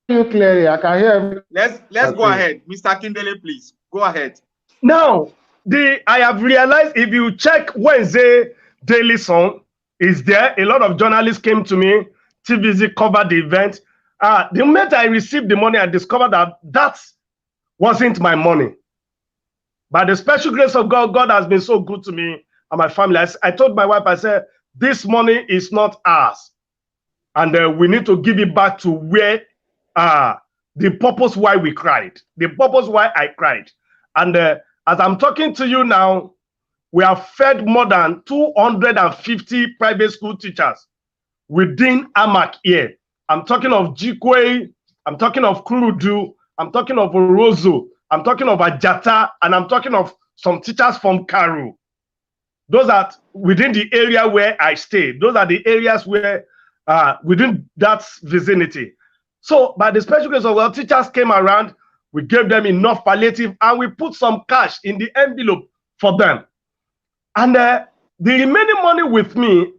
You clearly, I can hear. Let's go ahead. Mr. Kindele, please. Go ahead. Now, I have realized if you check Wednesday Daily Sun, is there. A lot of journalists came to me, TVZ covered the event. The moment I received the money, I discovered that wasn't my money. By the special grace of God, God has been so good to me and my family. I told my wife, I said, this money is not ours. And we need to give it back to where the purpose why we cried, the purpose why I cried. And as I'm talking to you now, we have fed more than 250 private school teachers within Amak here. I'm talking of Jikwe, I'm talking of Kurudu, I'm talking of Orozo, I'm talking of Ajata, and I'm talking of some teachers from Karu. Those are within the area where I stay. Those are the areas where, within that vicinity. So by the special grace of God, teachers came around, we gave them enough palliative, and we put some cash in the envelope for them. And the remaining money with me,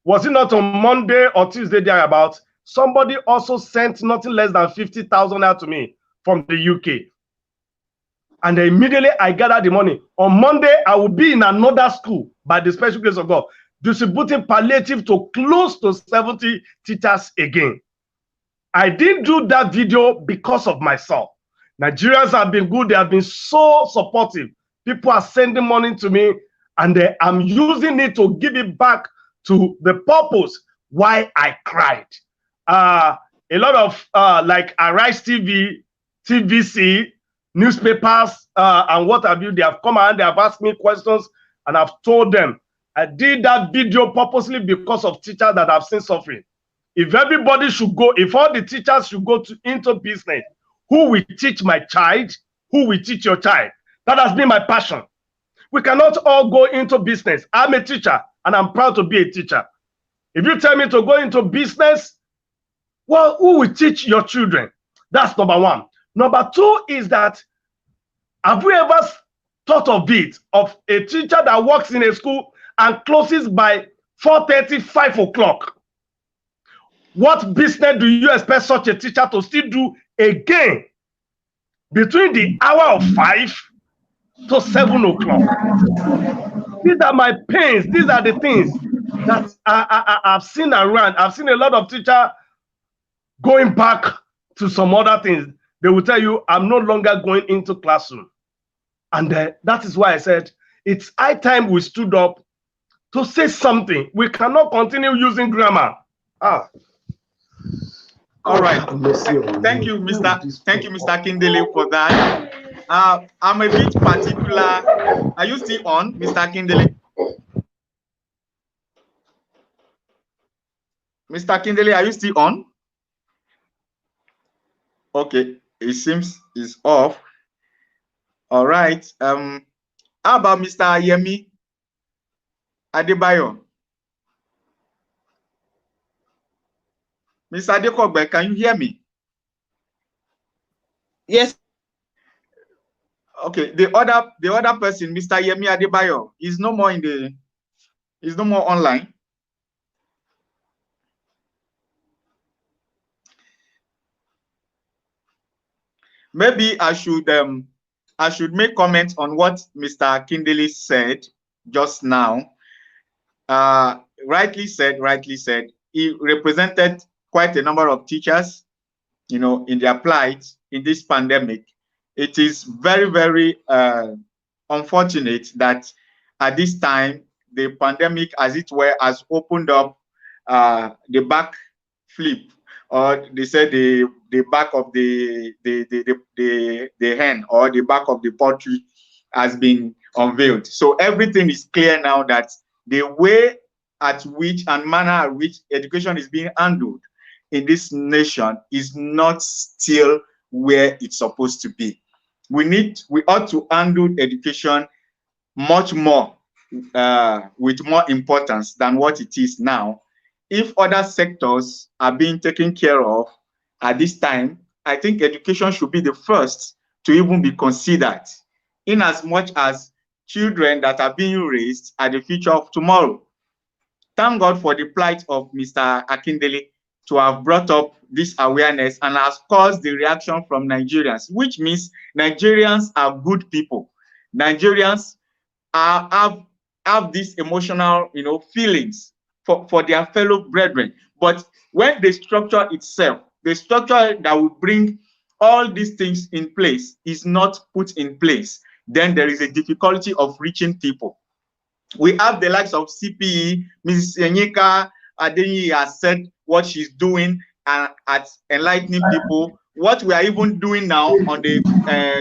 was it not on Monday or Tuesday thereabout, somebody also sent nothing less than 50,000 out to me from the UK. And immediately I gathered the money. On Monday, I will be in another school by the special grace of God, distributing palliative to close to 70 teachers again. I didn't do that video because of myself. Nigerians have been good. They have been so supportive. People are sending money to me, and I'm using it to give it back to the purpose why I cried. A lot of like Arise TV, TVC, newspapers, and what have you, they have come and they have asked me questions, and I've told them I did that video purposely because of teachers that have seen suffering. If everybody should go, if all the teachers should go into business, who will teach my child? Who will teach your child? That has been my passion. We cannot all go into business. I'm a teacher, and I'm proud to be a teacher. If you tell me to go into business, well, who will teach your children? That's number one. Number two is that, have we ever thought of it, of a teacher that works in a school and closes by 4:30, 5 o'clock? What business do you expect such a teacher to still do again between the hour of 5 to 7 o'clock? These are my pains. These are the things that I've seen around. I've seen a lot of teachers going back to some other things. They will tell you, I'm no longer going into classroom. And that is why I said, it's high time we stood up to say something. We cannot continue using grammar. All right. Thank you, Mr. Kindele, for that. I'm a bit particular. Are you still on, Mr. Kindele? Mr. Kindele, are you still on? Okay, it seems it's off. All right. How about Mr. Yemi Adebayo? Mr. Adekogbe, can you hear me? Yes. Okay. The other person, Mr. Yemi Adebayo, is no more online. Maybe I should make comment on what Mr. Kindele said just now. Rightly said. He represented quite a number of teachers, in their plight in this pandemic. It is very, very unfortunate that at this time the pandemic, as it were, has opened up the back flip, or they said the back of the hen, or the back of the poultry has been unveiled. So everything is clear now that the way at which and manner at which education is being handled in this nation is not still where it's supposed to be. We ought to handle education much more with more importance than what it is now. If other sectors are being taken care of at this time, I think education should be the first to even be considered, in as much as children that are being raised are the future of tomorrow. Thank God for the plight of Mr. Akindele to have brought up this awareness and has caused the reaction from Nigerians, which means Nigerians are good people. Nigerians have these emotional, feelings for their fellow brethren. But when the structure itself, the structure that will bring all these things in place is not put in place, then there is a difficulty of reaching people. We have the likes of CPE, Mrs. Enyika Adenyi has said what she's doing at enlightening people. What we are even doing now on the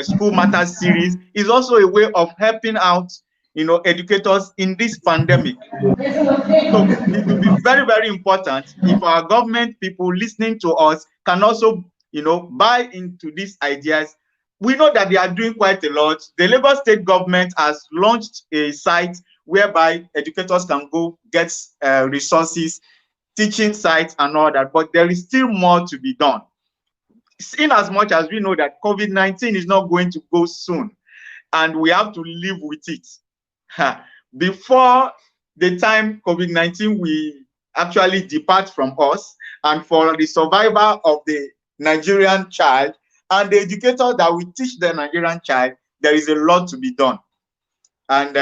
School Matters series is also a way of helping out, educators in this pandemic. So it will be very, very important if our government people listening to us can also, buy into these ideas. We know that they are doing quite a lot. The Lagos State government has launched a site whereby educators can go get resources, teaching sites and all that, but there is still more to be done. In as much as we know that COVID-19 is not going to go soon, and we have to live with it. Before the time COVID-19 will actually depart from us, and for the survival of the Nigerian child and the educator that will teach the Nigerian child, there is a lot to be done. And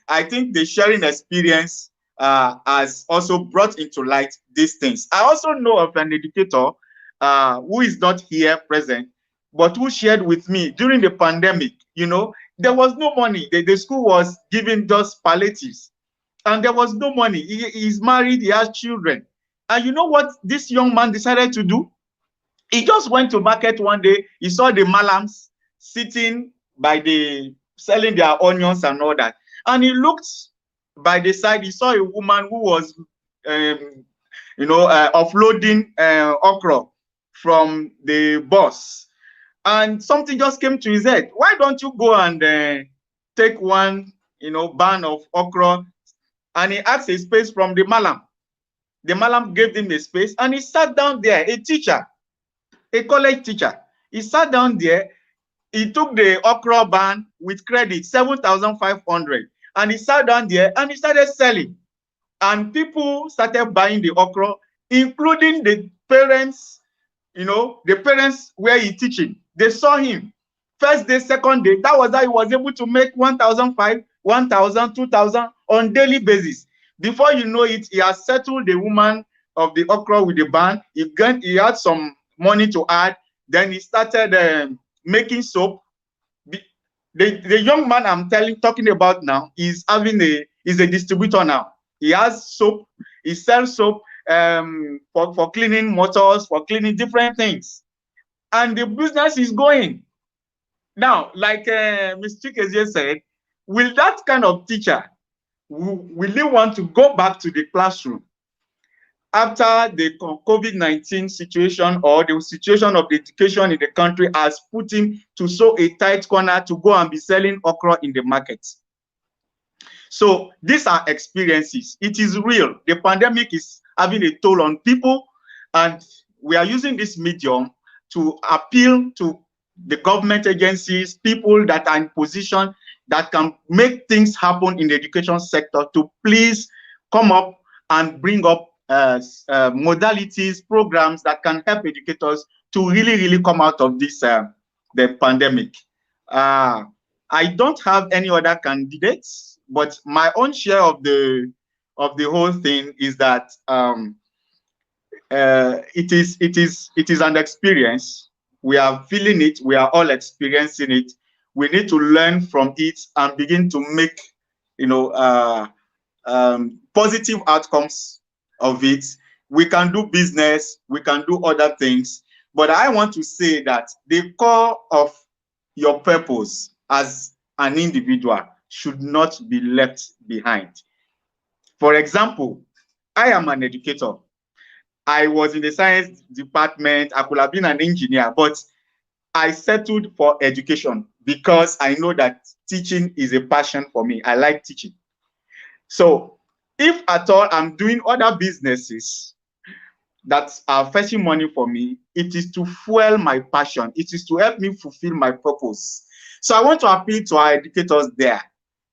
I think the sharing experience has also brought into light these things. I also know of an educator who is not here present, but who shared with me during the pandemic, there was no money. The school was giving just palliatives, and there was no money. He's married, he has children. And you know what this young man decided to do? He just went to market one day. He saw the malams sitting by selling their onions and all that. And he looked by the side, he saw a woman who was, offloading okra from the bus. And something just came to his head. Why don't you go and take one, ban of okra? And he asked a space from the malam. The malam gave him a space, and he sat down there, a teacher, a college teacher. He sat down there. He took the okra ban with credit, 7,500. And he sat down there and he started selling. And people started buying the okra, including the parents, the parents where he teaching. They saw him. First day, second day, that was how he was able to make 1,500, 1,000, 2,000 on daily basis. Before you know it, he has settled the woman of the okra with the ban. He had some money to add. Then he started making soap. The young man I'm talking about now is is a distributor now. He has soap. He sells soap for cleaning motors, for cleaning different things, and the business is going. Now, like Ms. Chikezie said, will that kind of teacher, will he want to go back to the classroom after the COVID-19 situation or the situation of the education in the country has put him to so a tight corner to go and be selling okra in the market? So these are experiences. It is real. The pandemic is having a toll on people, and we are using this medium to appeal to the government agencies, people that are in position that can make things happen in the education sector, to please come up and bring up modalities, programs that can help educators to really come out of this the pandemic. I don't have any other candidates, but my own share of the whole thing is that it is an experience. We are feeling it. We are all experiencing it. We need to learn from it and begin to make, positive outcomes of it. We can do business. We can do other things. But I want to say that the core of your purpose as an individual should not be left behind. For example, I am an educator. I was in the science department. I could have been an engineer, but I settled for education because I know that teaching is a passion for me. I like teaching. So if at all I'm doing other businesses that are fetching money for me, it is to fuel my passion. It is to help me fulfill my purpose. So I want to appeal to our educators there.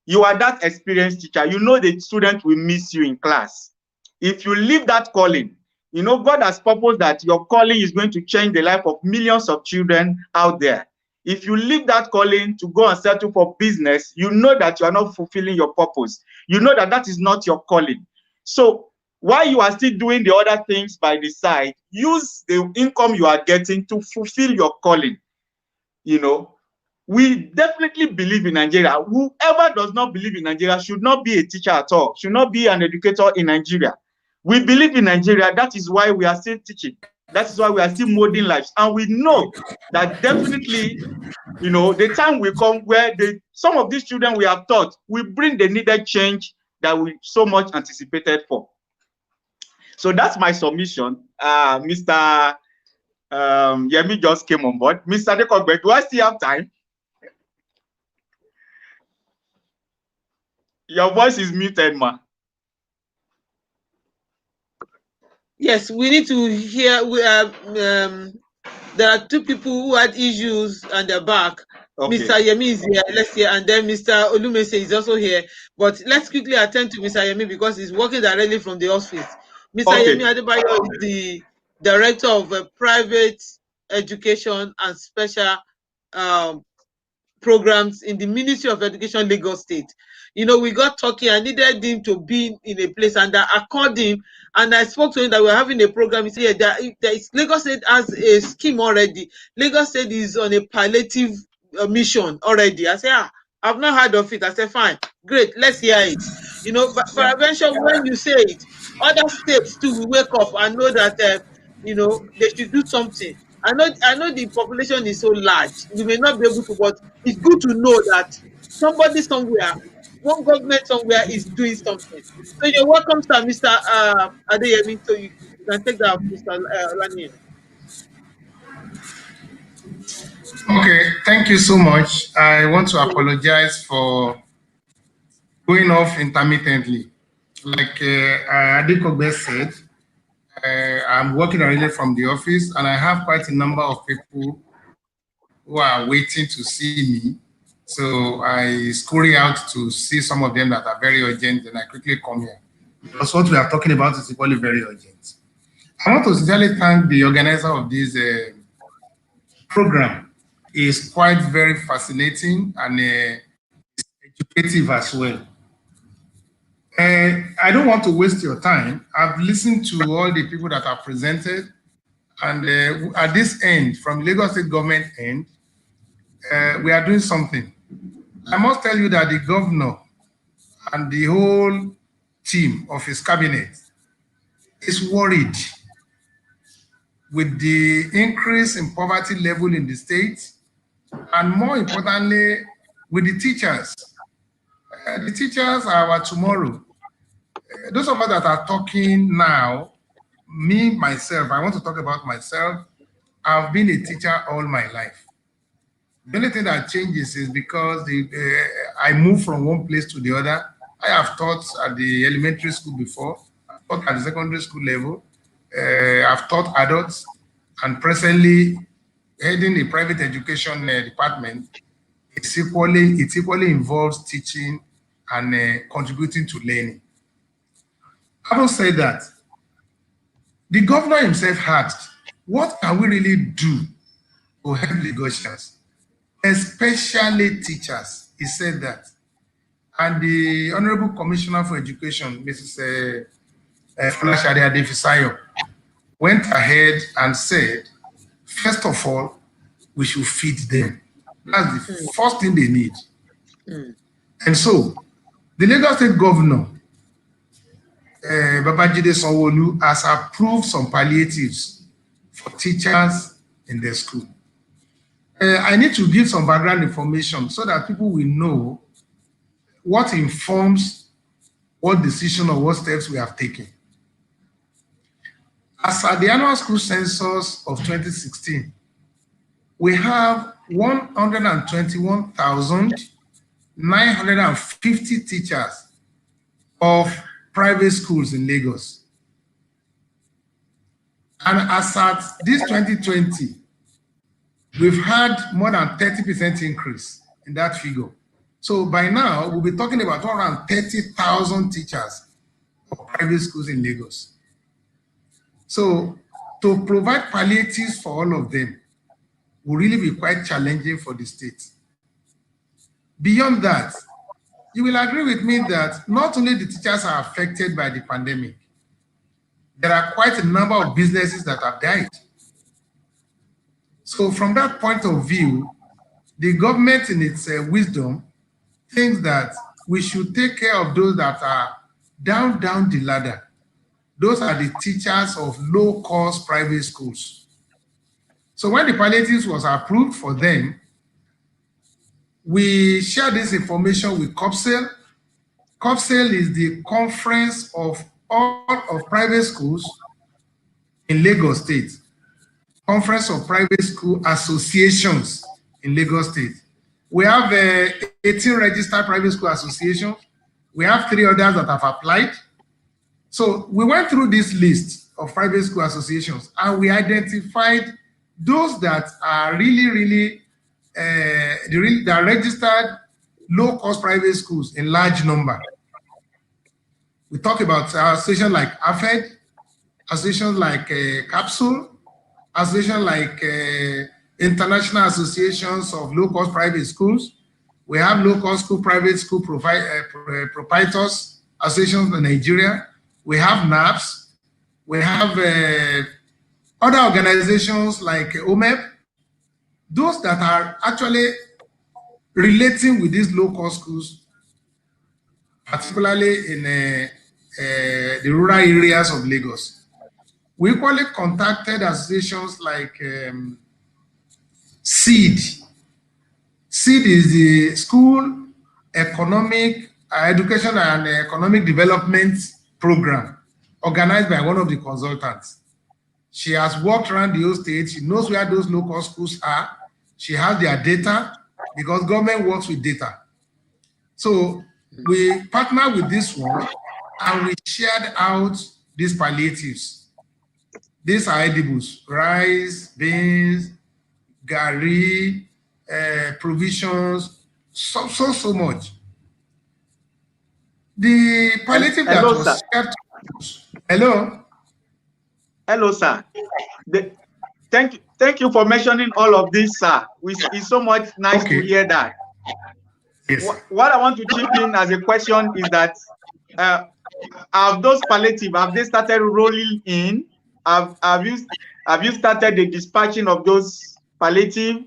You are that experienced teacher. You know the student will miss you in class. If you leave that calling, God has purposed that your calling is going to change the life of millions of children out there. If you leave that calling to go and settle for business, you know that you are not fulfilling your purpose. You know that that is not your calling. So while you are still doing the other things by the side, use the income you are getting to fulfill your calling. We definitely believe in Nigeria. Whoever does not believe in Nigeria should not be a teacher at all, should not be an educator in Nigeria. We believe in Nigeria. That is why we are still teaching. That is why we are still molding lives. And we know that definitely, the time will come where some of these children we have taught will bring the needed change that we so much anticipated for. So that's my submission. Mr. Yemi just came on board. Mr. Dekogbe, do I still have time? Your voice is muted, ma. Yes, we need to hear. There are two people who had issues on their back. Okay. Mr. Yemi is here, let's hear, and then Mr. Olumese is also here. But let's quickly attend to Mr. Yemi because he's working directly from the office. Mr. Yemi Adebayo is the Director of Private Education and Special Programs in the Ministry of Education, Lagos State. We got talking. I needed him to be in a place, and I called him and I spoke to him that we're having a program. He said, Lagos State has a scheme already. Lagos State is on a palliative mission already. I said, I've not heard of it. I said, fine, great, let's hear it. Prevention, when you say it, other states too will wake up and know that they should do something. I know the population is so large. We may not be able to, but it's good to know that somebody somewhere, one government somewhere is doing something. So you're welcome, sir, Mr. Adeyemi. So you can take that, Mr. Lanier. Okay, thank you so much. I want to apologize for going off intermittently. Like Adekogbe said, I'm working already from the office, and I have quite a number of people who are waiting to see me. So I scurry out to see some of them that are very urgent, and I quickly come here. Because what we are talking about is equally very urgent. I want to sincerely thank the organizer of this program. It's quite very fascinating and educative as well. I don't want to waste your time. I've listened to all the people that are presented, and at this end, from Lagos State government end, we are doing something. I must tell you that the governor and the whole team of his cabinet is worried with the increase in poverty level in the state, and more importantly, with the teachers. The teachers are our tomorrow. Those of us that are talking now, me, myself, I want to talk about myself. I've been a teacher all my life. The only thing that changes is because I moved from one place to the other. I have taught at the elementary school before, I've taught at the secondary school level, I've taught adults, and presently heading the private education department. It equally involves teaching and contributing to learning. Having said that, the governor himself asked, what can we really do to help Lagosians, especially teachers? He said that. And the Honorable Commissioner for Education, Mrs. Florish-Gate, went ahead and said, first of all, we should feed them. That's the first thing they need. And so, the Lagos State Governor, Babajide Sanwo-Olu, has approved some palliatives for teachers in their school. I need to give some background information so that people will know what informs what decision or what steps we have taken. As at the annual school census of 2016, we have 121,950 teachers of private schools in Lagos. And as at this 2020, we've had more than 30% increase in that figure. So by now, we'll be talking about around 30,000 teachers of private schools in Lagos. So to provide palliatives for all of them will really be quite challenging for the state. Beyond that, you will agree with me that not only the teachers are affected by the pandemic, there are quite a number of businesses that have died. So from that point of view, the government in its wisdom thinks that we should take care of those that are down the ladder. Those are the teachers of low-cost private schools. So when the palliatives was approved for them, we shared this information with COPSEL. COPSEL is the conference of all of private schools in Lagos State. Conference of Private School Associations in Lagos State. We have 18 registered private school associations. We have 3 others that have applied. So we went through this list of private school associations and we identified those that are really that are registered low-cost private schools in large number. We talk about associations like AFED, associations like Capsule, associations like International Associations of Low-Cost Private Schools. We have low-cost school private school proprietors associations in Nigeria. We have NAPS. We have other organizations like OMEP. Those that are actually relating with these low-cost schools, particularly in the rural areas of Lagos. We equally contacted associations like SEED. SEED is the School Economic Education and Economic Development Program organized by one of the consultants. She has walked around the whole state. She knows where those local schools are. She has their data because government works with data. So we partnered with this one and we shared out these palliatives. These are edibles: rice, beans, gari, provisions, so much. The palliative that hello, was sir. kept. Hello. Hello, sir. Thank you for mentioning all of this, sir. It's so much nice to hear that. Yes. What I want to chip in as a question is that have those palliative, have they started rolling in? Have you started the dispatching of those palliative?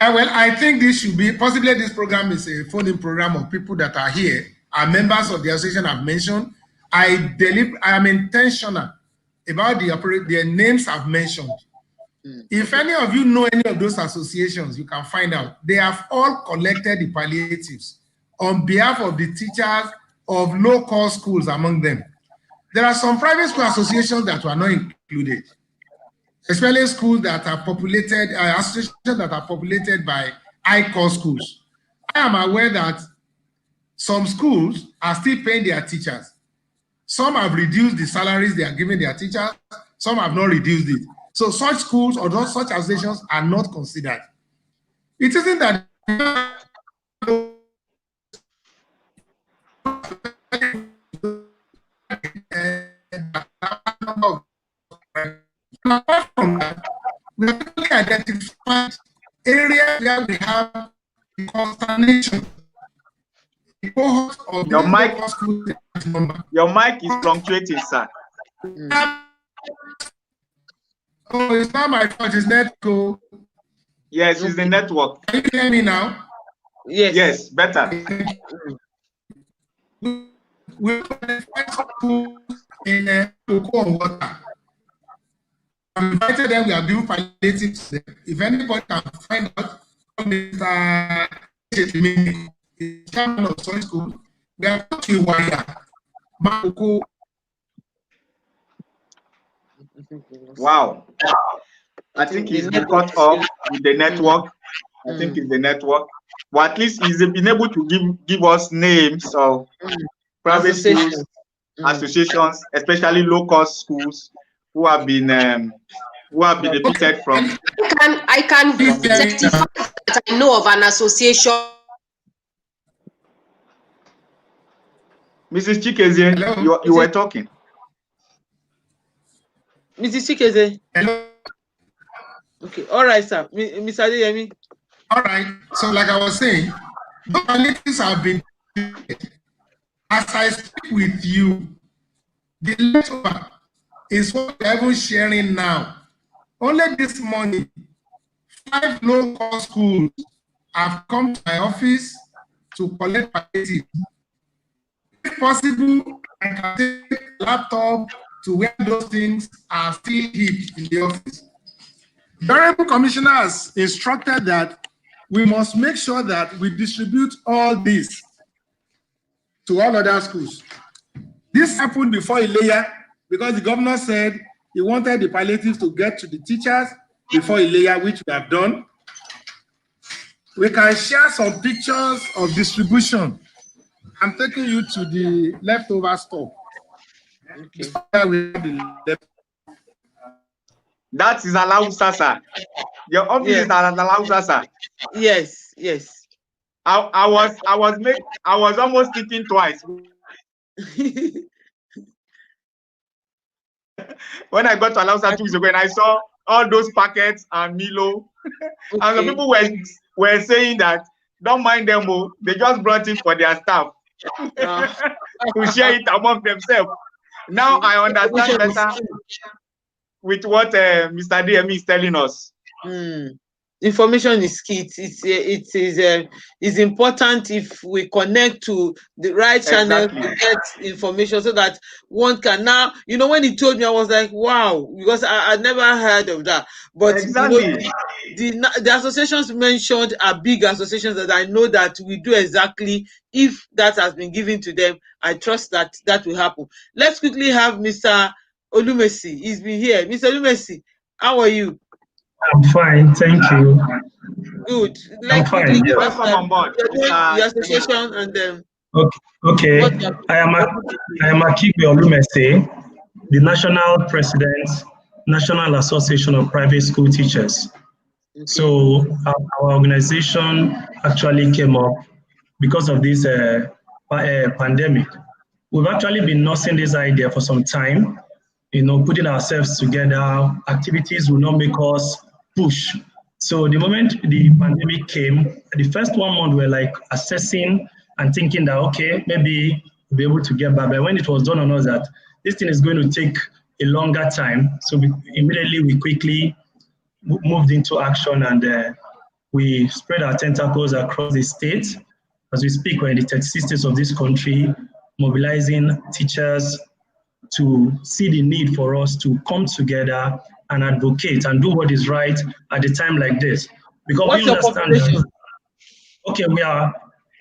Well, I think this should be possibly this program is a phone-in program of people that are here, are members of the association I've mentioned. I am intentional about the names I've mentioned. If any of you know any of those associations, you can find out. They have all collected the palliatives on behalf of the teachers of low-cost schools among them. There are some private school associations that were not included, especially schools that are populated, associations that are populated by high-cost schools. I am aware that some schools are still paying their teachers. Some have reduced the salaries they are giving their teachers. Some have not reduced it. So such schools or such associations are not considered. It isn't that apart from that, we have really identified areas where we have consternation. Your mic is fluctuating, sir. Oh, it's not my fault, it's network. Yes, it's the network. Can you hear me now? Yes. Yes, better. We identified schools in cocoa and water. I invited them, we are doing palliative to them. If anybody can find out, Mr. chairman of such school, we are talking wire. Wow. I think he's been cut off with the network. I think it's the network. But at least he's been able to give us names of private schools, associations, especially low-cost schools who have been defeated from. I can testify that I know of an association. Mrs. Chikeze, you were talking. Mrs. Chikeze. Hello. Okay, all right, sir. Mr. Adeyemi. All right. So, like I was saying, the palliatives have been. As I speak with you, the leftover is what we're even sharing now. Only this morning, 5 low-cost schools have come to my office to collect palliative. If possible, I can take a laptop to where those things are still hid in the office. The Honorable Commissioner has instructed that we must make sure that we distribute all this to all other schools. This happened before Ileya because the governor said he wanted the palliatives to get to the teachers before Ileya, which we have done. We can share some pictures of distribution. I'm taking you to the leftover store. Okay. That is Alausa, sir. Your office is Alausa, sir. Yes, yes. I was almost thinking twice. When I got to Alausa 2 weeks ago and I saw all those packets and Milo, okay. And the people were saying that don't mind them, they just brought it for their staff to share it among themselves. Now I understand better with what Mr. DM is telling us. Information is key. It's important if we connect to the right channel to get information so that one can now, when he told me, I was like, wow, because I never heard of that. But exactly. The associations mentioned are big associations that I know that we do exactly. If that has been given to them, I trust that that will happen. Let's quickly have Mr. Olumesi. He's been here. Mr. Olumesi, how are you? I'm fine, thank you. Good. I'm fine. Yeah. Welcome on board. The association and okay. I am Akigbe Olumesi, the National President, National Association of Private School Teachers. Okay. So our organization actually came up because of this pandemic. We've actually been nursing this idea for some time, putting ourselves together. Activities will not make us push. So the moment the pandemic came, the first 1 month we were like assessing and thinking that, okay, maybe we'll be able to get back. But when it was done on us that this thing is going to take a longer time, so we quickly moved into action, and we spread our tentacles across the state. As we speak, we're in the 36 states of this country, mobilizing teachers to see the need for us to come together and advocate and do what is right at a time like this. Because what's we your understand population? that, okay, we are,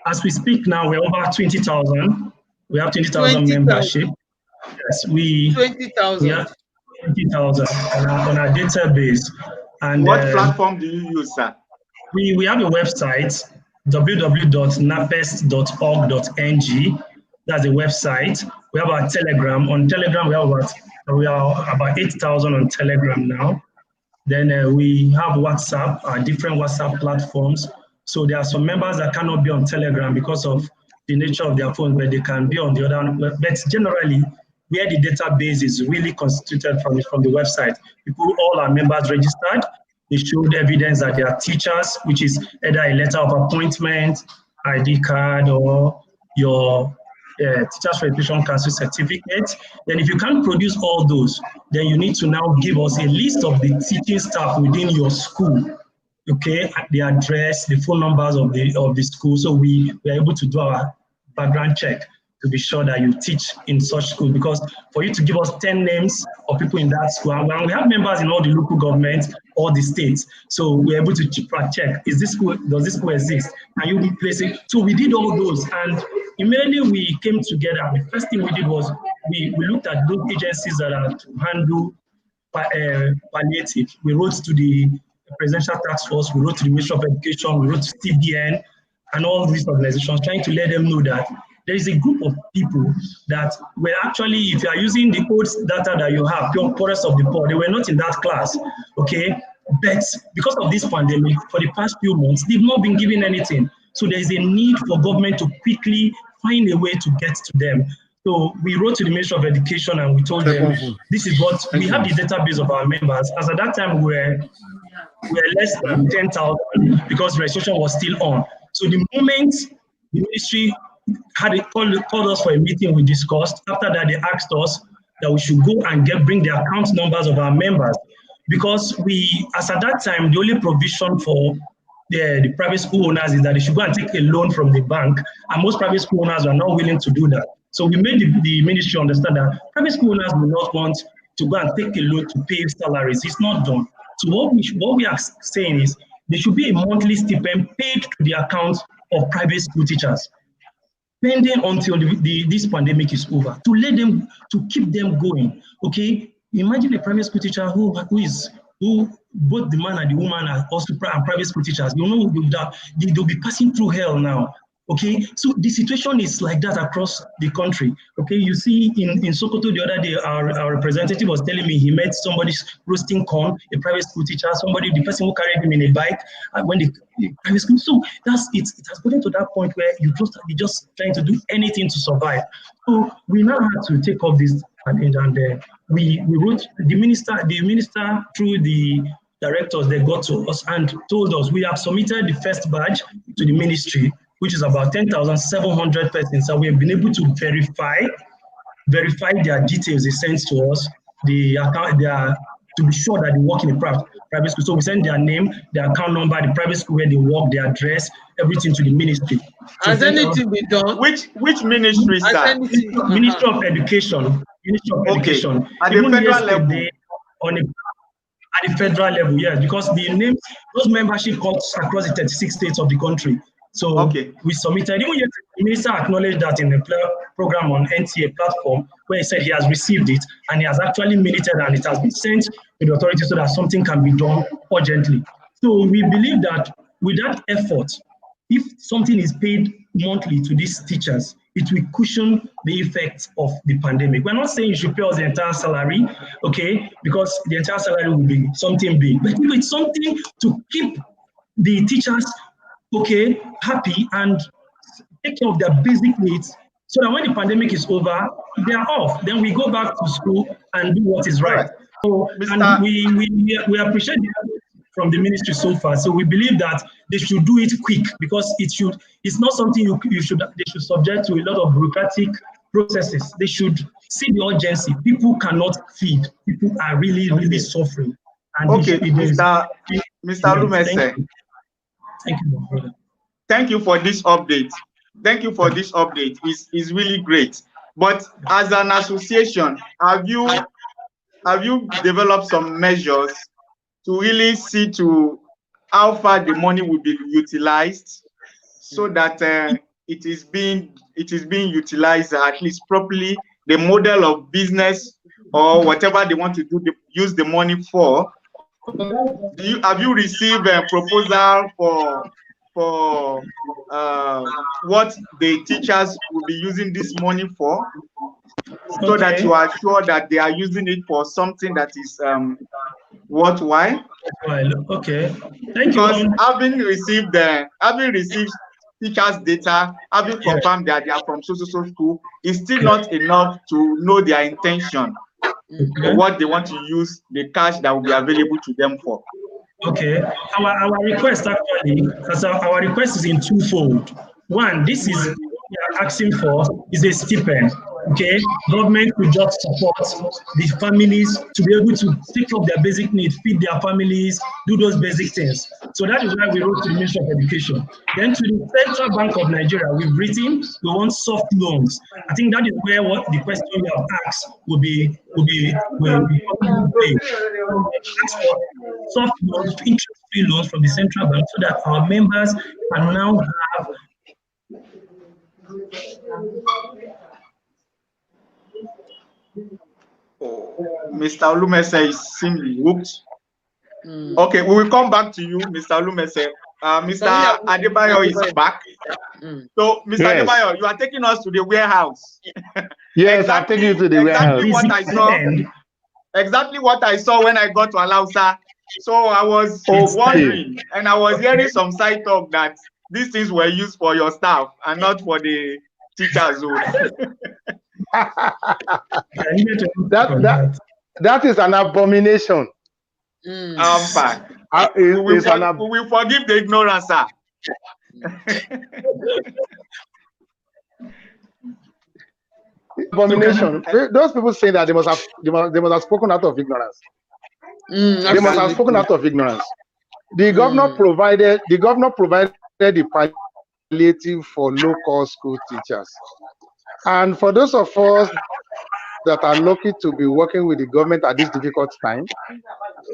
as we speak now, we're over 20,000. We have 20,000 membership. Yes, we 20,000. have 20,000 on our database. And what platform do you use, sir? We have a website, www.napest.org.ng. That's the website. We have our Telegram. On Telegram, we are about 8,000 on Telegram now. Then we have WhatsApp, different WhatsApp platforms. So there are some members that cannot be on Telegram because of the nature of their phone, but they can be on the other one. But generally, where the database is really constituted from the website, people, all our members registered. They showed evidence that they are teachers, which is either a letter of appointment, ID card, or your Teachers Registration Council certificate. Then if you can't produce all those, then you need to now give us a list of the teaching staff within your school, okay, the address, the phone numbers of the school, so we are able to do our background check to be sure that you teach in such school. Because for you to give us 10 names of people in that school, and we have members in all the local governments, all the states, so we're able to check, does this school exist? Can you replace it? So we did all those, and immediately we came together. The first thing we did was we looked at those agencies that are to handle palliative. We wrote to the Presidential Task Force, we wrote to the Ministry of Education, we wrote to CBN, and all these organizations, trying to let them know that there is a group of people that were actually, if you are using the old data that you have, the poorest of the poor, they were not in that class, okay? But because of this pandemic, for the past few months, they've not been given anything. So there is a need for government to quickly find a way to get to them. So we wrote to the Ministry of Education and we told them, this is what, we have the database of our members. As at that time, we were less than 10,000 because registration was still on. So the moment the ministry called us for a meeting, we discussed. After that, they asked us that we should go and bring the account numbers of our members. Because as at that time, the only provision for the private school owners is that they should go and take a loan from the bank, and most private school owners are not willing to do that. So we made the ministry understand that private school owners will not want to go and take a loan to pay salaries. It's not done. So what we are saying is there should be a monthly stipend paid to the account of private school teachers, pending until this pandemic is over, to let them, to keep them going. Okay, imagine a private school teacher who both the man and the woman are also private school teachers. You know, they'll be passing through hell now. Okay, so the situation is like that across the country. Okay, you see in Sokoto the other day, our representative was telling me he met somebody roasting corn, a private school teacher, the person who carried him in a bike when the private school. So it has gotten to that point where you're just trying to do anything to survive. So we now had to take up this challenge, and we wrote the minister through the directors, they got to us and told us we have submitted the first batch to the ministry, which is about 10,700 persons. And we have been able to verify their details they sent to us, the account, to be sure that they work in a private school. So we send their name, their account number, the private school where they work, their address, everything to the ministry. So has anything been done? Which ministry, sir? Ministry of Education. Ministry of Education. At the federal level. At the federal level, yes, because those membership cuts across the 36 states of the country. So we submitted, even yet the minister acknowledged that in the program on NTA platform, where he said he has received it and he has actually minuted and it has been sent to the authorities so that something can be done urgently. So we believe that with that effort, if something is paid monthly to these teachers, it will cushion the effects of the pandemic. We're not saying you should pay us the entire salary, okay, because the entire salary will be something big. But if it's something to keep the teachers, okay, happy and take care of their basic needs, so that when the pandemic is over, they are off. Then we go back to school and do what is right. So, and we appreciate the effort from the ministry so far. So we believe that they should do it quick, because it's not something they should subject to a lot of bureaucratic processes. They should see the urgency. People cannot feed. People are really, really suffering. And Mr. Olumese. Thank you, brother. Thank you for this update. Thank you for this update. It's really great. But as an association, have you developed some measures to really see to how far the money will be utilized, so that it is being utilized at least properly, the model of business or whatever they want to do, use the money for? Have you received a proposal for what the teachers will be using this money for, so that you are sure that they are using it for something that is worthwhile? Okay, thank you. Because having received teachers' data, having confirmed that they are from so school, is still not enough to know their intention or what they want to use the cash that will be available to them for. Okay, our request actually, our request is in twofold. One, this is what we are asking for is a stipend. Okay, government will just support the families to be able to take up their basic needs, feed their families, do those basic things. So that is why we wrote to the Ministry of Education. Then to the Central Bank of Nigeria, we've written we want soft loans. I think that is where what the question you have asked will be paid. Ask for soft loans, interest-free loans from the Central Bank, so that our members can now have Mr. Olumese seems hooked. Okay, we will come back to you, Mr. Olumese. Mr. Adebayo is back. So, Mr. Adebayo, you are taking us to the warehouse. Yes, I'm taking you to the warehouse. Exactly what I saw when I got to Alausa. So I was wondering, and I was hearing some side talk that these things were used for your staff and not for the teachers. That is an abomination. We will forgive the ignorance, sir. Abomination. Those people say that they must have spoken out of ignorance. They must have spoken out of ignorance. The governor provided the palliative for local school teachers, and for those of us that are lucky to be working with the government at this difficult time,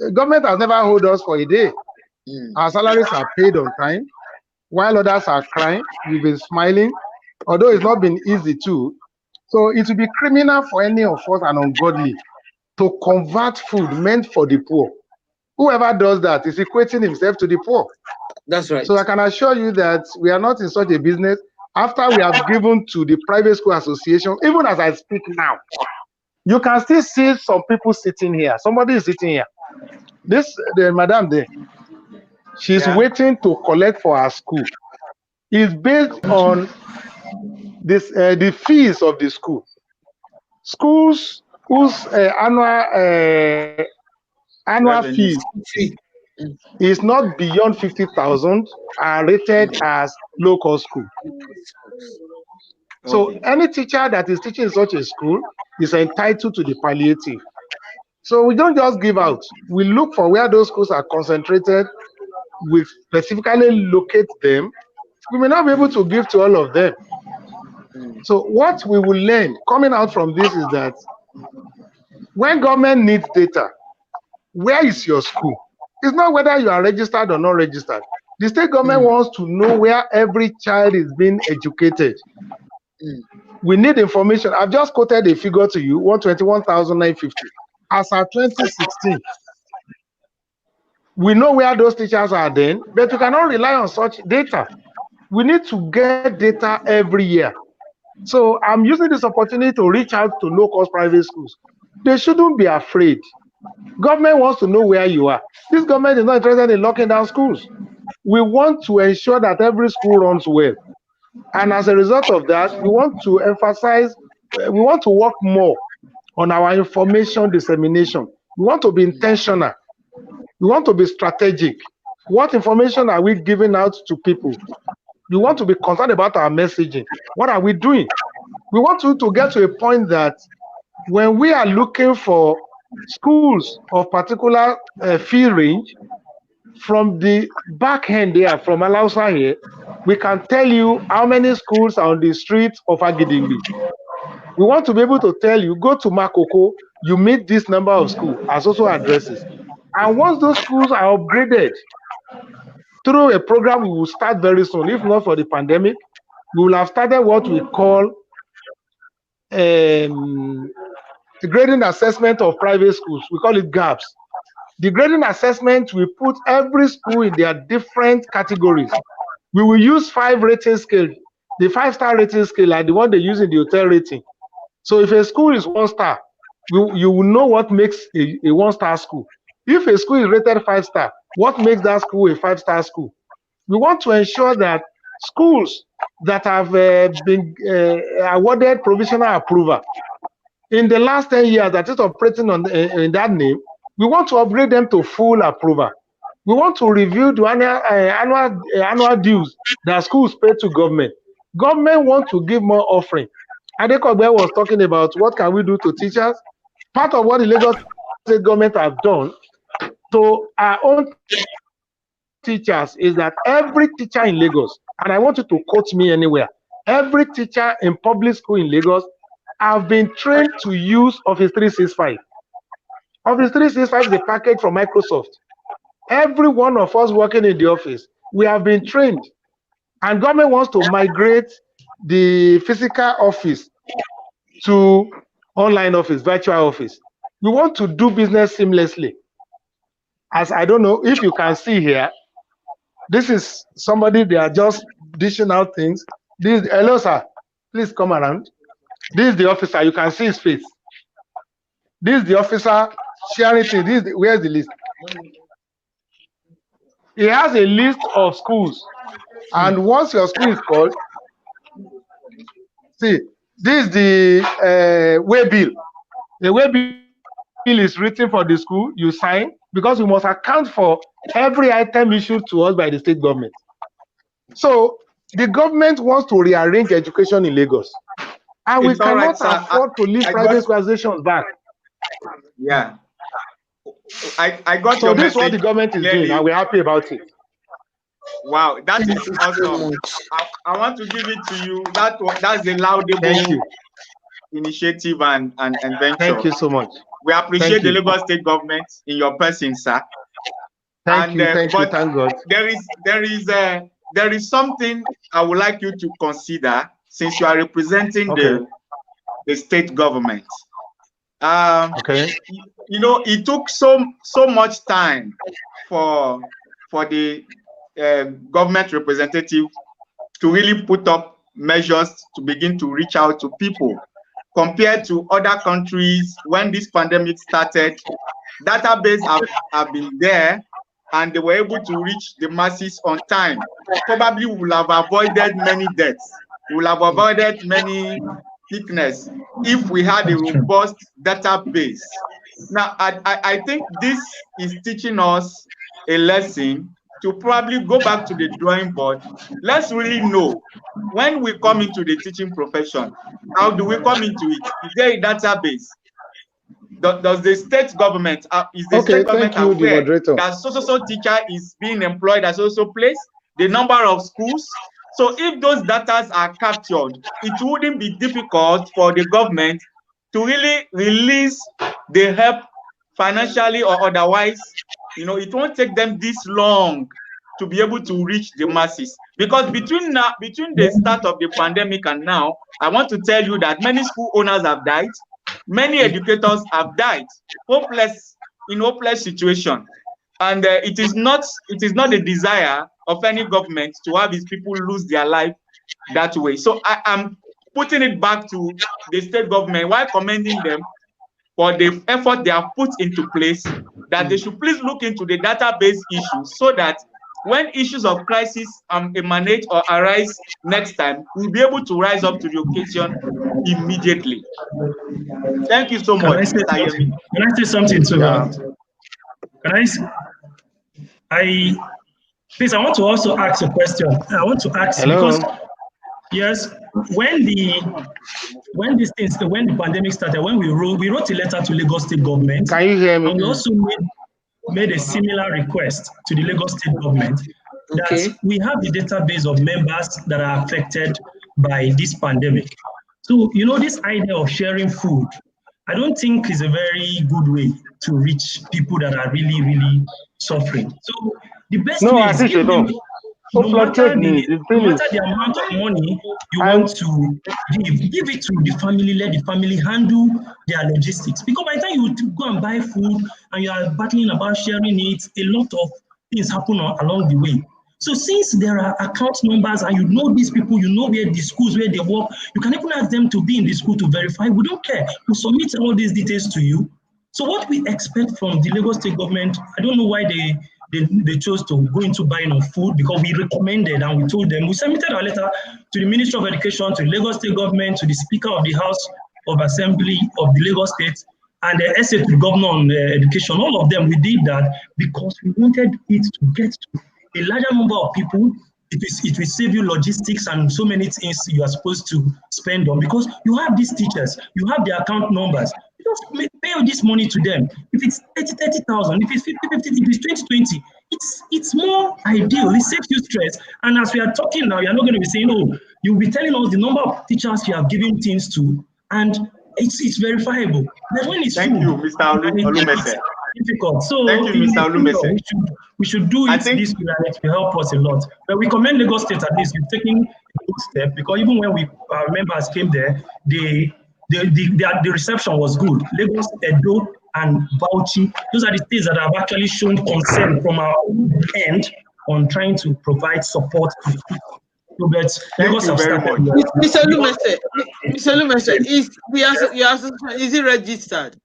the government has never held us for a day. Our salaries are paid on time, while others are crying. We've been smiling, although it's not been easy too. So it would be criminal for any of us and ungodly to convert food meant for the poor. Whoever does that is equating himself to the poor. That's right. So I can assure you that we are not in such a business. After we have given to the private school association, even as I speak now, you can still see some people sitting here. Somebody is sitting here. The madam there, she's waiting to collect for her school. It's based on this the fees of the school. Schools whose annual fees is not beyond 50,000 are rated as local school. So any teacher that is teaching in such a school is entitled to the palliative. So we don't just give out. We look for where those schools are concentrated. We specifically locate them. We may not be able to give to all of them. So what we will learn coming out from this is that when government needs data, where is your school? It's not whether you are registered or not registered. The state government wants to know where every child is being educated. We need information. I've just quoted a figure to you, 121,950. As of 2016, we know where those teachers are then, but we cannot rely on such data. We need to get data every year. So I'm using this opportunity to reach out to low-cost private schools. They shouldn't be afraid. Government wants to know where you are. This government is not interested in locking down schools. We want to ensure that every school runs well. And as a result of that, we want to emphasize, we want to work more on our information dissemination. We want to be intentional. We want to be strategic. What information are we giving out to people? We want to be concerned about our messaging. What are we doing? We want to get to a point that when we are looking for schools of particular fee range, from the back end there, from Alausa here, we can tell you how many schools are on the streets of Agidingbi. We want to be able to tell you, go to Makoko, you meet this number of schools as also addresses. And once those schools are upgraded through a program we will start very soon, if not for the pandemic, we will have started what we call the grading assessment of private schools. We call it GAPS. The grading assessment, we put every school in their different categories. We will use 5 rating scale. The 5-star rating scale are the one they use in the hotel rating. So if a school is 1 star, you will know what makes a 1-star school. If a school is rated 5-star, what makes that school a 5-star school? We want to ensure that schools that have been awarded provisional approval in the last 10 years that is operating in that name, we want to upgrade them to full approval. We want to review the annual dues that schools pay to government. Government wants to give more offering. Adekogbe was talking about what can we do to teachers. Part of what the Lagos State government have done to our own teachers is that every teacher in Lagos, and I want you to quote me anywhere, every teacher in public school in Lagos have been trained to use Office 365. Office 365 is a package from Microsoft. Every one of us working in the office, we have been trained. And government wants to migrate the physical office to online office, virtual office. We want to do business seamlessly. As I don't know if you can see here, this is somebody, they are just dishing out things. This, hello sir, please come around. This is the officer, you can see his face. This is the officer sharing things. Where's the list? He has a list of schools. And once your school is called, see, this is the way bill. The way bill is written for the school, you sign, because we must account for every item issued to us by the state government. So the government wants to rearrange education in Lagos. And we cannot afford to leave private organizations back. Yeah. I got so your this message. is what the government is doing, and we're happy about it. Wow, that is awesome. I want to give it to you. That's the laudable initiative and venture. Thank you so much. We appreciate the Lagos State government in your person, sir. Thank you, thank God. There is something I would like you to consider since you are representing the state government. You know, it took so much time for the government representative to really put up measures to begin to reach out to people. Compared to other countries, when this pandemic started, database have been there and they were able to reach the masses on time. Probably we will have avoided many deaths. We will have avoided many sickness if we had a robust database. Now, I think this is teaching us a lesson to probably go back to the drawing board. Let's really know when we come into the teaching profession, how do we come into it? Is there a database? Does the state government, is the state government aware that so teacher is being employed at so place, the number of schools? So if those data are captured, it wouldn't be difficult for the government to really release the help financially or otherwise. You know, it won't take them this long to be able to reach the masses. Because between the start of the pandemic and now, I want to tell you that many school owners have died, many educators have died, in hopeless situation. And it is not the desire of any government to have its people lose their life that way. So putting it back to the state government while commending them for the effort they have put into place, that they should please look into the database issues so that when issues of crisis emanate or arise next time, we'll be able to rise up to the occasion immediately. Thank you so much, Mr. Yemi. Can I say something to please, I want to also ask a question. I want to ask because yes, when the pandemic started, when we wrote a letter to Lagos State government. Can you hear me? And we also made a similar request to the Lagos State government that we have the database of members that are affected by this pandemic. So, you know, this idea of sharing food, I don't think is a very good way to reach people that are really, really suffering. So the best way is give them, no matter the amount of money you want to give it to the family, let the family handle their logistics. Because by the time you go and buy food and you are battling about sharing it, a lot of things happen along the way. So since there are account numbers and you know these people, you know where the schools, where they work, you can even ask them to be in the school to verify. We don't care. We submit all these details to you. So what we expect from the Lagos State government, I don't know why they chose to go into buying of food, because we recommended and we told them, we submitted our letter to the Ministry of Education, to the Lagos State government, to the Speaker of the House of Assembly of the Lagos State, and the essay to the Governor on Education. All of them, we did that because we wanted it to get to a larger number of people. It will save you logistics and so many things you are supposed to spend on, because you have these teachers, you have their account numbers. You just pay this money to them. If it's 30,000, if it's 50, if it's 20, it's more ideal. It saves you stress. And as we are talking now, you're not going to be saying, oh, you'll be telling us the number of teachers you have given things to, and it's verifiable. But when it's Thank you, Mr. Olumese. Difficult. So thank you, Mr. Olumese. We should do it this way, and it will help us a lot. But we commend Lagos State at least. You've taken a good step, because even when our members came there, the reception was good. Lagos, Edo, and Bauchi, those are the states that have actually shown concern from our end on trying to provide support to people. So, but Lagos have started. Mr. Olumese, is it registered?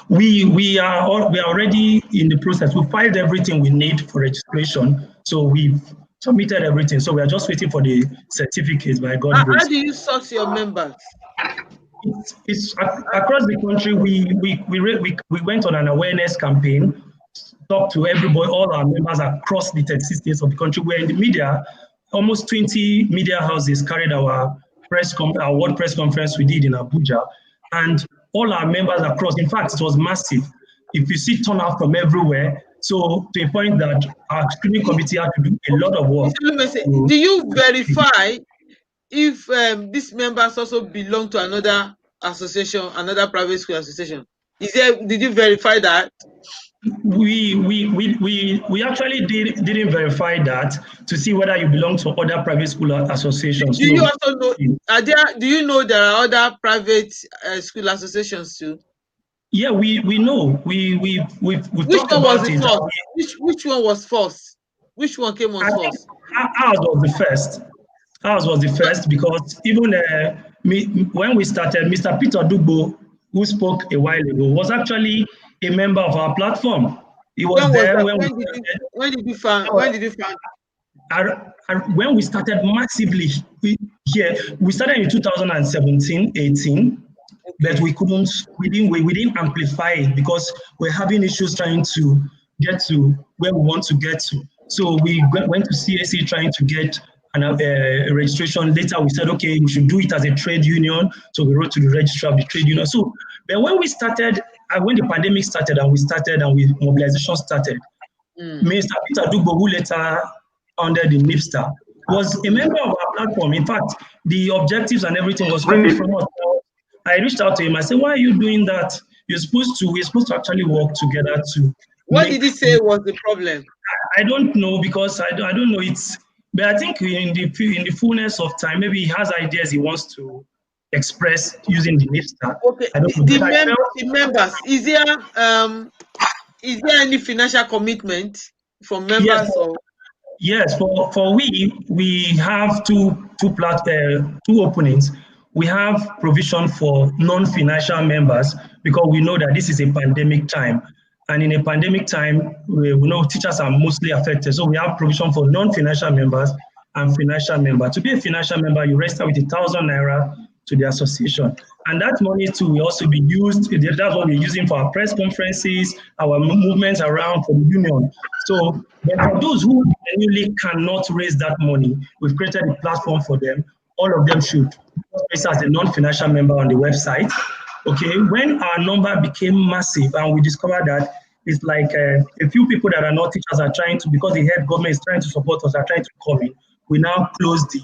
We are already in the process. We filed everything we need for registration, so we've submitted everything. So we are just waiting for the certificates. By God's grace. How do you source your members? It's across the country. We went on an awareness campaign, talked to everybody, all our members across the 36 states of the country. We're in the media. Almost 20 media houses carried our world press conference we did in Abuja, and all our members across. In fact, it was massive. If you see turnout from everywhere, so to a point that our screening committee had to do a lot of work. Do you verify if these members also belong to another association, another private school association? Did you verify that? We actually didn't verify that to see whether you belong to other private school associations. Do you also know? Do you know there are other private school associations too? Yeah, we know. We've which one was the first? Which one was first? Which one came on first? Ours was the first. Ours was the first, because even when we started, Mr. Peter Dugbo, who spoke a while ago, was actually a member of our platform. He was there when did you find? When we started massively here, we started in 2017-18, but we didn't amplify it because we're having issues trying to get to where we want to get to. So we went to CAC trying to get a registration. Later we said, okay, we should do it as a trade union. So we wrote to the registrar of the trade union. So, but when we started, when the pandemic started and mobilization started, Mr. Peter Dugbo, who later founded the NIPSTAR, was a member of our platform. In fact, the objectives and everything was coming from us. I reached out to him. I said, why are you doing that? We're supposed to actually work together to. What did he say was the problem? I don't know, because I don't know. But I think in the fullness of time, maybe he has ideas he wants to express using the NIPSTAR. Okay. The members, is there any financial commitment from members? Yes, for we have two openings. We have provision for non-financial members because we know that this is a pandemic time. And in a pandemic time, we know teachers are mostly affected. So we have provision for non-financial members and financial member. To be a financial member, you register with 1,000 naira to the association. And that money too will also be used, that's what we're using for our press conferences, our movements around for the union. So for those who genuinely cannot raise that money, we've created a platform for them. All of them should register as a non-financial member on the website. Okay, when our number became massive and we discovered that it's like a few people that are not teachers are trying to, because the head government is trying to support us, are trying to come in, we now close the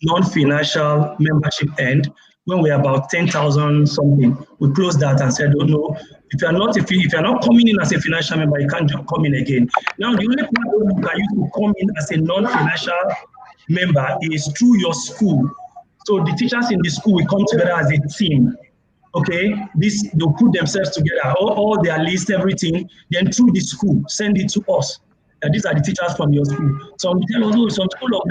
non-financial membership end. When we're about 10,000 something, we closed that and said, oh no, if you're not coming in as a financial member, you can't just come in again. Now the only platform you can use to come in as a non-financial member is through your school. So the teachers in the school will come together as a team. Okay, they'll put themselves together, all their list, everything, then through the school, send it to us. And these are the teachers from your school. Some school of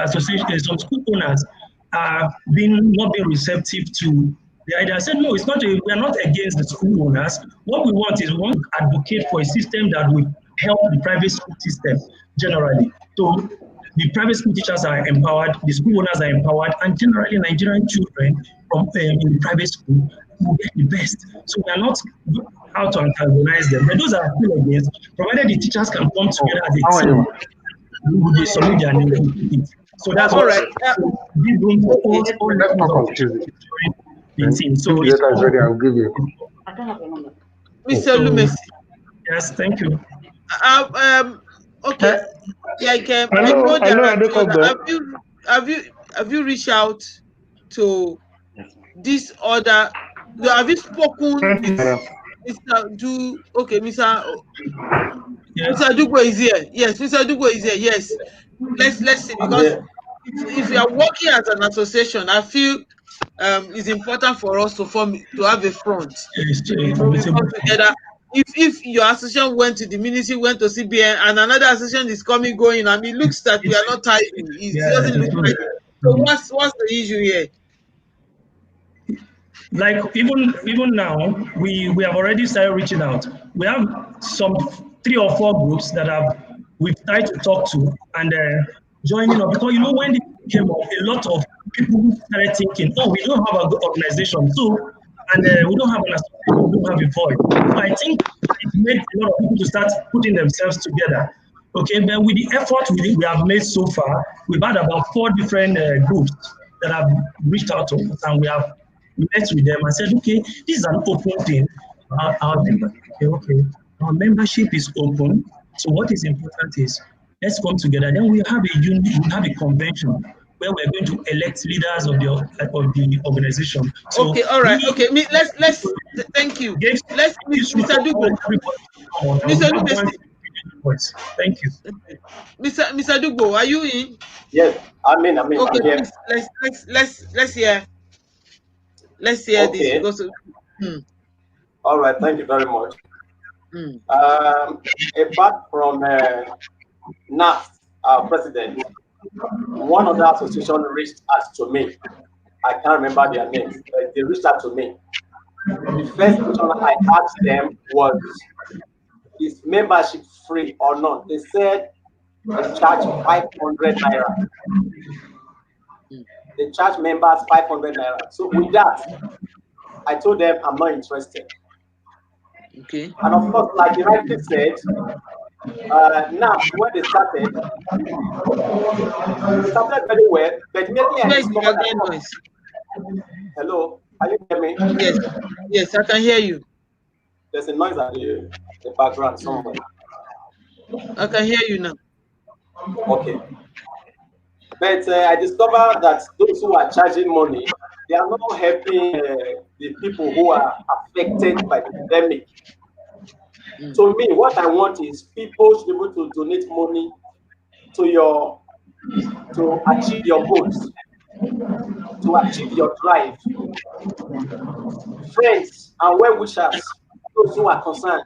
association, some school owners are not being receptive to the idea. I said, no, it's not. We are not against the school owners. What we want is we want to advocate for a system that will help the private school system generally. So the private school teachers are empowered, the school owners are empowered, and generally Nigerian children from in the private school will get the best. So we are not out to antagonize them. But those are still against, provided the teachers can come together as a team, they submit their name. So that's all what right. give room for all Let's talk on Tuesday. the team. So if the data is ready, I'll give you. Mr. Lumesi. Yes, thank you. Okay. Like I know there are have you reached out to this other? Have you spoken with Mr. Mr. Dugbo is here. Yes, Mr. Dugbo is here. Yes. Let's see, because if you are working as an association, I feel it's important for us to have a front. We come together. If your association went to the ministry, went to CBN, and another association is going, I mean, it looks that we are not tied. It doesn't look like it. So what's the issue here? Like even now, we have already started reaching out. We have some 3 or 4 groups that we've tried to talk to and joining up, because when it came up, a lot of people started thinking, oh, we don't have an organization too, and we don't have an association, we don't have a voice. So I think it made a lot of people to start putting themselves together. Okay, but with the effort we have made so far, we've had about 4 different groups that have reached out to us, and we have met with them and said, okay, this is an open thing. Our membership is open. So what is important is let's come together. Then we have a convention where we're going to elect leaders of the organization. So okay, all right. Okay, let's thank you. Let's Mr. Dugbo. Mr. Dugbo. Thank you. Mr. Dugbo, are you in? Yes, I'm in. Okay, please, let's hear. Let's hear this because. All right, thank you very much. Apart from NAF, our president, one other association reached out to me. I can't remember their names, but they reached out to me. The first question I asked them was, is membership free or not? They said they charge 500 naira. They charge members 500 naira. So with that, I told them I'm not interested. Okay. And of course, like you rightly said, now when they started very well, but immediately I discovered that. Hello, are you hearing me? Yes, I can hear you. There's a noise at the background somewhere. I can hear you now. Okay. But I discovered that those who are charging money, they are not helping the people who are affected by the pandemic. To me, what I want is people should be able to donate money to achieve your goals, to achieve your drive. Friends and well-wishers, those who are concerned,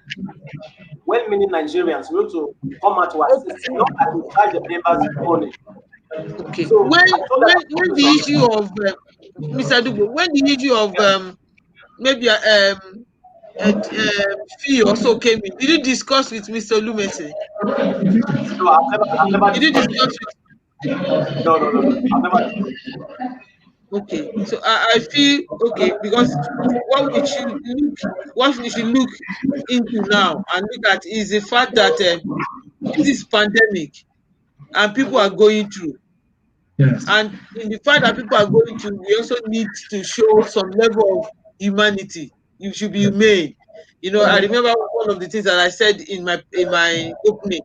well-meaning Nigerians, we need to come out to assist, not that we charge the members money. Okay. So when the issue of Mr. Dubo, when the issue of maybe a fee also came in, did you discuss with Mr. Lumese? No, I've never Did you discussed discuss it. with? No. I've never discussed it. Okay, so I feel okay because what we should look into now and look at is the fact that this is pandemic and people are going through. Yes. And in the fact that people are going to, we also need to show some level of humanity. You should be humane. You know, I remember one of the things that I said in my opening.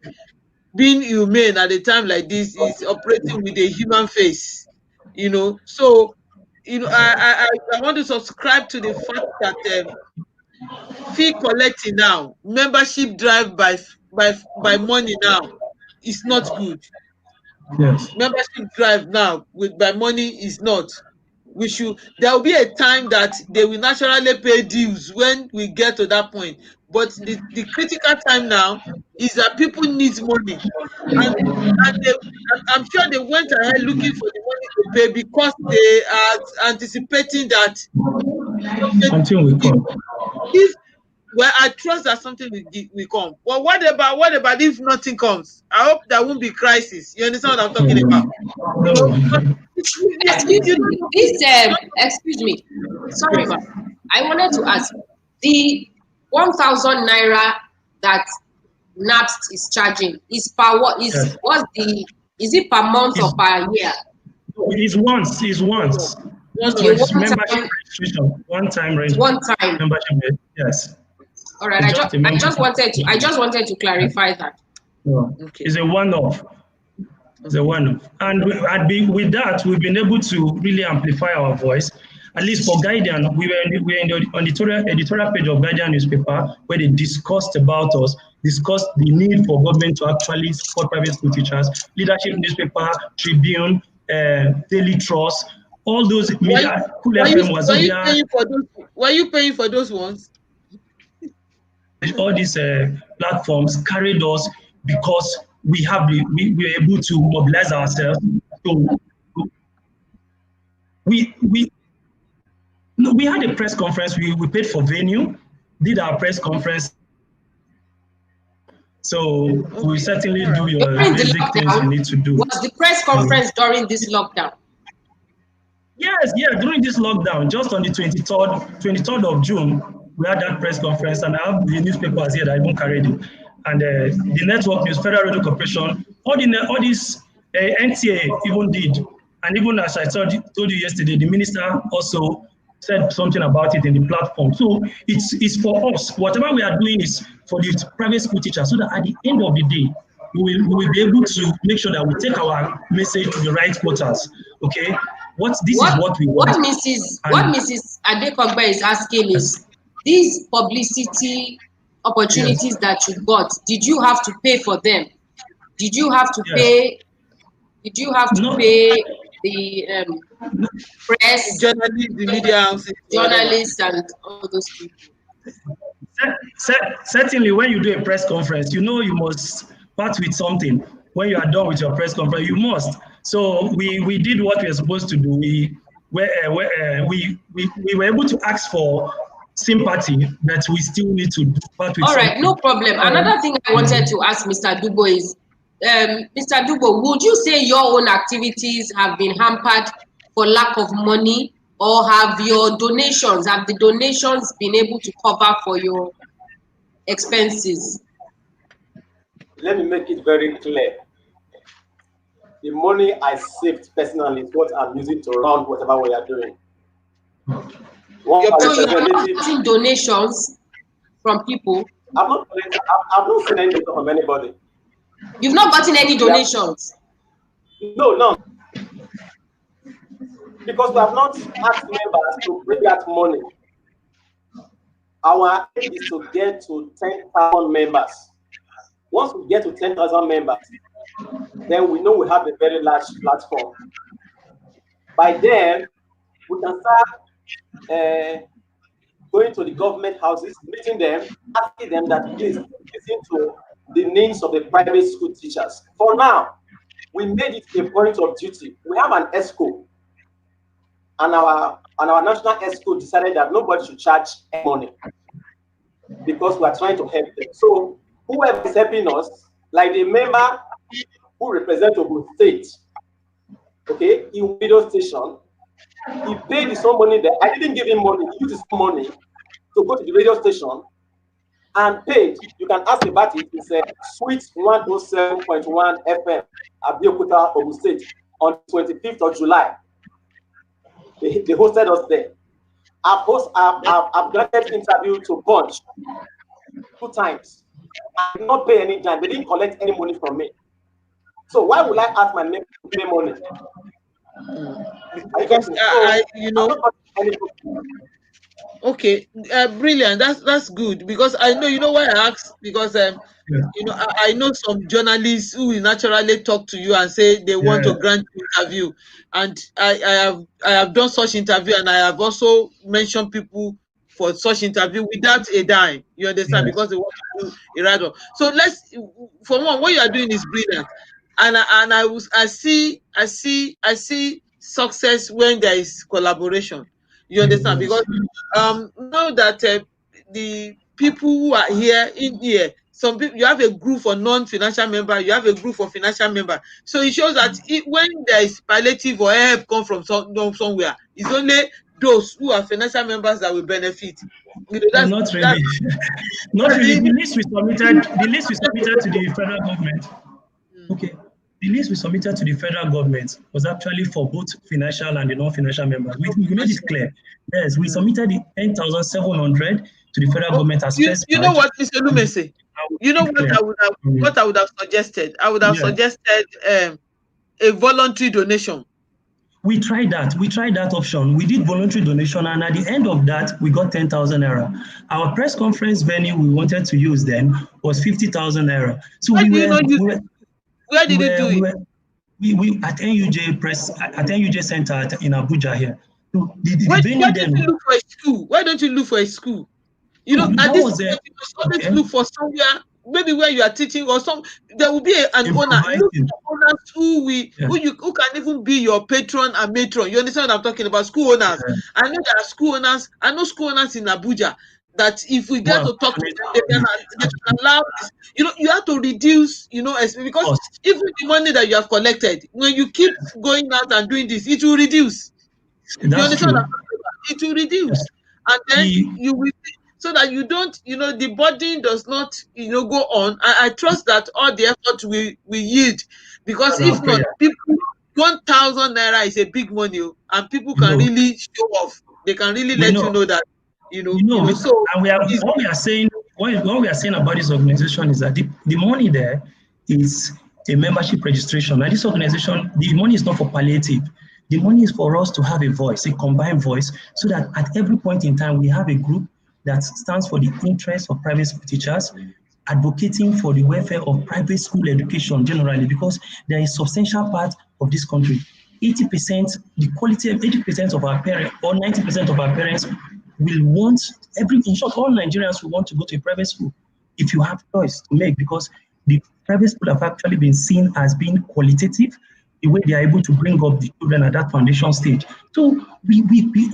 Being humane at a time like this is operating with a human face. You know, so I want to subscribe to the fact that fee collecting now, membership drive by money now is not good. Yes. Membership drive now with by money is not. We should there will be a time that they will naturally pay dues when we get to that point. But the critical time now is that people need money. And I'm sure they went ahead looking for the money to pay because they are anticipating that something Something will come. if well, I trust that something will come. But what about if nothing comes? I hope there won't be crisis. You understand what I'm talking about? You know, but No. Excuse me. Excuse me. Sorry, ma. I wanted to ask the 1,000 naira that NAPS is charging is per what is Yes. what's the is it per month or per year? It's once. It's once. Okay, It's one membership time. registration. One time One time. membership. Yes. All right. It's I just a just membership. wanted to clarify that. No. Okay. It's a one-off. It's a one-off. And with that, we've been able to really amplify our voice. At least for Guardian, we were in the editorial page of Guardian newspaper where they discussed about us, discussed the need for government to actually support private school teachers, Leadership newspaper, Tribune, Daily Trust, all those media, Cool FM, Wazobia, were you paying for those ones? all these platforms carried us because we were able to mobilize ourselves. So we had a press conference. We paid for venue, did our press conference. So we certainly do your basic things you need to do. Was the press conference during this lockdown? Yes, during this lockdown, just on the 23rd of June, we had that press conference, and I have the newspapers here that I even carried it. And the network news, Federal Radio Corporation, all these NTA even did. And even as I told you yesterday, the minister also said something about it in the platform. So it's for us. Whatever we are doing is for the private school teachers, so that at the end of the day, we will be able to make sure that we take our message to the right quarters. Okay? What we want. What Mrs. Adekogba is asking is, these publicity opportunities that you got, did you have to pay for them? Did you have to pay? Did you have to pay the press, journalists, the media houses, journalists, and all those people? Certainly, when you do a press conference, you must part with something. When you are done with your press conference, you must. So we did what we were supposed to do. We were able to ask for sympathy, but we still need to part with all right, something. no problem. Another thing I wanted to ask Mr. Dubo is, Mr. Dubo, would you say your own activities have been hampered for lack of money, or have the donations been able to cover for your expenses? Let me make it very clear. The money I saved personally is what I'm using to run whatever we are doing. So you're not getting donations from people? I've not seen any donation from anybody. You've not gotten any donations? No. Because we have not asked members to bring out money. Our aim is to get to 10,000 members. Once we get to 10,000 members, then we know we have a very large platform. By then, we can start going to the government houses, meeting them, asking them that please listen to the names of the private school teachers. For now, we made it a point of duty. We have an ESCO. and our national ESCO decided that nobody should charge any money because we are trying to help them. So whoever is helping us, like the member who represents Ogun State, okay, in video station, he paid his own money there. I didn't give him money. He used his own money to go to the radio station and paid. You can ask about it. It's a Sweet 107.1 FM, Abeokuta, Ogun State, on 25th of July. They hosted us there. I've granted interview to Punch 2 times. I did not pay any time. They didn't collect any money from me. So why would I ask my member to pay money? Because you know. Okay, brilliant. That's good, because I know, you know why I asked, because you know, I know some journalists who will naturally talk to you and say they want to grant you interview, and I have done such interview, and I have also mentioned people for such interview without a dime. You understand? Because they want to do a write-up. So let's, for one, what you are doing is brilliant, and I see success when there is collaboration. You understand? Because know that the people who are here in here, some people, you have a group for non-financial member, you have a group for financial member. So it shows that when there is palliative or help come from somewhere, it's only those who are financial members that will benefit. You know, not really. Not really. The list we submitted to the federal government. Okay. The list we submitted to the federal government was actually for both financial and the non-financial members. We made it clear. Yes, we submitted the 10,700 to the federal government as first. You know what, Mr. Lumese? You know what I would have suggested? I would have suggested a voluntary donation. We tried that. We tried that option. We did voluntary donation, and at the end of that, we got 10,000 naira. Our press conference venue we wanted to use then was 50,000 naira. So where did you do it? We at NUJ Center in Abuja here. So why don't you look for a school? Why don't you look for a school? You know, at this point, you must always look for somewhere, maybe where you are teaching, or there will be an owner. Look for owners who can even be your patron and matron. You understand what I'm talking about? School owners. I know there are school owners. I know school owners in Abuja that if we get to talk to them, they can allow this. You know, you have to reduce, you know, because even the money that you have collected, when you keep going out and doing this, it will reduce. You understand what I'm talking about? It will reduce. And then you will, so that you don't, you know, the burden does not, you know, go on. I trust that all the effort will yield, because if not, people, 1,000 naira is a big money, and people can really show off. They can really let you know that, you know. So, and what we are saying about this organization is that the money there is a membership registration. And this organization, the money is not for palliative. The money is for us to have a voice, a combined voice, so that at every point in time we have a group that stands for the interests of private school teachers, advocating for the welfare of private school education generally, because there is a substantial part of this country. 80%, the quality of 80% of our parents, or 90% of our parents will want, in short, all Nigerians will want to go to a private school if you have choice to make, because the private school have actually been seen as being qualitative, the way they are able to bring up the children at that foundation stage. So we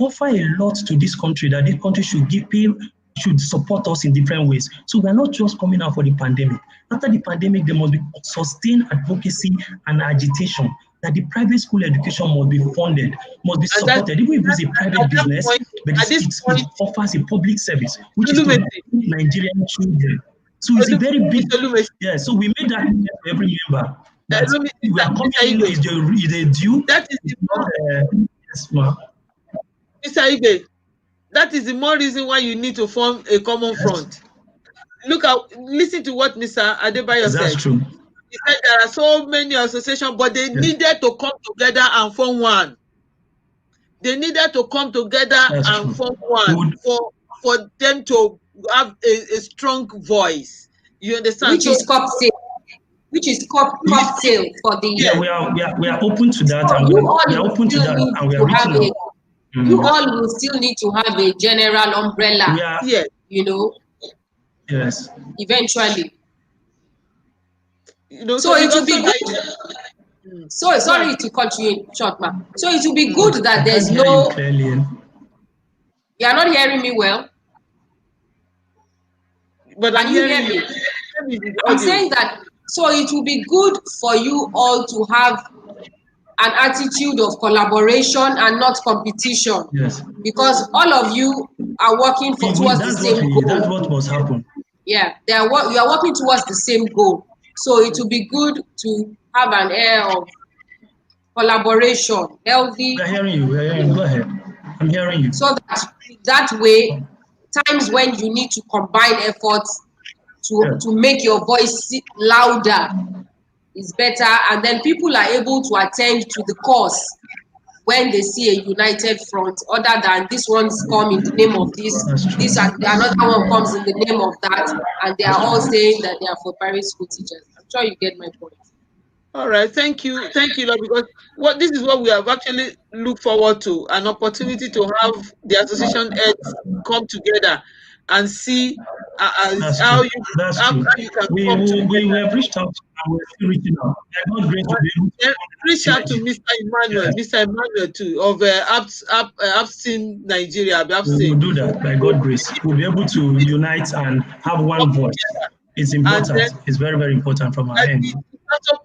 offer a lot to this country, that this country should support us in different ways. So we are not just coming out for the pandemic. After the pandemic, there must be sustained advocacy and agitation that the private school education must be funded, must be supported. Even if it's a private business, but it offers a public service, which is to Nigerian children. So it's a very big, so we made that for every member. That we are coming in is the due. That is the Mr. Ibe, that is the more reason why you need to form a common front. Listen to what Mr. Adebayo said. That's true. He said there are so many associations, but they needed to come together and form one. They needed to come together and form one for them to have a strong voice. You understand? Which is cocktail. Which is cocktail for the we are open to that, and we are open to that, and we are reaching out. You all will still need to have a general umbrella. You know. Yes. Eventually. You know, so it will be So sorry to cut you short, ma. So it will be good that there's no. You are not hearing me well. But can you hear me? I'm saying that. So it will be good for you all to have an attitude of collaboration and not competition. Yes. Because all of you are working towards the same goal. That's what must happen. Yeah, you are working towards the same goal. So it will be good to have an air of collaboration, healthy. We're hearing you. We're hearing you. Go ahead. I'm hearing you. So that way, times when you need to combine efforts to make your voice louder is better, and then people are able to attend to the cause when they see a united front, other than this one's come in the name of this and another one comes in the name of that, and they are all saying that they are for private school teachers. I'm sure you get my point. All right, thank you, Lord, because this is what we have actually looked forward to, an opportunity to have the association heads come together and see how you can we have reached out and we're still reaching out. Reach out to Mr. Emmanuel too, of Abstin Nigeria. We will do that by God's grace. We'll be able to unite and have one voice. It's important. It's very, very important from our end. It's also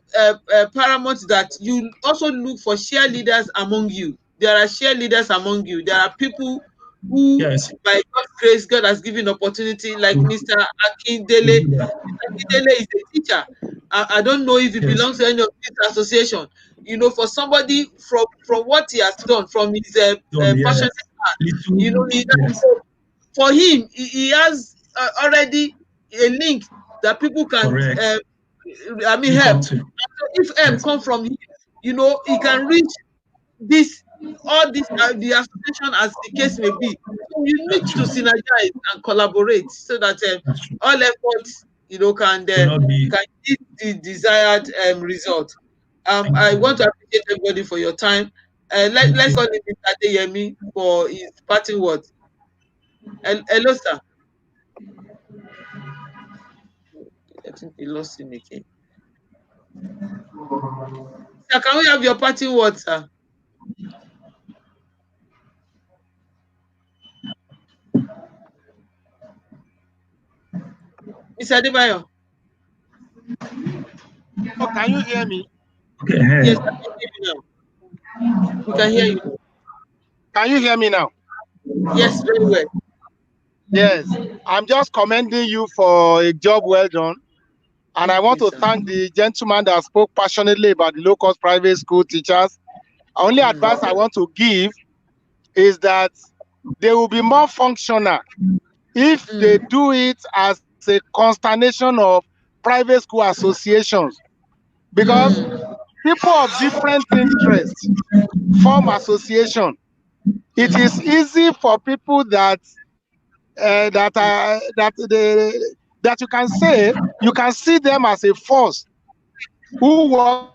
paramount that you also look for share leaders among you. There are share leaders among you. There are people who, by God's grace, God has given opportunity, like Mr. Akindele. Mr. Akindele is a teacher. I don't know if he belongs to any of this association. You know, for somebody from what he has done, from his passionate heart, for him, he has already a link that people can help. So if help come from him, you know, he can reach the association as the case may be. So you need to synergize and collaborate so that all efforts, you know, can give the desired result. I want to appreciate everybody for your time. Let's call him Mr. Adeyemi for his parting words. Hello, sir. I think we lost him again. Sir, can we have your parting words, sir? Mr. Adebayo. Oh, can you hear me? Okay. Yes, I can hear you now. We can hear you. Can you hear me now? Yes, very well. Yes, I'm just commending you for a job well done. And I want to thank the gentleman that spoke passionately about the low-cost private school teachers. The only advice I want to give is that they will be more functional if they do it as a consternation of private school associations. Because people of different interests form association. It is easy for people that you can say, you can see them as a force who work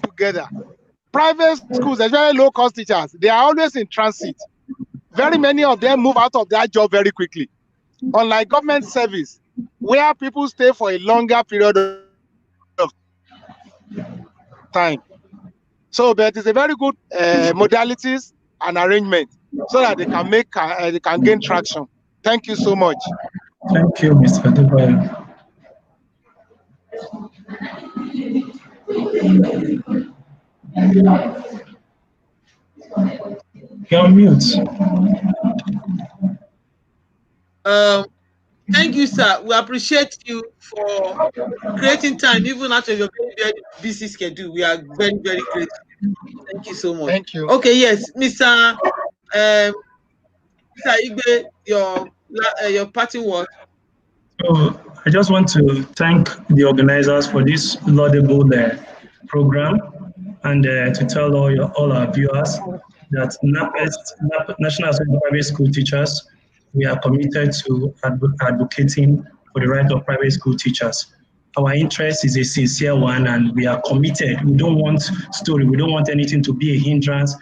together. Private schools, especially low-cost teachers, they are always in transit. Very many of them move out of their job very quickly. Unlike government service, where people stay for a longer period of time. So, but it's a very good modalities and arrangement so that they can gain traction. Thank you so much. Thank you, Mr. Adebayo. You're on mute. Thank you, sir. We appreciate you for creating time, even after your very, very busy schedule. We are very, very grateful. Thank you so much. Thank you. Okay, yes, Mr. Igbe, your parting word. So I just want to thank the organizers for this laudable program, and to tell all our viewers that National Association of Private School Teachers, we are committed to advocating for the right of private school teachers. Our interest is a sincere one, and we are committed. We don't want story. We don't want anything to be a hindrance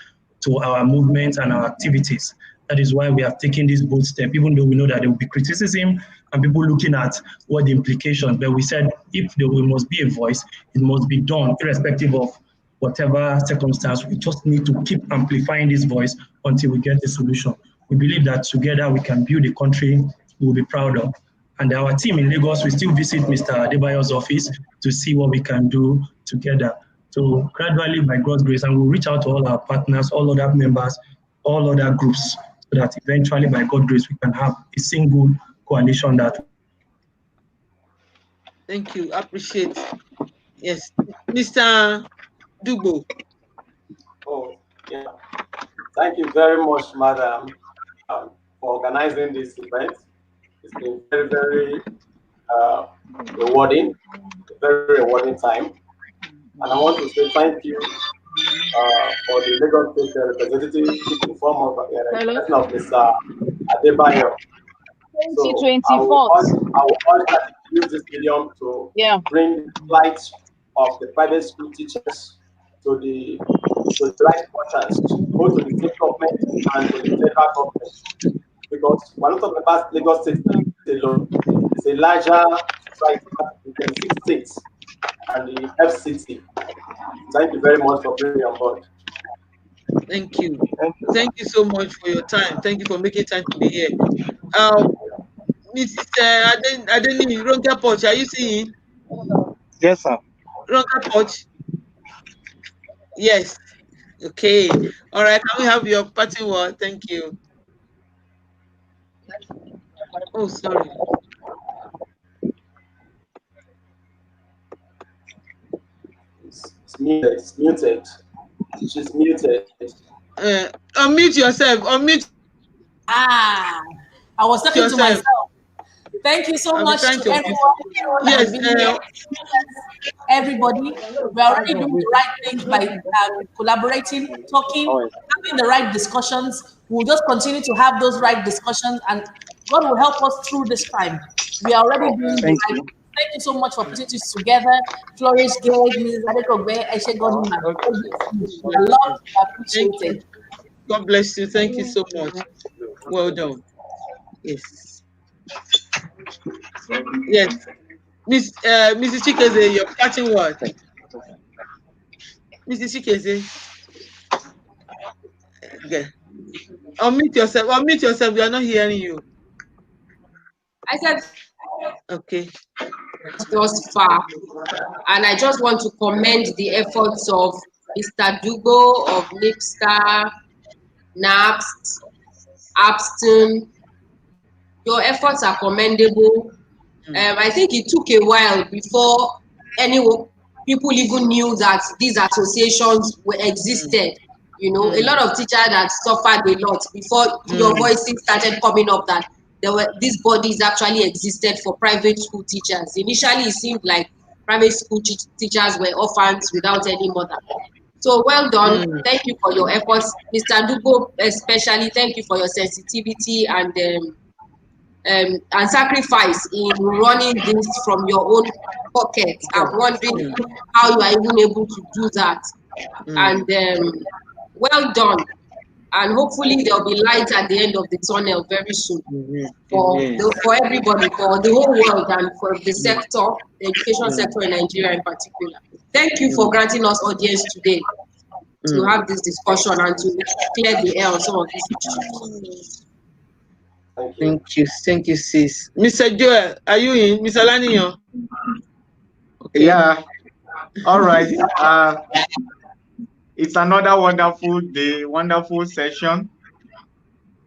to our movement and our activities. That is why we have taken this bold step, even though we know that there will be criticism and people looking at what the implications. But we said if there must be a voice, it must be done irrespective of whatever circumstance. We just need to keep amplifying this voice until we get a solution. We believe that together we can build a country we'll be proud of. And our team in Lagos will still visit Mr. Adebayo's office to see what we can do together. So gradually, by God's grace, and we'll reach out to all our partners, all other members, all other groups, so that eventually, by God's grace, we can have a single coalition that. Thank you. Appreciate. Yes, Mr. Dubo. Oh, yeah. Thank you very much, Madam, for organizing this event. It's been very, very rewarding, a very rewarding time. And I want to say thank you for the Lagos State representative in the form of Mr. Adebayo. So I will use this medium to bring light of the private school teachers to the right portions, both to the state government and to the federal government. Because we're not talking about Lagos State alone. It's a larger society with 6 states and the FCT. Thank you very much for bringing me on board. Thank you. Thank you so much for your time. Thank you for making time to be here. Mrs. Adeni Ronka Poch, are you seeing? Yes, sir. Ronka Poch? Yes. Okay. All right. Can we have your party word? Thank you. Oh, sorry. It's muted. It's muted. She's muted. Unmute yourself. Unmute. I was talking to myself. Thank you so much to everyone. Yes, everybody. We're already doing the right things by collaborating, talking, having the right discussions. We'll just continue to have those right discussions, and God will help us through this time. We are already doing the right thing. Thank you so much for putting this together. Florish-Gate, Mrs. Adekogbe, Eshe Godman. I love it. I appreciate it. God bless you. Thank you so much. Well done. Yes. Yes. Mrs. Chikeze, your parting word. Mrs. Chikeze. Okay. Unmute yourself. Unmute yourself. We are not hearing you. I said, okay. Thus far, and I just want to commend the efforts of Mr. Dugo of NIPSTAR, NAPST, Abston. Your efforts are commendable. I think it took a while before people even knew that these associations existed. You know, a lot of teachers that suffered a lot before your voices started coming up that these bodies actually existed for private school teachers. Initially, it seemed like private school teachers were orphans without any mother. So well done. Thank you for your efforts. Mr. Dugo, especially, thank you for your sensitivity and sacrifice in running this from your own pocket. I'm wondering how you are even able to do that. And well done. And hopefully there will be light at the end of the tunnel very soon for everybody, for the whole world, and for the sector, the education sector in Nigeria in particular. Thank you for granting us audience today to have this discussion and to clear the air on some of these issues. Thank you, sis. Mr. Joel, are you in? Mr. Laniyo? Okay. Yeah. All right. It's another wonderful day, wonderful session.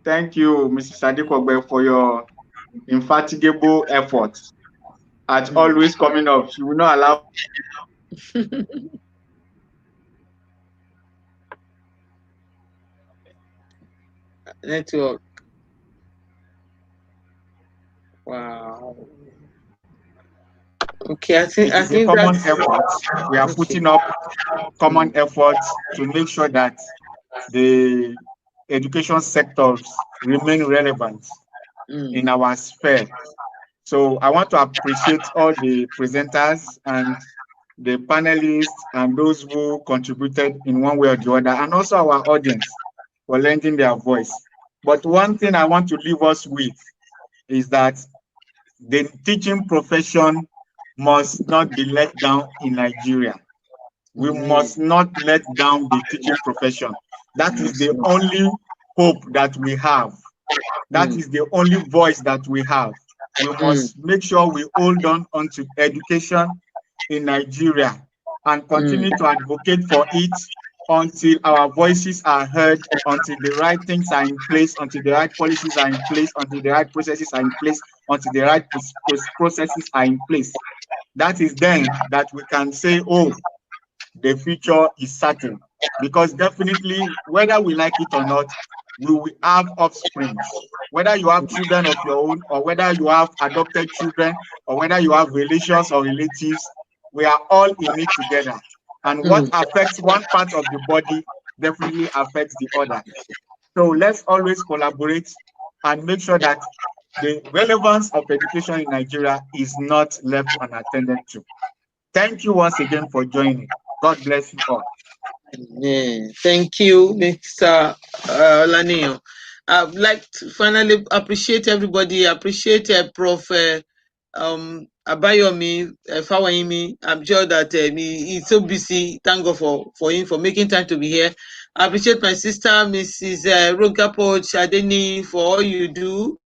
Thank you, Mrs. Adekogbe, for your infatigable efforts at always coming up. She will not allow. Network. Wow. Okay, I think common efforts. We are putting up common efforts to make sure that the education sectors remain relevant in our sphere. So I want to appreciate all the presenters and the panelists and those who contributed in one way or the other, and also our audience for lending their voice. But one thing I want to leave us with is that the teaching profession must not be let down in Nigeria. We must not let down the teaching profession. That is the only hope that we have. That is the only voice that we have. We must make sure we hold on onto education in Nigeria and continue to advocate for it until our voices are heard, until the right things are in place, until the right policies are in place, until the right processes are in place, until the right processes are in place. That is then that we can say, oh, the future is certain. Because definitely, whether we like it or not, we will have offsprings. Whether you have children of your own, or whether you have adopted children, or whether you have relations or relatives, we are all in it together. And what affects one part of the body definitely affects the other. So let's always collaborate and make sure that the relevance of education in Nigeria is not left unattended to. Thank you once again for joining. God bless you all. Thank you, Mr. Laniyo. I'd like to finally appreciate everybody, appreciate Prof. Abayomi, Fawayimi. I'm sure that he's so busy. Thank God for him for making time to be here. I appreciate my sister, Mrs. Ronkapo Chadeni, for all you do.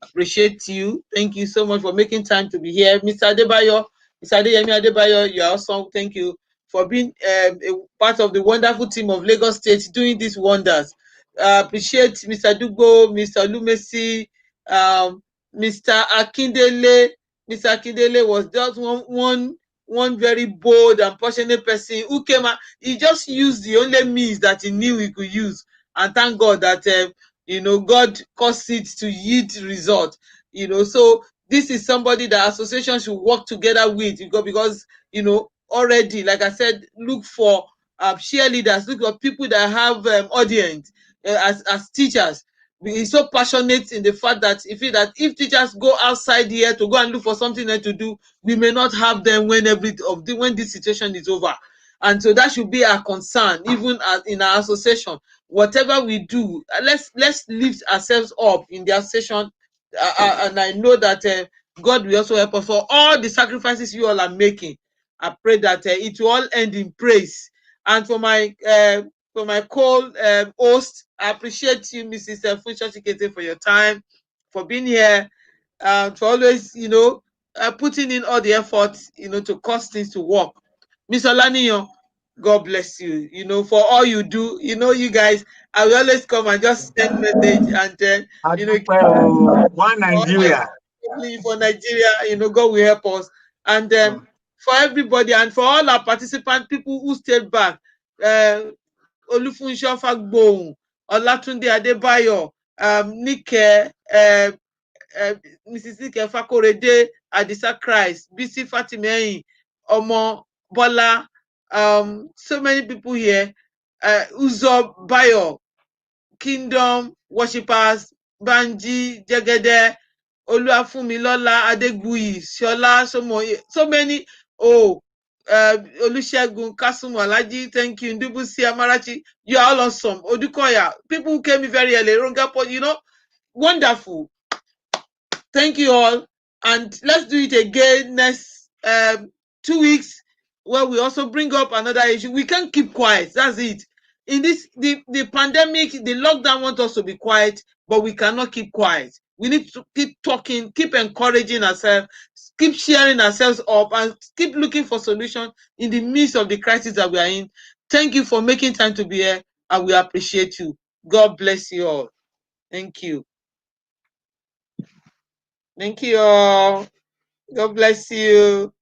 Appreciate you. Thank you so much for making time to be here. Mr. Adebayo, Mr. Adeyemi Adebayo, you're awesome. Thank you for being a part of the wonderful team of Lagos State doing these wonders. Appreciate Mr. Dugo, Mr. Lumesi, Mr. Akindele. Mr. Akindele was just one very bold and passionate person who came out. He just used the only means that he knew he could use. And thank God that God caused it to yield result. So this is somebody that association should work together with, because already, like I said, look for cheerleaders, look for people that have audience as teachers. He's so passionate in the fact that if teachers go outside here to go and look for something to do, we may not have them when this situation is over. And so that should be our concern, even in our association. Whatever we do, let's lift ourselves up in the association. And I know that God will also help us for all the sacrifices you all are making. I pray that it will all end in praise. And for my co-host, I appreciate you, Mrs. Florish-Gate, for your time, for being here, for always, putting in all the effort, to cause things to work. Mr. Laniyo, God bless you, for all you do. You guys, I will always come and just send message and, one Nigeria. For Nigeria, God will help us. And for everybody and for all our participants, people who stayed back, Olufunso Fagbohun, Olatunde Adebayo, Nike, Mrs. Nike Fakorede, Adisa Christ, Bisi Fatimeyin, Omo Bola, so many people here, Uzo Bayo, Kingdom Worshippers, Banji Jegede, Oluwafunmilola Adegbuyi, Shola, so many. Olusegun Kasumu Alaji, thank you. Ndubusi Amarachi, you are all awesome. Odukoya, people who came in very early. Rongapo, wonderful. Thank you all, and let's do it again next 2 weeks, where we also bring up another issue. We can't keep quiet. That's it. In the pandemic, the lockdown wants us to be quiet, but we cannot keep quiet. We need to keep talking, keep encouraging ourselves, keep sharing ourselves up, and keep looking for solutions in the midst of the crisis that we are in. Thank you for making time to be here, and we appreciate you. God bless you all. Thank you. Thank you all. God bless you.